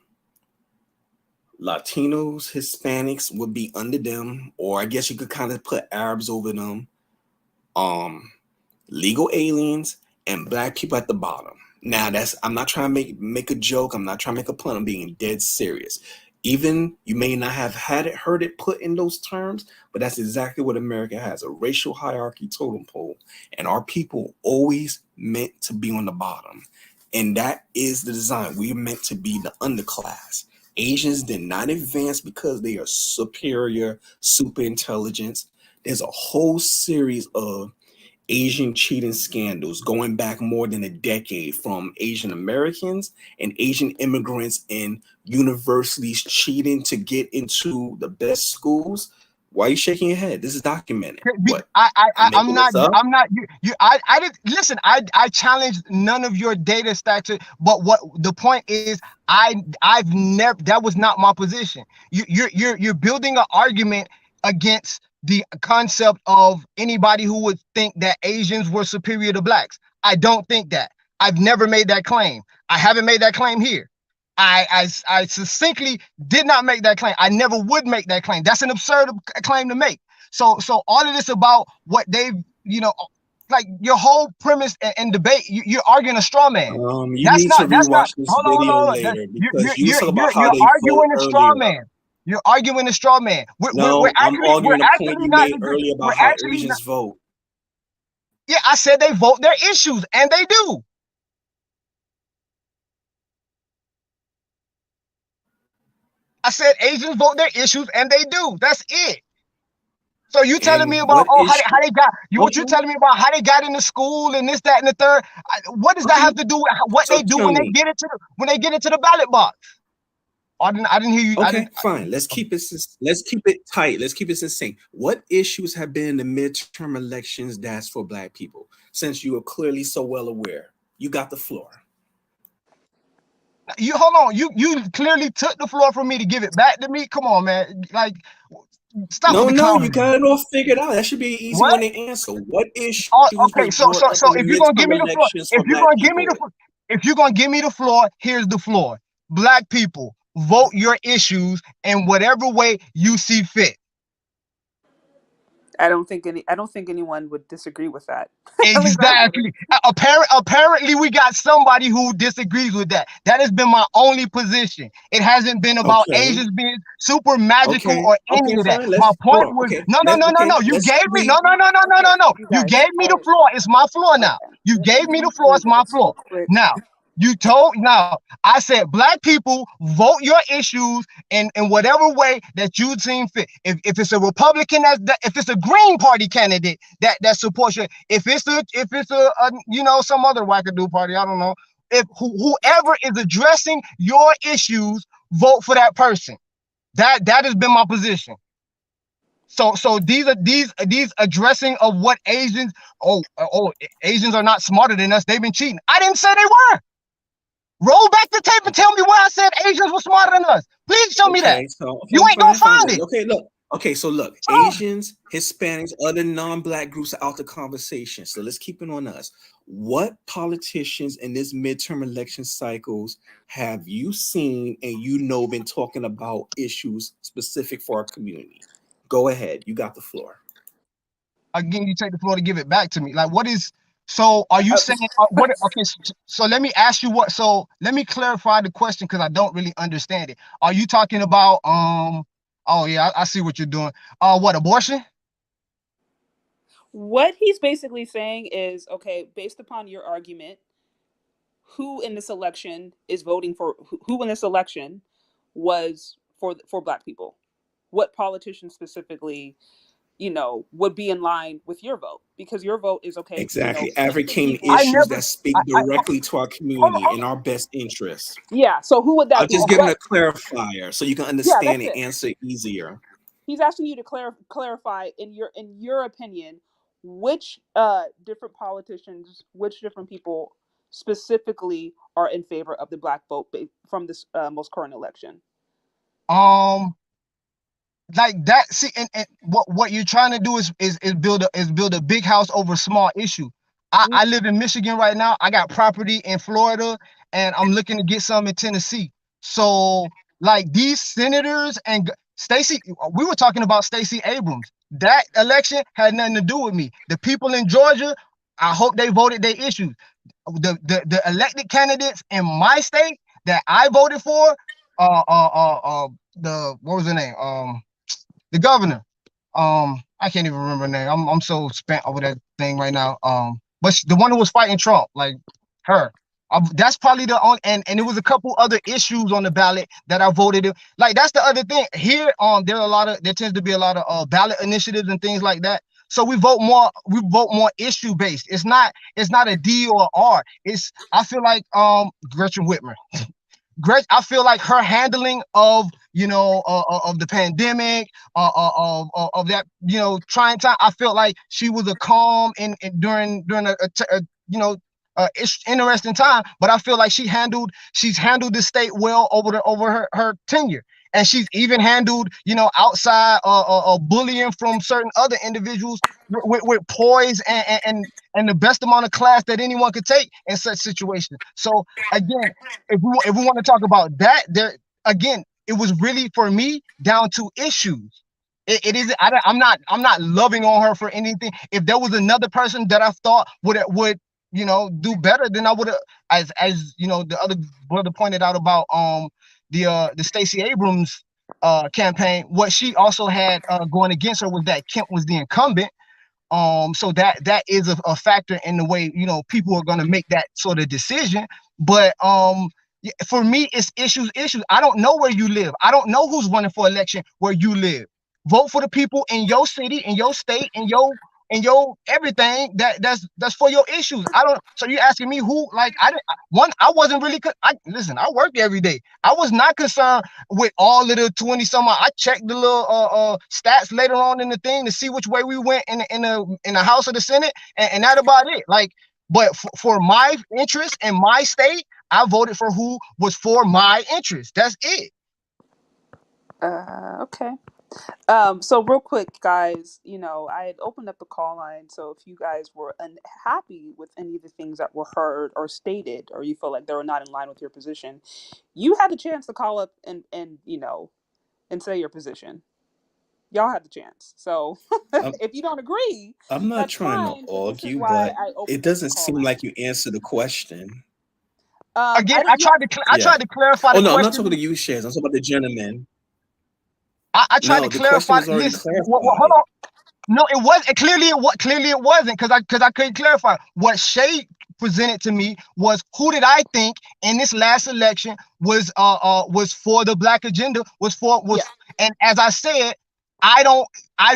Latinos, Hispanics would be under them, or I guess you could kind of put Arabs over them, legal aliens, and Black people at the bottom. Now I'm not trying to make a joke. I'm not trying to make a pun. I'm being dead serious. Even you may not have heard it put in those terms, but that's exactly what America has, a racial hierarchy totem pole. And our people always meant to be on the bottom. And that is the design. We are meant to be the underclass. Asians did not advance because they are superior, super intelligence. There's a whole series of Asian cheating scandals going back more than a decade, from Asian Americans and Asian immigrants in universities cheating to get into the best schools. Why are you shaking your head? This is documented. What? I'm not. I didn't listen. I challenged none of your data stacks. But what the point is, I've never. That was not my position. You're building an argument against the concept of anybody who would think that Asians were superior to Blacks. I don't think that. I've never made that claim. I haven't made that claim here. I succinctly did not make that claim. I never would make that claim. That's an absurd claim to make. So all of this about what they've, like your whole premise and debate, you're arguing a straw man. You need to rewatch this video later, because you talk about how they arguing a straw man. You're arguing a straw man. I'm arguing a point you made earlier about how Asians vote. Yeah, I said they vote their issues, and they do. I said Asians vote their issues, and they do. That's it. So you telling me about how they got what you telling me about how they got into school and this, that, and the third? What does that have to do with what they do when they get into the ballot box? I didn't hear you. Okay, fine. Let's keep it tight. Let's keep it succinct. What issues have been in the midterm elections that's for Black people? Since you are clearly so well aware, you got the floor. You hold on. You clearly took the floor from me to give it back to me. Come on, man. Like, stop. No, you got it all figured out. That should be an easy one to answer. What issues? Okay, so if you're gonna give me the floor, if you're gonna give me the floor, here's the floor. Black people, vote your issues in whatever way you see fit. I don't think anyone would disagree with that. Exactly. Apparently, we got somebody who disagrees with that. That has been my only position. It hasn't been about Asians being super magical or any of that. My point was no. You gave me no. You gave me the floor. It's my floor now. You gave me the floor. It's my floor now. I said, Black people, vote your issues in whatever way that you seem fit. If it's a Republican, if it's a Green Party candidate that supports you, if it's a some other wackadoo party, I don't know, if whoever is addressing your issues, vote for that person. That has been my position. So these addressing of what Asians, Asians are not smarter than us, they've been cheating. I didn't say they were. Roll back the tape and tell me where I said Asians were smarter than us. Please show me that. So, you ain't gonna find it. So look, Asians, Hispanics, other non-black groups are out the conversation. So let's keep it on us. What politicians in this midterm election cycles have you seen and been talking about issues specific for our community? Go ahead, you got the floor. Again, you take the floor to give it back to me. Like, what is? So, are you saying what? Okay, so let me ask you what. So, let me clarify the question because I don't really understand it. Are you talking about Oh yeah, I see what you're doing. What, abortion? What he's basically saying is, okay, based upon your argument, who in this election is voting for who in this election was for Black people? What politician specifically, would be in line with your vote? Because your vote is okay. Exactly, advocating issues that speak directly to our community in our best interest. Yeah. So who would that I'm be? just giving a clarifier so you can understand and answer easier. He's asking you to clarify in your opinion, which different politicians, which different people specifically are in favor of the Black vote from this most current election. Like that. See, and what you're trying to do is build a big house over a small issue. I live in Michigan right now. I got property in Florida, and I'm looking to get some in Tennessee. So, like, these senators and Stacey, we were talking about Stacey Abrams. That election had nothing to do with me. The people in Georgia, I hope they voted their issues. The elected candidates in my state that I voted for, what was the name? The governor. I can't even remember her name. I'm so spent over that thing right now. But the one who was fighting Trump, like her. That's probably the only, and it was a couple other issues on the ballot that I voted in. Like, that's the other thing here. There tends to be a lot of ballot initiatives and things like that. So we vote more issue based. It's not a D or R. I feel like Gretchen Whitmer. I feel like her handling of of the pandemic, of that trying time. I felt like she was a calm during it's interesting time, but I feel like she's handled the state well over her tenure, and she's even handled outside bullying from certain other individuals with poise and the best amount of class that anyone could take in such situations. So again, if we want to talk about that, it was really for me down to issues. It is. I'm not loving on her for anything. If there was another person that I thought would do better, then I would have, as the other brother pointed out about the Stacey Abrams campaign. What she also had going against her was that Kemp was the incumbent. So that is a factor in the way people are going to make that sort of decision. But for me, it's issues. I don't know where you live. I don't know who's running for election where you live. Vote for the people in your city, in your state, in your everything that's for your issues. So you're asking me who? Like, I wasn't really. Listen, I work every day. I was not concerned with all of the 20 some. I checked the little stats later on in the thing to see which way we went in the House or the Senate, and that about it. Like, but for my interest in my state, I voted for who was for my interest. That's it. Okay. So real quick, guys, I had opened up the call line. So if you guys were unhappy with any of the things that were heard or stated, or you feel like they were not in line with your position, you had the chance to call up and say your position. Y'all had the chance. So if you don't agree, I'm not trying to argue, but it doesn't seem like you answered the question. Again, I tried to clarify. Oh no, I'm not talking to you, Chez. I'm talking about the gentleman. I tried to clarify this. Hold on. No, it wasn't. Clearly it wasn't, because I couldn't clarify. What Chez presented to me was, who did I think in this last election was for the Black agenda, and as I said, I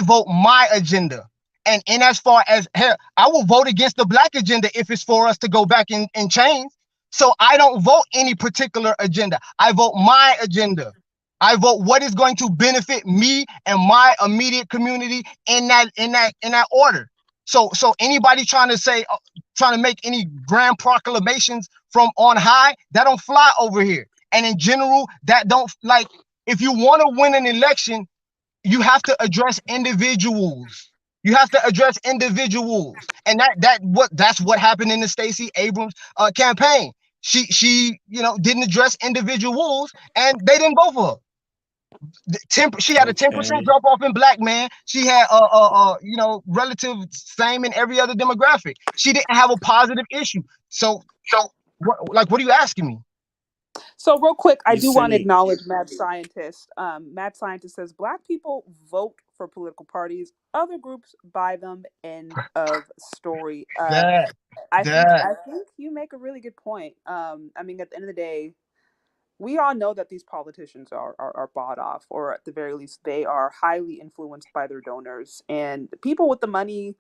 vote my agenda. And as far as I will vote against the Black agenda if it's for us to go back and change. So I don't vote any particular agenda. I vote my agenda. I vote what is going to benefit me and my immediate community in that order. So anybody trying to make any grand proclamations from on high, that don't fly over here. And in general, that don't, like, if you want to win an election, you have to address individuals. You have to address individuals. And that's what happened in the Stacey Abrams campaign. She didn't address individuals, and they didn't vote for her. She had a 10% drop off in black man. She had relative same in every other demographic. She didn't have a positive issue. So what are you asking me? So real quick, I do want to acknowledge Mad Scientist. Mad Scientist says Black people vote for political parties. Other groups buy them. End of story. I think you make a really good point. I mean, at the end of the day, we all know that these politicians are bought off, or at the very least, they are highly influenced by their donors. And the people with the money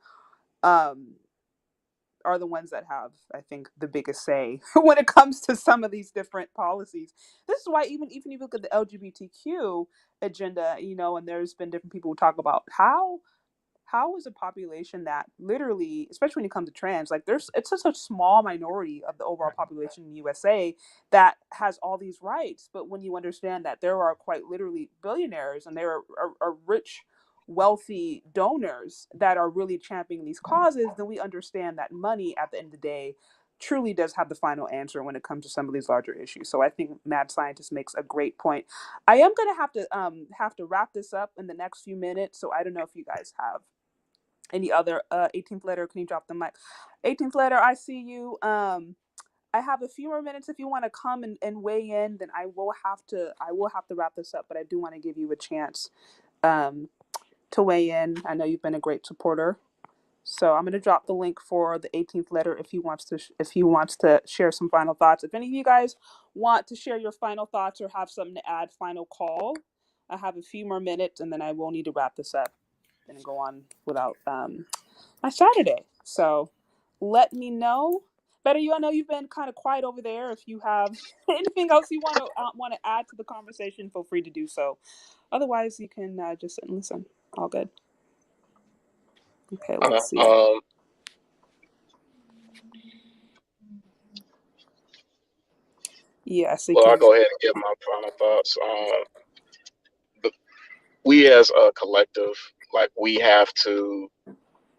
are the ones that have, I think, the biggest say when it comes to some of these different policies. This is why even if you look at the LGBTQ agenda, and there's been different people who talk about how is a population that literally, especially when it comes to trans, like it's such a small minority of the overall population in the USA that has all these rights. But when you understand that there are quite literally billionaires and there are rich, wealthy donors that are really championing these causes, then we understand that money at the end of the day truly does have the final answer when it comes to some of these larger issues. So I think Mad Scientist makes a great point. I am going to have to wrap this up in the next few minutes. So I don't know if you guys have any other 18th letter. Can you drop the mic? 18th letter, I see you. I have a few more minutes. If you want to come and weigh in, then I will have to wrap this up, but I do want to give you a chance to weigh in. I know you've been a great supporter. So I'm going to drop the link for the 18th letter if he wants to share some final thoughts. If any of you guys want to share your final thoughts or have something to add, final call. I have a few more minutes and then I will need to wrap this up and go on without my Saturday. So let me know. Better you, I know you've been kind of quiet over there. If you have anything else you want to add to the conversation, feel free to do so. Otherwise, you can just sit and listen. All good. Okay, let's see. Yes. Well, I'll go ahead and give my final thoughts. We as a collective, like, we have to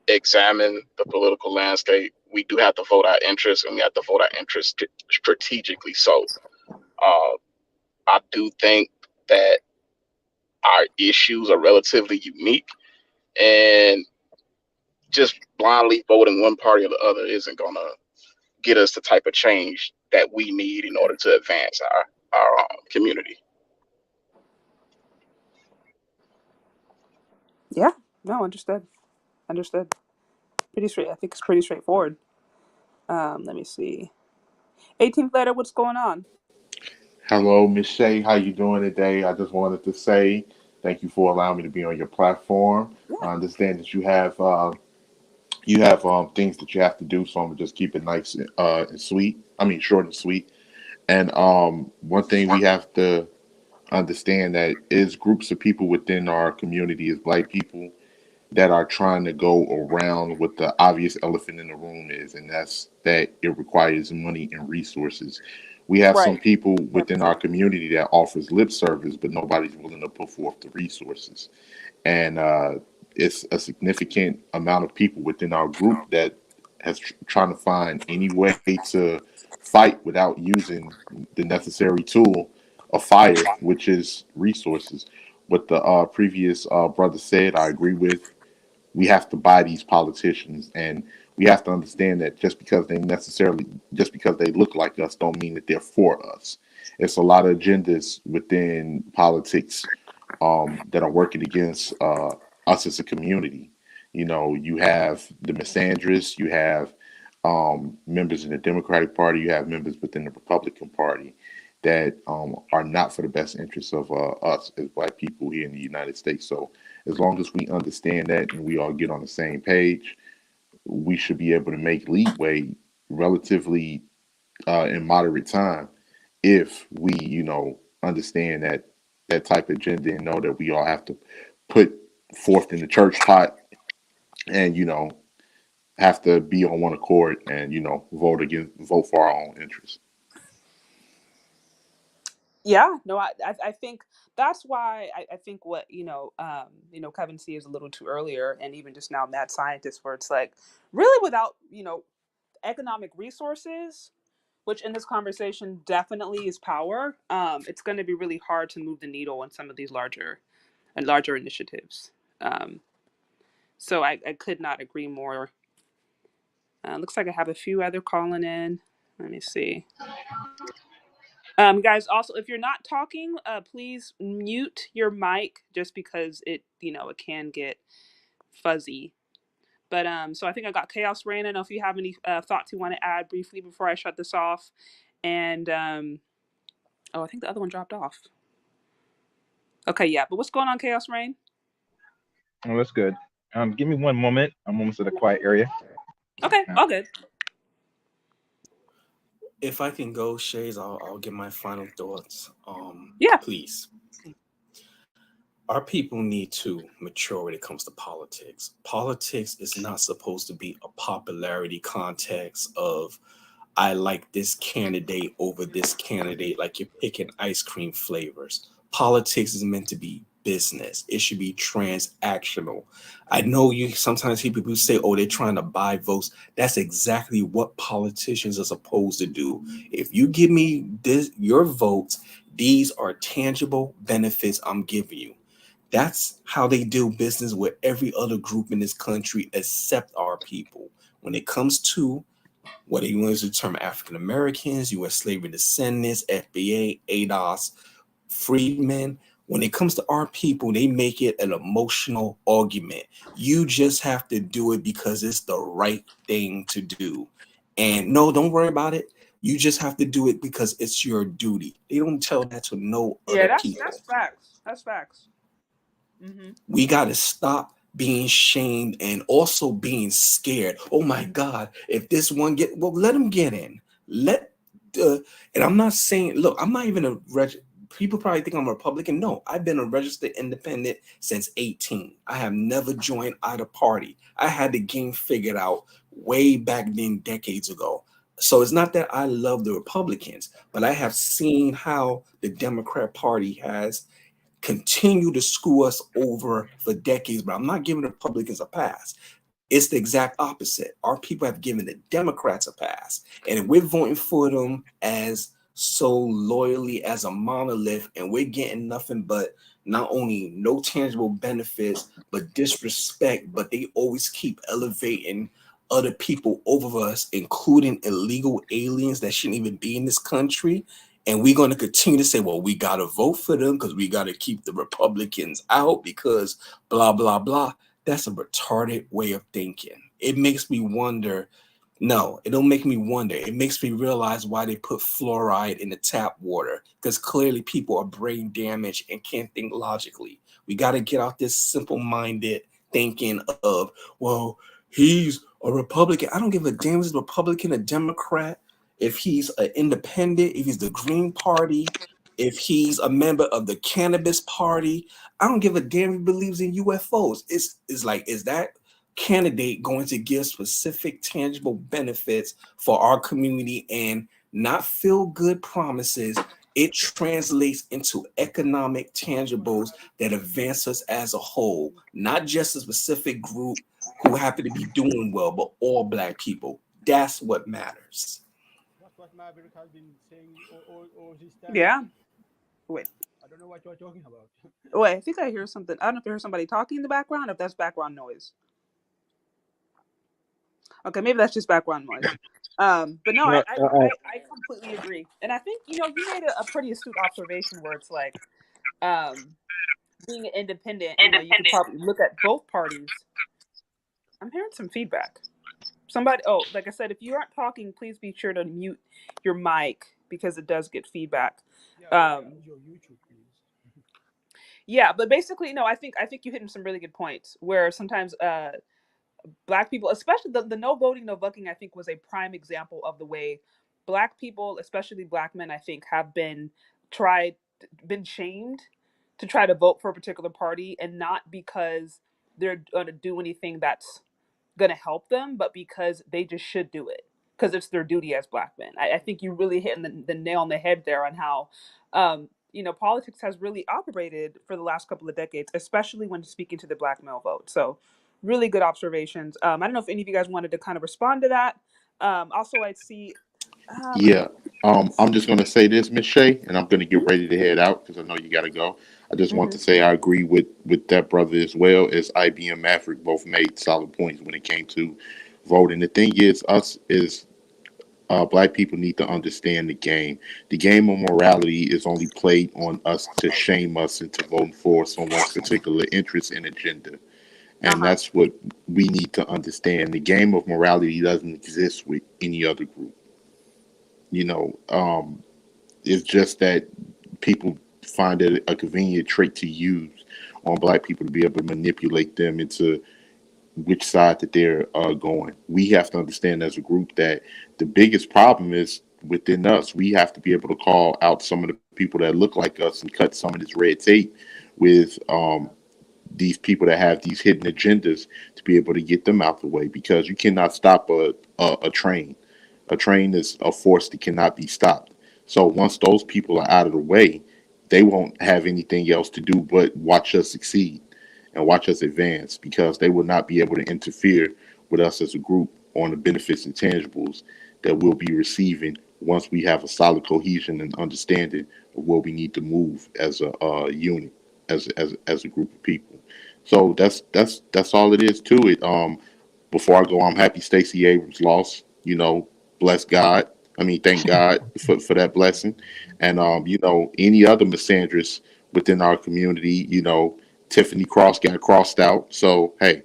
examine the political landscape. We do have to vote our interests, and we have to vote our interests strategically. So I do think that our issues are relatively unique, and just blindly voting one party or the other isn't going to get us the type of change that we need in order to advance our community. Yeah, no, understood. Pretty straight. I think it's pretty straightforward. Let me see. 18th letter, what's going on? Hello, Miss Chez. How you doing today? I just wanted to say thank you for allowing me to be on your platform. Yeah. I understand that you have things that you have to do, so I'm gonna just keep it nice and sweet. I mean, short and sweet. And one thing we have to understand that is groups of people within our community as Black people that are trying to go around what the obvious elephant in the room is, and that's that it requires money and resources. We have some people within our community that offers lip service, but nobody's willing to put forth the resources. And it's a significant amount of people within our group that has trying to find any way to fight without using the necessary tool of fire, which is resources. What the previous brother said, I agree with. We have to buy these politicians, and we have to understand that just because they look like us don't mean that they're for us. It's a lot of agendas within politics that are working against us as a community. You have the misandrists, you have members in the Democratic Party, you have members within the Republican Party that are not for the best interests of us as Black people here in the United States. So as long as we understand that and we all get on the same page, we should be able to make leeway relatively in moderate time, if we, understand that type of agenda and know that we all have to put forth in the church pot and, have to be on one accord and, vote for our own interests. Yeah, no, I think that's why I think what, Kevin C is a little too earlier, and even just now mad scientist, where it's like, really without, economic resources, which in this conversation definitely is power, it's going to be really hard to move the needle on some of these larger initiatives. So I could not agree more. Looks like I have a few other calling in. Let me see. Guys, also, if you're not talking, please mute your mic, just because it can get fuzzy. But so I think I got Chaos Rain. I don't know if you have any thoughts you want to add briefly before I shut this off. And I think the other one dropped off. Okay, yeah. But what's going on, Chaos Rain? Oh, that's good. Give me one moment. I'm almost in a quiet area. Okay, all good. If I can go, Chez, I'll give my final thoughts. Yeah. Please. Our people need to mature when it comes to politics. Politics is not supposed to be a popularity contest of, I like this candidate over this candidate, like you're picking ice cream flavors. Politics is meant to be business. It should be transactional. I know you sometimes hear people say, oh, they're trying to buy votes. That's exactly what politicians are supposed to do. If you give me your votes, these are tangible benefits I'm giving you. That's how they do business with every other group in this country except our people. When it comes to whether you want to term African Americans, U.S. slavery descendants, FBA, ADOS, freedmen, when it comes to our people, they make it an emotional argument. You just have to do it because it's the right thing to do. And no, don't worry about it. You just have to do it because it's your duty. They don't tell that to no other people. That's facts. That's facts. Mm-hmm. We got to stop being shamed and also being scared. Oh my God, if this one let them get in. And I'm not saying, look, I'm not even people probably think I'm a Republican. No, I've been a registered independent since 18. I have never joined either party. I had the game figured out way back then, decades ago. So it's not that I love the Republicans, but I have seen how the Democrat Party has continue to screw us over for decades, but I'm not giving the Republicans a pass. It's the exact opposite. Our people have given the Democrats a pass, and we're voting for them as so loyally as a monolith, and we're getting nothing but not only no tangible benefits, but disrespect, but they always keep elevating other people over us, including illegal aliens that shouldn't even be in this country. And we're going to continue to say, well, we got to vote for them because we got to keep the Republicans out because blah, blah, blah. That's a retarded way of thinking. It makes me wonder. No, it don't make me wonder. It makes me realize why they put fluoride in the tap water, because clearly people are brain damaged and can't think logically. We got to get out this simple-minded thinking of, well, he's a Republican. I don't give a damn if he's a Republican, a Democrat. If he's an independent, if he's the Green Party, if he's a member of the Cannabis Party, I don't give a damn if he believes in UFOs. It's like, is that candidate going to give specific tangible benefits for our community and not feel good promises? It translates into economic tangibles that advance us as a whole, not just a specific group who happen to be doing well, but all Black people. That's what matters. That's what Maverick has been saying all this time. Yeah. Wait. I don't know what you're talking about. Wait, I think I hear something. I don't know if I hear somebody talking in the background, or if that's background noise. Okay, maybe that's just background noise. But no, I completely agree. And I think, you made a pretty astute observation where it's like, being an independent, you could probably look at both parties. I'm hearing some feedback. Somebody, like I said, if you aren't talking, please be sure to mute your mic because it does get feedback. Your YouTube, please. Yeah, but basically, no, I think you hit some really good points where sometimes Black people, especially the no voting, no bucking, I think was a prime example of the way Black people, especially Black men, I think, have been shamed to try to vote for a particular party, and not because they're going to do anything that's going to help them, but because they just should do it because it's their duty as Black men. I think you really hit the nail on the head there on how, politics has really operated for the last couple of decades, especially when speaking to the Black male vote. So, really good observations. I don't know if any of you guys wanted to kind of respond to that. Also, I'd see. Yeah. I'm just gonna say this, Miss Shay, and I'm gonna get ready to head out because I know you gotta go. I just want to say I agree with that brother as well as IB and Maverick both made solid points when it came to voting. The thing is, us is Black people need to understand the game. The game of morality is only played on us to shame us into voting for someone's particular interest and agenda. And that's what we need to understand. The game of morality doesn't exist with any other group. You know, it's just that people find it a convenient trick to use on Black people to be able to manipulate them into which side that they're going. We have to understand as a group that the biggest problem is within us. We have to be able to call out some of the people that look like us and cut some of this red tape with these people that have these hidden agendas to be able to get them out the way, because you cannot stop a train. A train is a force that cannot be stopped. So once those people are out of the way, they won't have anything else to do but watch us succeed and watch us advance, because they will not be able to interfere with us as a group on the benefits and tangibles that we'll be receiving once we have a solid cohesion and understanding of where we need to move as a unit, as a group of people. So that's all it is to it. Before I go, I'm happy Stacey Abrams lost. Bless God. I mean, thank God for that blessing. And any other misandrous within our community, Tiffany Cross got crossed out. So hey,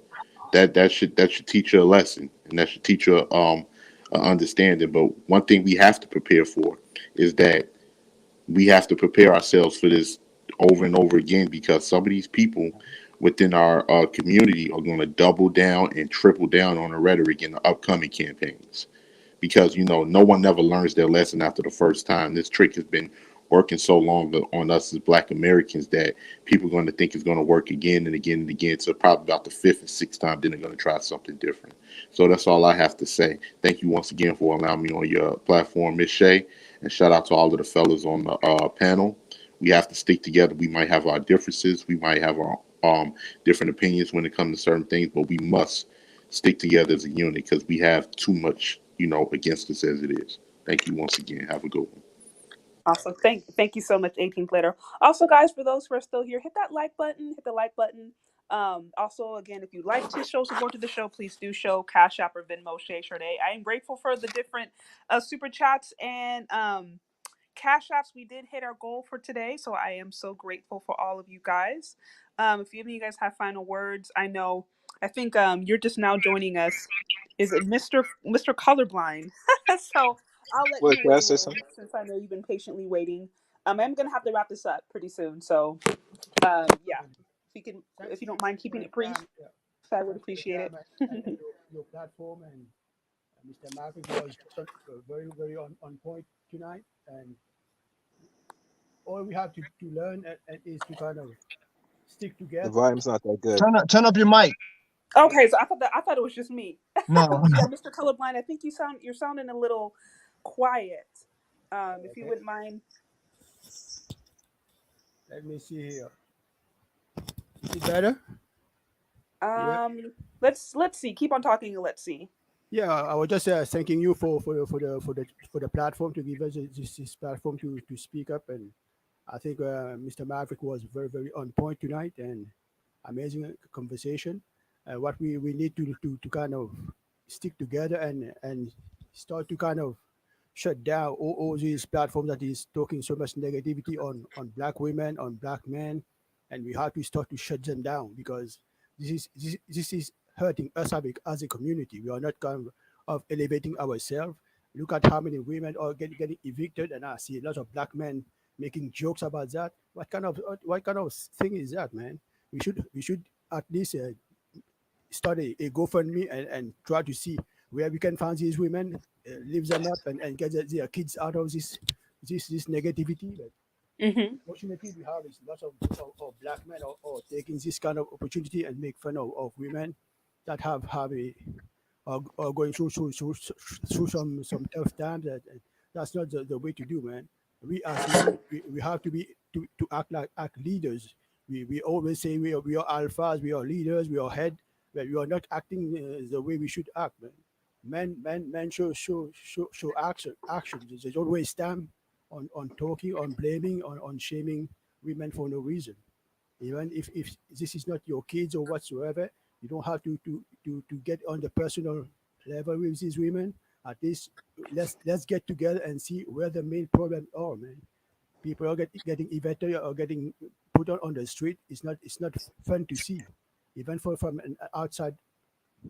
that should teach you a lesson, and that should teach you a understanding. But one thing we have to prepare for is that we have to prepare ourselves for this over and over again, because some of these people within our community are going to double down and triple down on the rhetoric in the upcoming campaigns, because no one never learns their lesson after the first time. This trick has been working so long on us as Black Americans that people are going to think it's going to work again and again and again. So probably about the fifth and sixth time, then they're going to try something different. So that's all I have to say. Thank you once again for allowing me on your platform, Miss Shay, and shout out to all of the fellas on the panel. We have to stick together. We might have our differences. We might have our different opinions when it comes to certain things, but we must stick together as a unit, because we have too much against us as it is. Thank you once again. Have a good one. Awesome. Thank you so much, 18th Later. Also, guys, for those who are still here, hit that like button. Hit the like button. Also, again, if you'd like to show support to the show, please do show Cash App or Venmo, CHARDE. I am grateful for the different super chats and Cash Apps. We did hit our goal for today, so I am so grateful for all of you guys. If any of you guys have final words, I think you're just now joining us. Is it Mr. Colorblind? So I'll let you weigh in since I know you've been patiently waiting. I'm gonna have to wrap this up pretty soon, so yeah. If you don't mind keeping it brief, I would appreciate it. Your platform, and Mr. Maverick was very, very on point tonight. And all we have to learn is to kind of stick together. The volume's not that good. Turn up your mic. Okay, so I thought it was just me. No. Yeah, Mr. Colorblind, I think you're sounding a little quiet. If you wouldn't mind. Let me see here. Is it better? Let's see. Keep on talking and let's see. Yeah, I was just thanking you for the platform, to give us this platform to speak up. And I think Mr. Maverick was very, very on point tonight, and amazing conversation. What we need to kind of stick together and start to kind of shut down all these platforms that is talking so much negativity on Black women, on Black men, and we have to start to shut them down, because this is hurting us as a community. We are not kind of elevating ourselves. Look at how many women are getting evicted, and I see a lot of Black men making jokes about that. What kind of thing is that, man? We should at least start a GoFundMe and try to see where we can find these women, lift them up, and get their kids out of this negativity. But fortunately, we have lots of black men or taking this kind of opportunity and make fun of women that have a or going through some tough times. That's not the way to do, man. We as men, we have to be to act leaders. We always say we are alphas, we are leaders, we are head, but we are not acting the way we should act, man. Men show action. They don't waste time on talking, on blaming, on shaming women for no reason. Even if this is not your kids or whatsoever, you don't have to get on the personal level with these women. At least let's get together and see where the main problems are, man. People are getting evicted or getting put on the street. It's not fun to see, even from an outside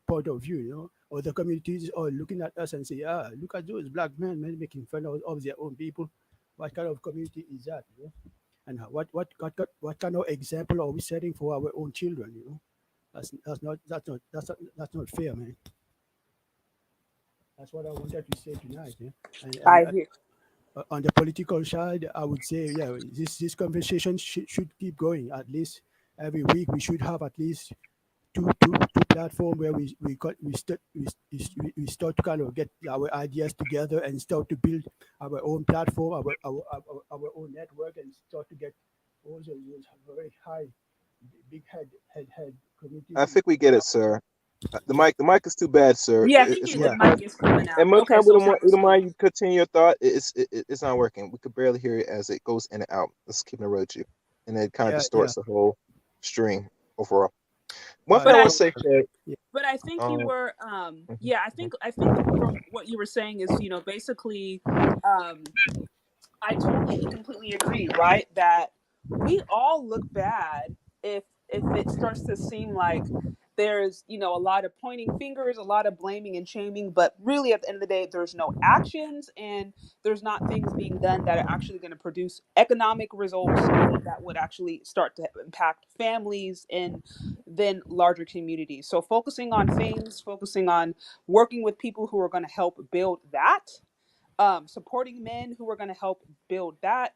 point of view, or the communities are looking at us and say, look at those black men, man, making fun of their own people. What kind of community is that? And what kind of example are we setting for our own children? That's not fair, man. That's what I wanted to say tonight. Yeah? I hear. On the political side, I would say, yeah, this conversation should keep going. At least every week, we should have at least two platform where we start to kind of get our ideas together and start to build our own platform, our own network, and start to get also those very high, big head community. I think we get it, sir. The mic is too bad, sir. Yeah, I think the mic is coming out. And most Okay, time so we don't mind you continue your thought. It's not working. We could barely hear it as it goes in and out. Let's keep it real with you, and it kind of distorts the whole stream overall. One thing I want to say, but I think you were, I think from what you were saying is, basically, I totally completely agree, right? That we all look bad if it starts to seem like there's, a lot of pointing fingers, a lot of blaming and shaming, but really at the end of the day, there's no actions and there's not things being done that are actually going to produce economic results that would actually start to impact families and then larger communities. So focusing on things, focusing on working with people who are going to help build that, supporting men who are going to help build that,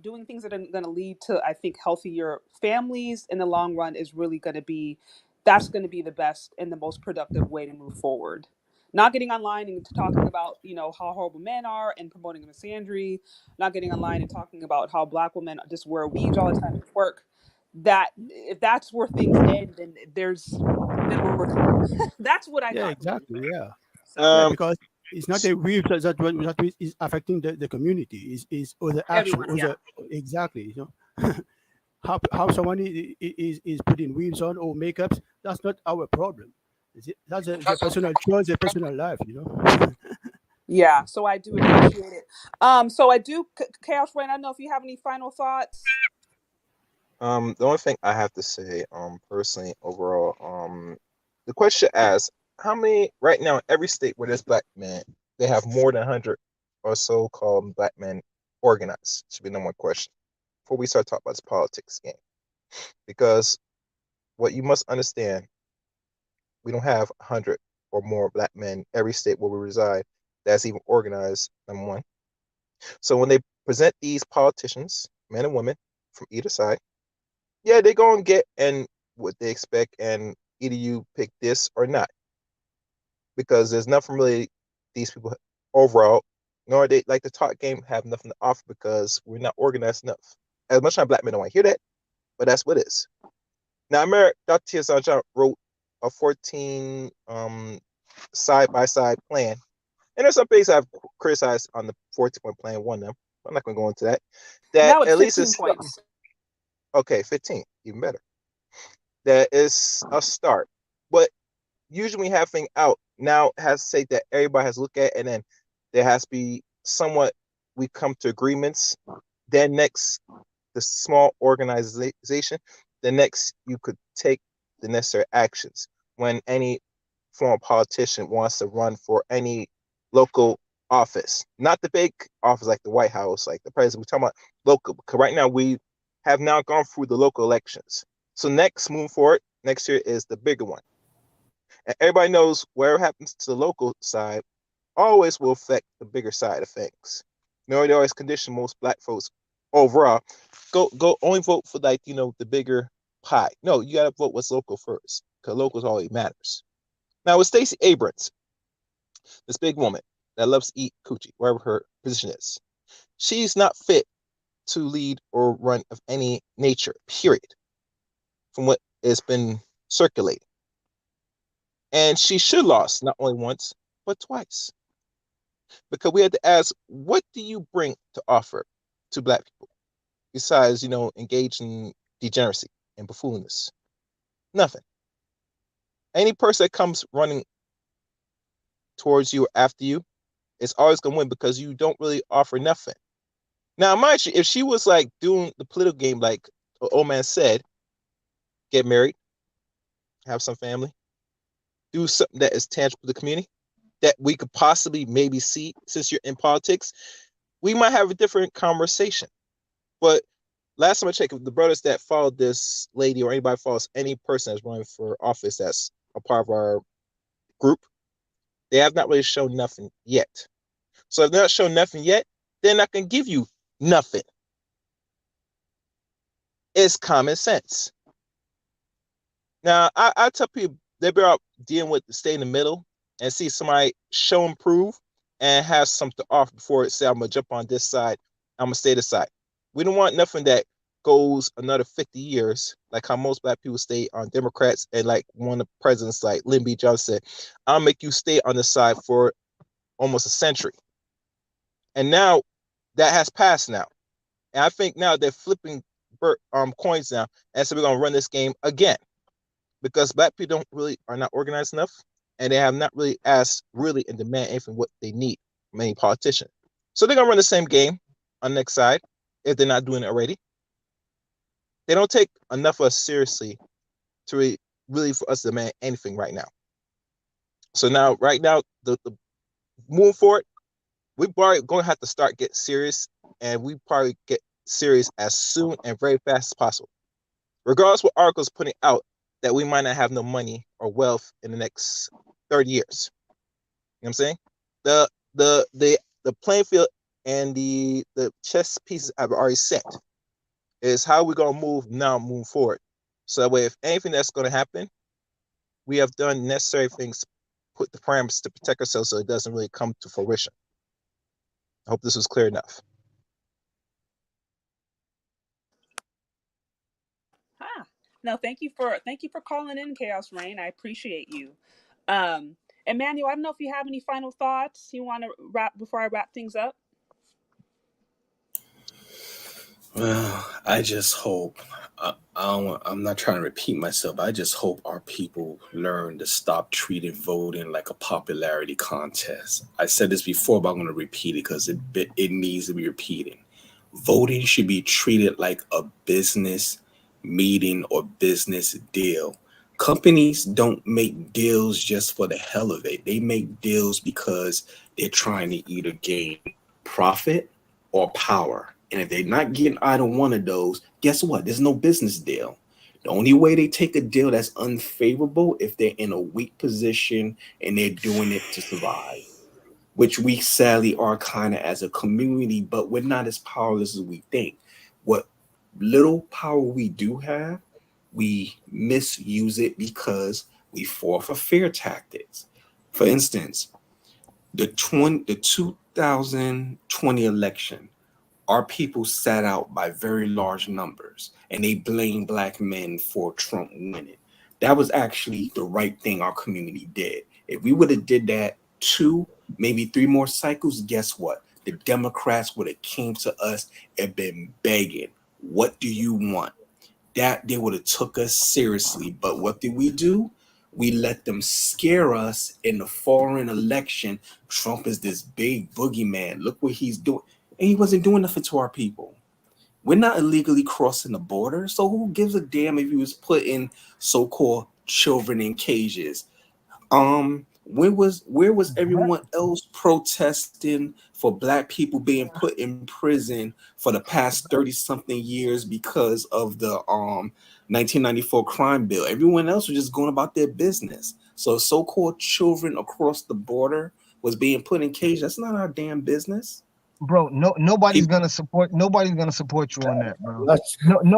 doing things that are going to lead to, I think, healthier families in the long run is really going to be, that's going to be the best and the most productive way to move forward. Not getting online and talking about, how horrible men are and promoting misandry, not getting online and talking about how black women just wear weaves all the time at work. That if that's where things end, then we're that's what I thought. Exactly. Yeah. Because it's not a weave that is affecting the community. Is other action. Exactly. How someone is putting weaves on or makeups, that's not our problem. That's a personal choice, a personal life, Yeah, so I do appreciate it. So I do, Chaos Rain, I don't know if you have any final thoughts. The only thing I have to say, personally, overall, the question asks, how many, right now, in every state where there's black men, they have more than 100 or so called black men organized? Should be number one question before we start talking about this politics game. Because what you must understand, we don't have 100 or more black men every state where we reside that's even organized, number one. So when they present these politicians, men and women from either side, yeah, they're going to get and what they expect, and either you pick this or not. Because there's nothing really these people overall, nor they like the talk game have nothing to offer because we're not organized enough. As much as black men don't want to hear that, but that's what it is. Now, Dr. T.S. wrote a 14 side-by-side plan. And there's some things I've criticized on the 14-point plan, one of them. I'm not going to go into that. That at least is points. Okay, 15, even better. That is a start. But usually we have things out, now it has to say that everybody has to look at, and then there has to be somewhat, we come to agreements. Then next, the small organization, the next you could take the necessary actions. When any former politician wants to run for any local office, not the big office like the White House, like the president, we're talking about local, because right now we have now gone through the local elections. So next, moving forward, next year is the bigger one. And everybody knows whatever happens to the local side always will affect the bigger side of things. They always condition most black folks overall. Go only vote for like, the bigger pie. No, you gotta vote what's local first, because locals always matters. Now with Stacey Abrams, this big woman that loves to eat coochie, wherever her position is, she's not fit to lead or run of any nature, period, from what has been circulating. And she should lost not only once, but twice. Because we had to ask, what do you bring to offer to black people besides, engage in degeneracy and buffoonishness? Nothing. Any person that comes running towards you or after you is always going to win because you don't really offer nothing. Now, mind you, if she was like doing the political game, like the old man said, get married, have some family, do something that is tangible to the community, that we could possibly maybe see since you're in politics, we might have a different conversation. But last time I checked, the brothers that followed this lady or anybody follows any person that's running for office that's a part of our group, they have not really shown nothing yet. So if they're not showing nothing yet, they're not going to give you nothing. It's common sense. Now, I tell people they better out dealing with stay in the middle and see somebody show and prove and have something to offer before it say, I'm going to jump on this side, I'm going to stay this side. We don't want nothing that goes another 50 years, like how most black people stay on Democrats, and like one of the presidents like Lyndon B. Johnson said, I'll make you stay on this side for almost a century. And now that has passed now. And I think now they're flipping coins now, and so we're going to run this game again. Because black people are not organized enough, and they have not really asked really and demand anything what they need from any politician. So they're gonna run the same game on the next side if they're not doing it already. They don't take enough of us seriously to really for us to demand anything right now. So now, right now, the moving forward, we probably going to have to start getting serious, and we probably get serious as soon and very fast as possible. Regardless what articles putting out that we might not have no money or wealth in the next 30 years. You know what I'm saying? The playing field and the chess pieces I've already set is how we're gonna move forward. So that way, if anything that's gonna happen, we have done necessary things, put the parameters to protect ourselves so it doesn't really come to fruition. I hope this was clear enough. No, thank you for calling in, Chaos Rain. I appreciate you. Emmanuel, I don't know if you have any final thoughts you want to wrap before I wrap things up. Well, I just hope, I'm not trying to repeat myself, I just hope our people learn to stop treating voting like a popularity contest. I said this before, but I'm going to repeat it because it needs to be repeated. Voting should be treated like a business meeting or business deal. Companies don't make deals just for the hell of it. They make deals because they're trying to either gain profit or power. And if they're not getting either one of those, guess what? There's no business deal. The only way they take a deal that's unfavorable if they're in a weak position and they're doing it to survive, which we sadly are kind of as a community, but we're not as powerless as we think. What little power we do have, we misuse it because we fall for fear tactics. For instance, the 2020 election, our people sat out by very large numbers and they blamed black men for Trump winning. That was actually the right thing our community did. If we would have did that 2, maybe 3 more cycles, guess what? The Democrats would have came to us and been begging, what do you want? That they would have took us seriously. But what did we do? We let them scare us in the foreign election. Trump is this big boogeyman. Look what he's doing. And he wasn't doing nothing to our people. We're not illegally crossing the border. So who gives a damn if he was putting so-called children in cages? Where was everyone else protesting for black people being put in prison for the past 30-something years because of the 1994 crime bill? Everyone else was just going about their business. So so-called children across the border was being put in cage. That's not our damn business. Bro, nobody's gonna support you on that, bro.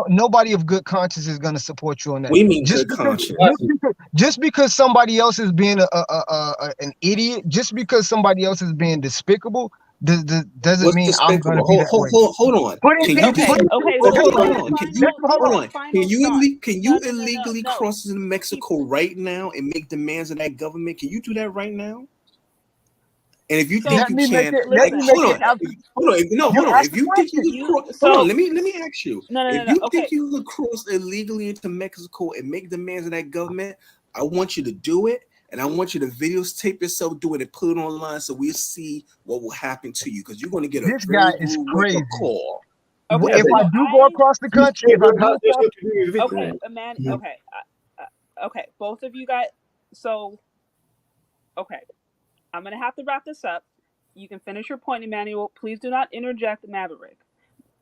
Nobody of good conscience is gonna support you on that. We mean good conscience. Just because somebody else is being an idiot, just because somebody else is being despicable, doesn't mean I'm gonna be that way. Hold on. Can you illegally cross into Mexico right now and make demands of that government? Can you do that right now? And if you think you can, hold on. If you think you can cross, hold on. Let me ask you. If you think you could cross illegally into Mexico and make demands of that government, I want you to do it, and I want you to videotape yourself do it and put it online so we see what will happen to you, because you're going to get this guy is crazy. Call. If I do go across the country, okay, both of you guys. So, okay. I'm going to have to wrap this up. You can finish your point, Emmanuel. Please do not interject Maverick.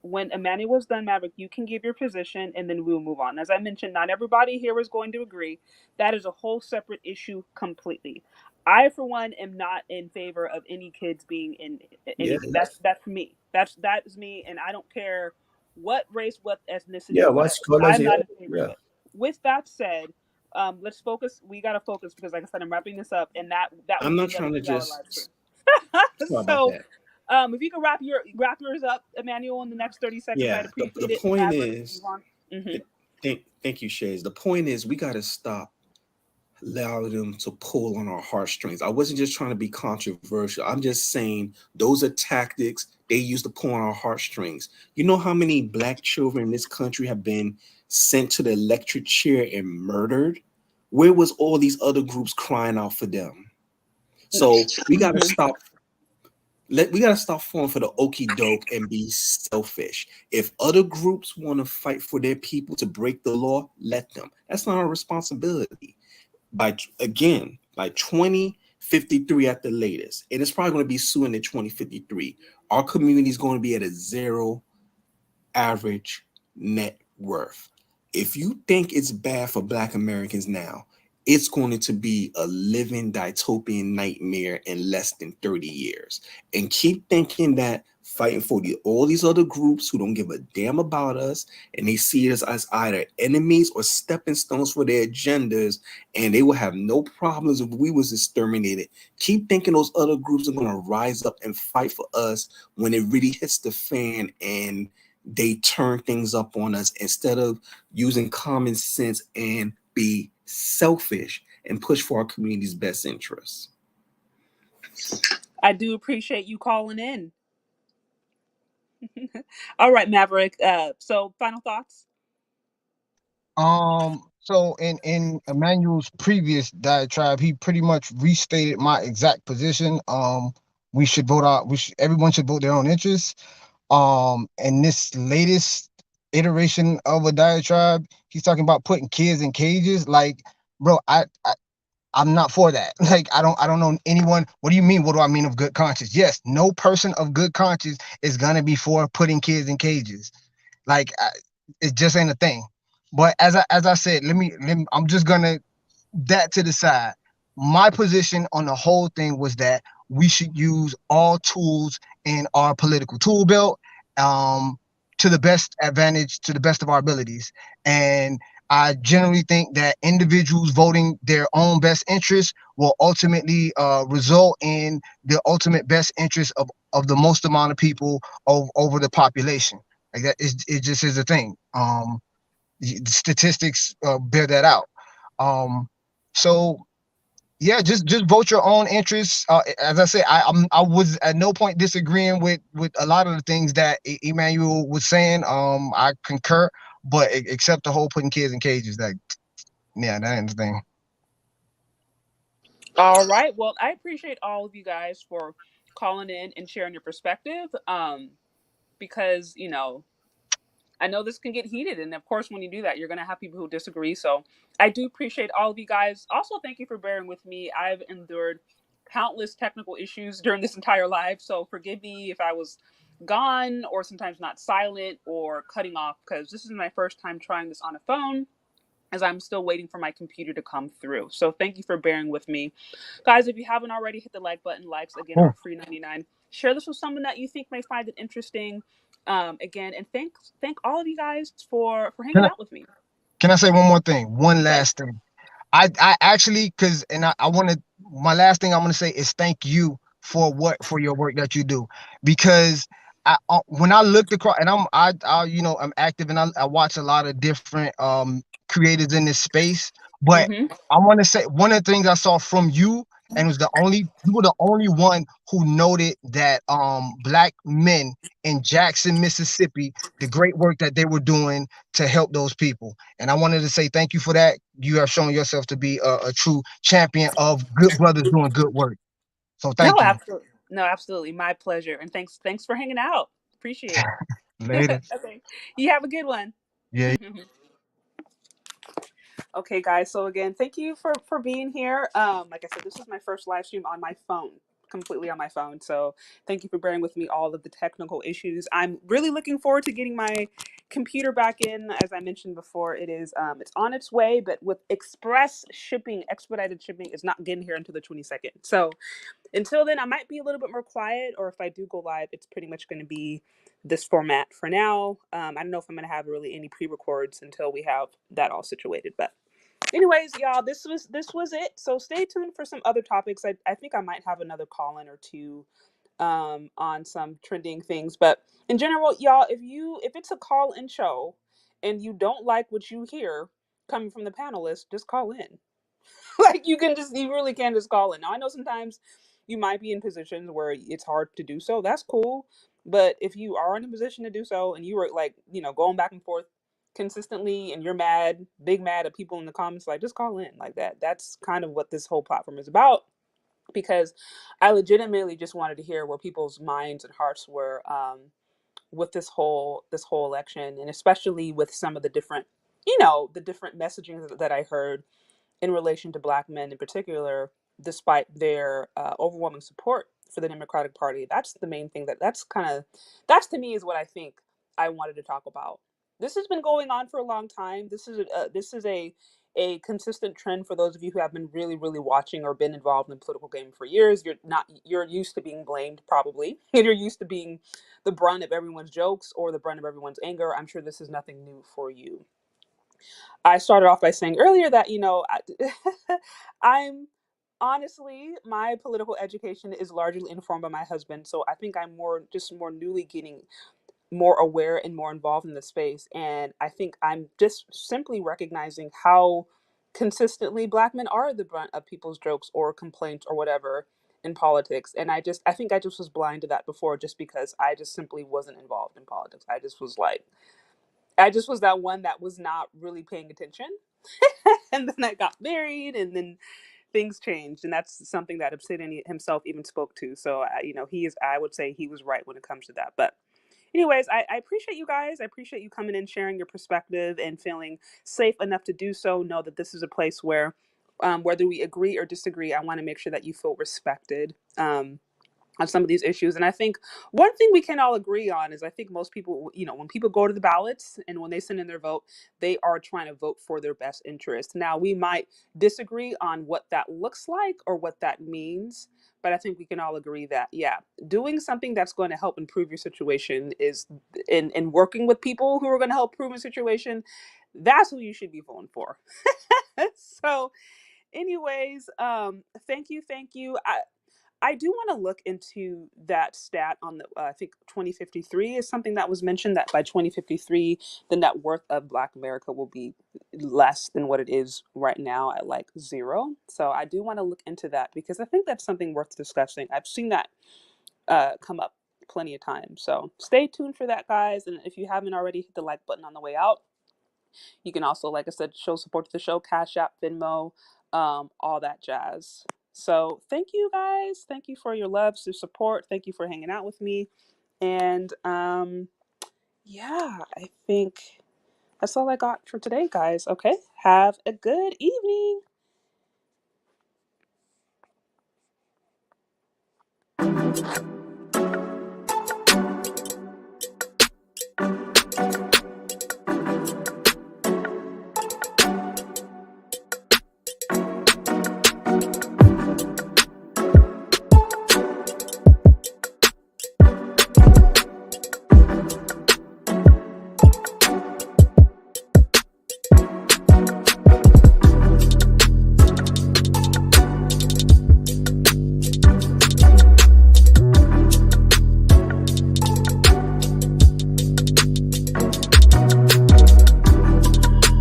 When Emmanuel's done, Maverick, you can give your position and then we'll move on. As I mentioned, not everybody here is going to agree. That is a whole separate issue completely. I, for one, am not in favor of any kids being in anything. Yes. That's me. That is me, and I don't care what race, what ethnicity. Yeah, what's I'm not in favor of it. With that said, let's focus. We got to focus because, like I said, I'm wrapping this up, and that I'm not trying to just. So, if you can wrap yours up, Emmanuel, in the next 30 seconds, I'd appreciate it. The point is, thank you, Chez. The point is, we got to stop allowing them to pull on our heartstrings. I wasn't just trying to be controversial. I'm just saying those are tactics they use to pull on our heartstrings. You know how many black children in this country have been sent to the electric chair and murdered? Where was all these other groups crying out for them? So we got to stop. We got to stop falling for the okie doke and be selfish. If other groups want to fight for their people to break the law, let them. That's not our responsibility. By 2053 at the latest, and it's probably going to be soon in 2053, our community is going to be at a zero average net worth. If you think it's bad for Black Americans now, it's going to be a living dystopian nightmare in less than 30 years. And keep thinking that fighting for all these other groups who don't give a damn about us, and they see us as either enemies or stepping stones for their agendas, and they will have no problems if we was exterminated. Keep thinking those other groups are going to rise up and fight for us when it really hits the fan and they turn things up on us, instead of using common sense and be selfish and push for our community's best interests. I do appreciate you calling in. All right, Maverick. So final thoughts? So in Emmanuel's previous diatribe, he pretty much restated my exact position. We should vote out. Everyone should vote their own interests. In this latest iteration of a diatribe, he's talking about putting kids in cages. Like, bro, I'm not for that. Like, I don't know anyone. What do you mean? What do I mean of good conscience? Yes, no person of good conscience is gonna be for putting kids in cages. Like, it just ain't a thing. But as I said, I'm just gonna that to the side. My position on the whole thing was that we should use all tools in our political tool belt to the best advantage, to the best of our abilities. And I generally think that individuals voting their own best interests will ultimately result in the ultimate best interest of the most amount of people over the population. Like that it just is a thing. Statistics bear that out. So yeah, just vote your own interests. As I said, I was at no point disagreeing with a lot of the things that Emmanuel was saying. I concur, but except the whole putting kids in cages, that ain't the thing. All right. Well, I appreciate all of you guys for calling in and sharing your perspective. Because, you know, I know this can get heated, and of course, when you do that, you're going to have people who disagree. So I do appreciate all of you guys. Also, thank you for bearing with me. I've endured countless technical issues during this entire live, so forgive me if I was gone or sometimes not silent or cutting off, because this is my first time trying this on a phone. as I'm still waiting for my computer to come through. So thank you for bearing with me. Guys, if you haven't already, hit the like button. Likes, again, are free 99. Share this with someone that you think may find it interesting. Again, and thank all of you guys for hanging out with me. Can I say one more thing? One last thing. I actually, I want to, my last thing I want to say is thank you for your work that you do, because when I looked across, and I'm active, and I watch a lot of different creators in this space, but I want to say one of the things I saw from you, and you were the only one who noted that Black men in Jackson, Mississippi, the great work that they were doing to help those people. And I wanted to say thank you for that. You have shown yourself to be a true champion of good brothers doing good work. So thank you. Absolutely. No, absolutely. My pleasure. And thanks for hanging out. Appreciate it. Later. Okay. You have a good one. Yeah. Okay, guys. So again, thank you for being here. Like I said, this is my first live stream on my phone, completely on my phone. So thank you for bearing with me all of the technical issues. I'm really looking forward to getting my computer back in. As I mentioned before, it's on its way, but with express shipping, expedited shipping is not getting here until the 22nd. So until then, I might be a little bit more quiet, or if I do go live, it's pretty much going to be this format for now. I don't know if I'm going to have really any pre-records until we have that all situated, but anyways, y'all, this was it. So stay tuned for some other topics. I think I might have another call-in or two on some trending things, but in general, y'all, if it's a call-in show and you don't like what you hear coming from the panelists, just call in. Like you really can just call in. Now I know sometimes you might be in positions where it's hard to do so. That's cool. But if you are in a position to do so and you were like, going back and forth consistently and you're big mad at people in the comments, like just call in like that. That's kind of what this whole platform is about, because I legitimately just wanted to hear where people's minds and hearts were with this whole election, and especially with some of the different, the different messaging that I heard in relation to Black men in particular, despite their overwhelming support for the Democratic Party. That's the main thing that's to me is what I think I wanted to talk about. This has been going on for a long time. This is a consistent trend for those of you who have been really, really watching or been involved in the political game for years. You're used to being blamed, probably. You're used to being the brunt of everyone's jokes or the brunt of everyone's anger. I'm sure this is nothing new for you. I started off by saying earlier that, I'm honestly, my political education is largely informed by my husband. So I think I'm more newly getting more aware and more involved in the space. And I think I'm just simply recognizing how consistently Black men are the brunt of people's jokes or complaints or whatever in politics. And I think I just was blind to that before, just because I just simply wasn't involved in politics. I just was that one that was not really paying attention. And then I got married, and then things changed. And that's something that Obsidian himself even spoke to. So, I would say he was right when it comes to that. But anyways, I appreciate you guys. I appreciate you coming in, sharing your perspective, and feeling safe enough to do so. Know that this is a place where, whether we agree or disagree, I want to make sure that you feel respected. On some of these issues. And I think one thing we can all agree on is I think most people, when people go to the ballots and when they send in their vote, they are trying to vote for their best interest. Now, we might disagree on what that looks like or what that means, but I think we can all agree that, yeah, doing something that's going to help improve your situation is, in working with people who are going to help improve your situation, that's who you should be voting for. So anyways, thank you. I do want to look into that stat on the, I think 2053 is something that was mentioned, that by 2053, the net worth of Black America will be less than what it is right now at like 0. So I do want to look into that, because I think that's something worth discussing. I've seen that come up plenty of times. So stay tuned for that, guys. And if you haven't already, hit the like button on the way out. You can also, like I said, show support to the show, CASHAPP, VENMO, all that jazz. So thank you, guys. Thank you for your love, your support. Thank you for hanging out with me. And yeah, I think that's all I got for today, guys. Okay, have a good evening.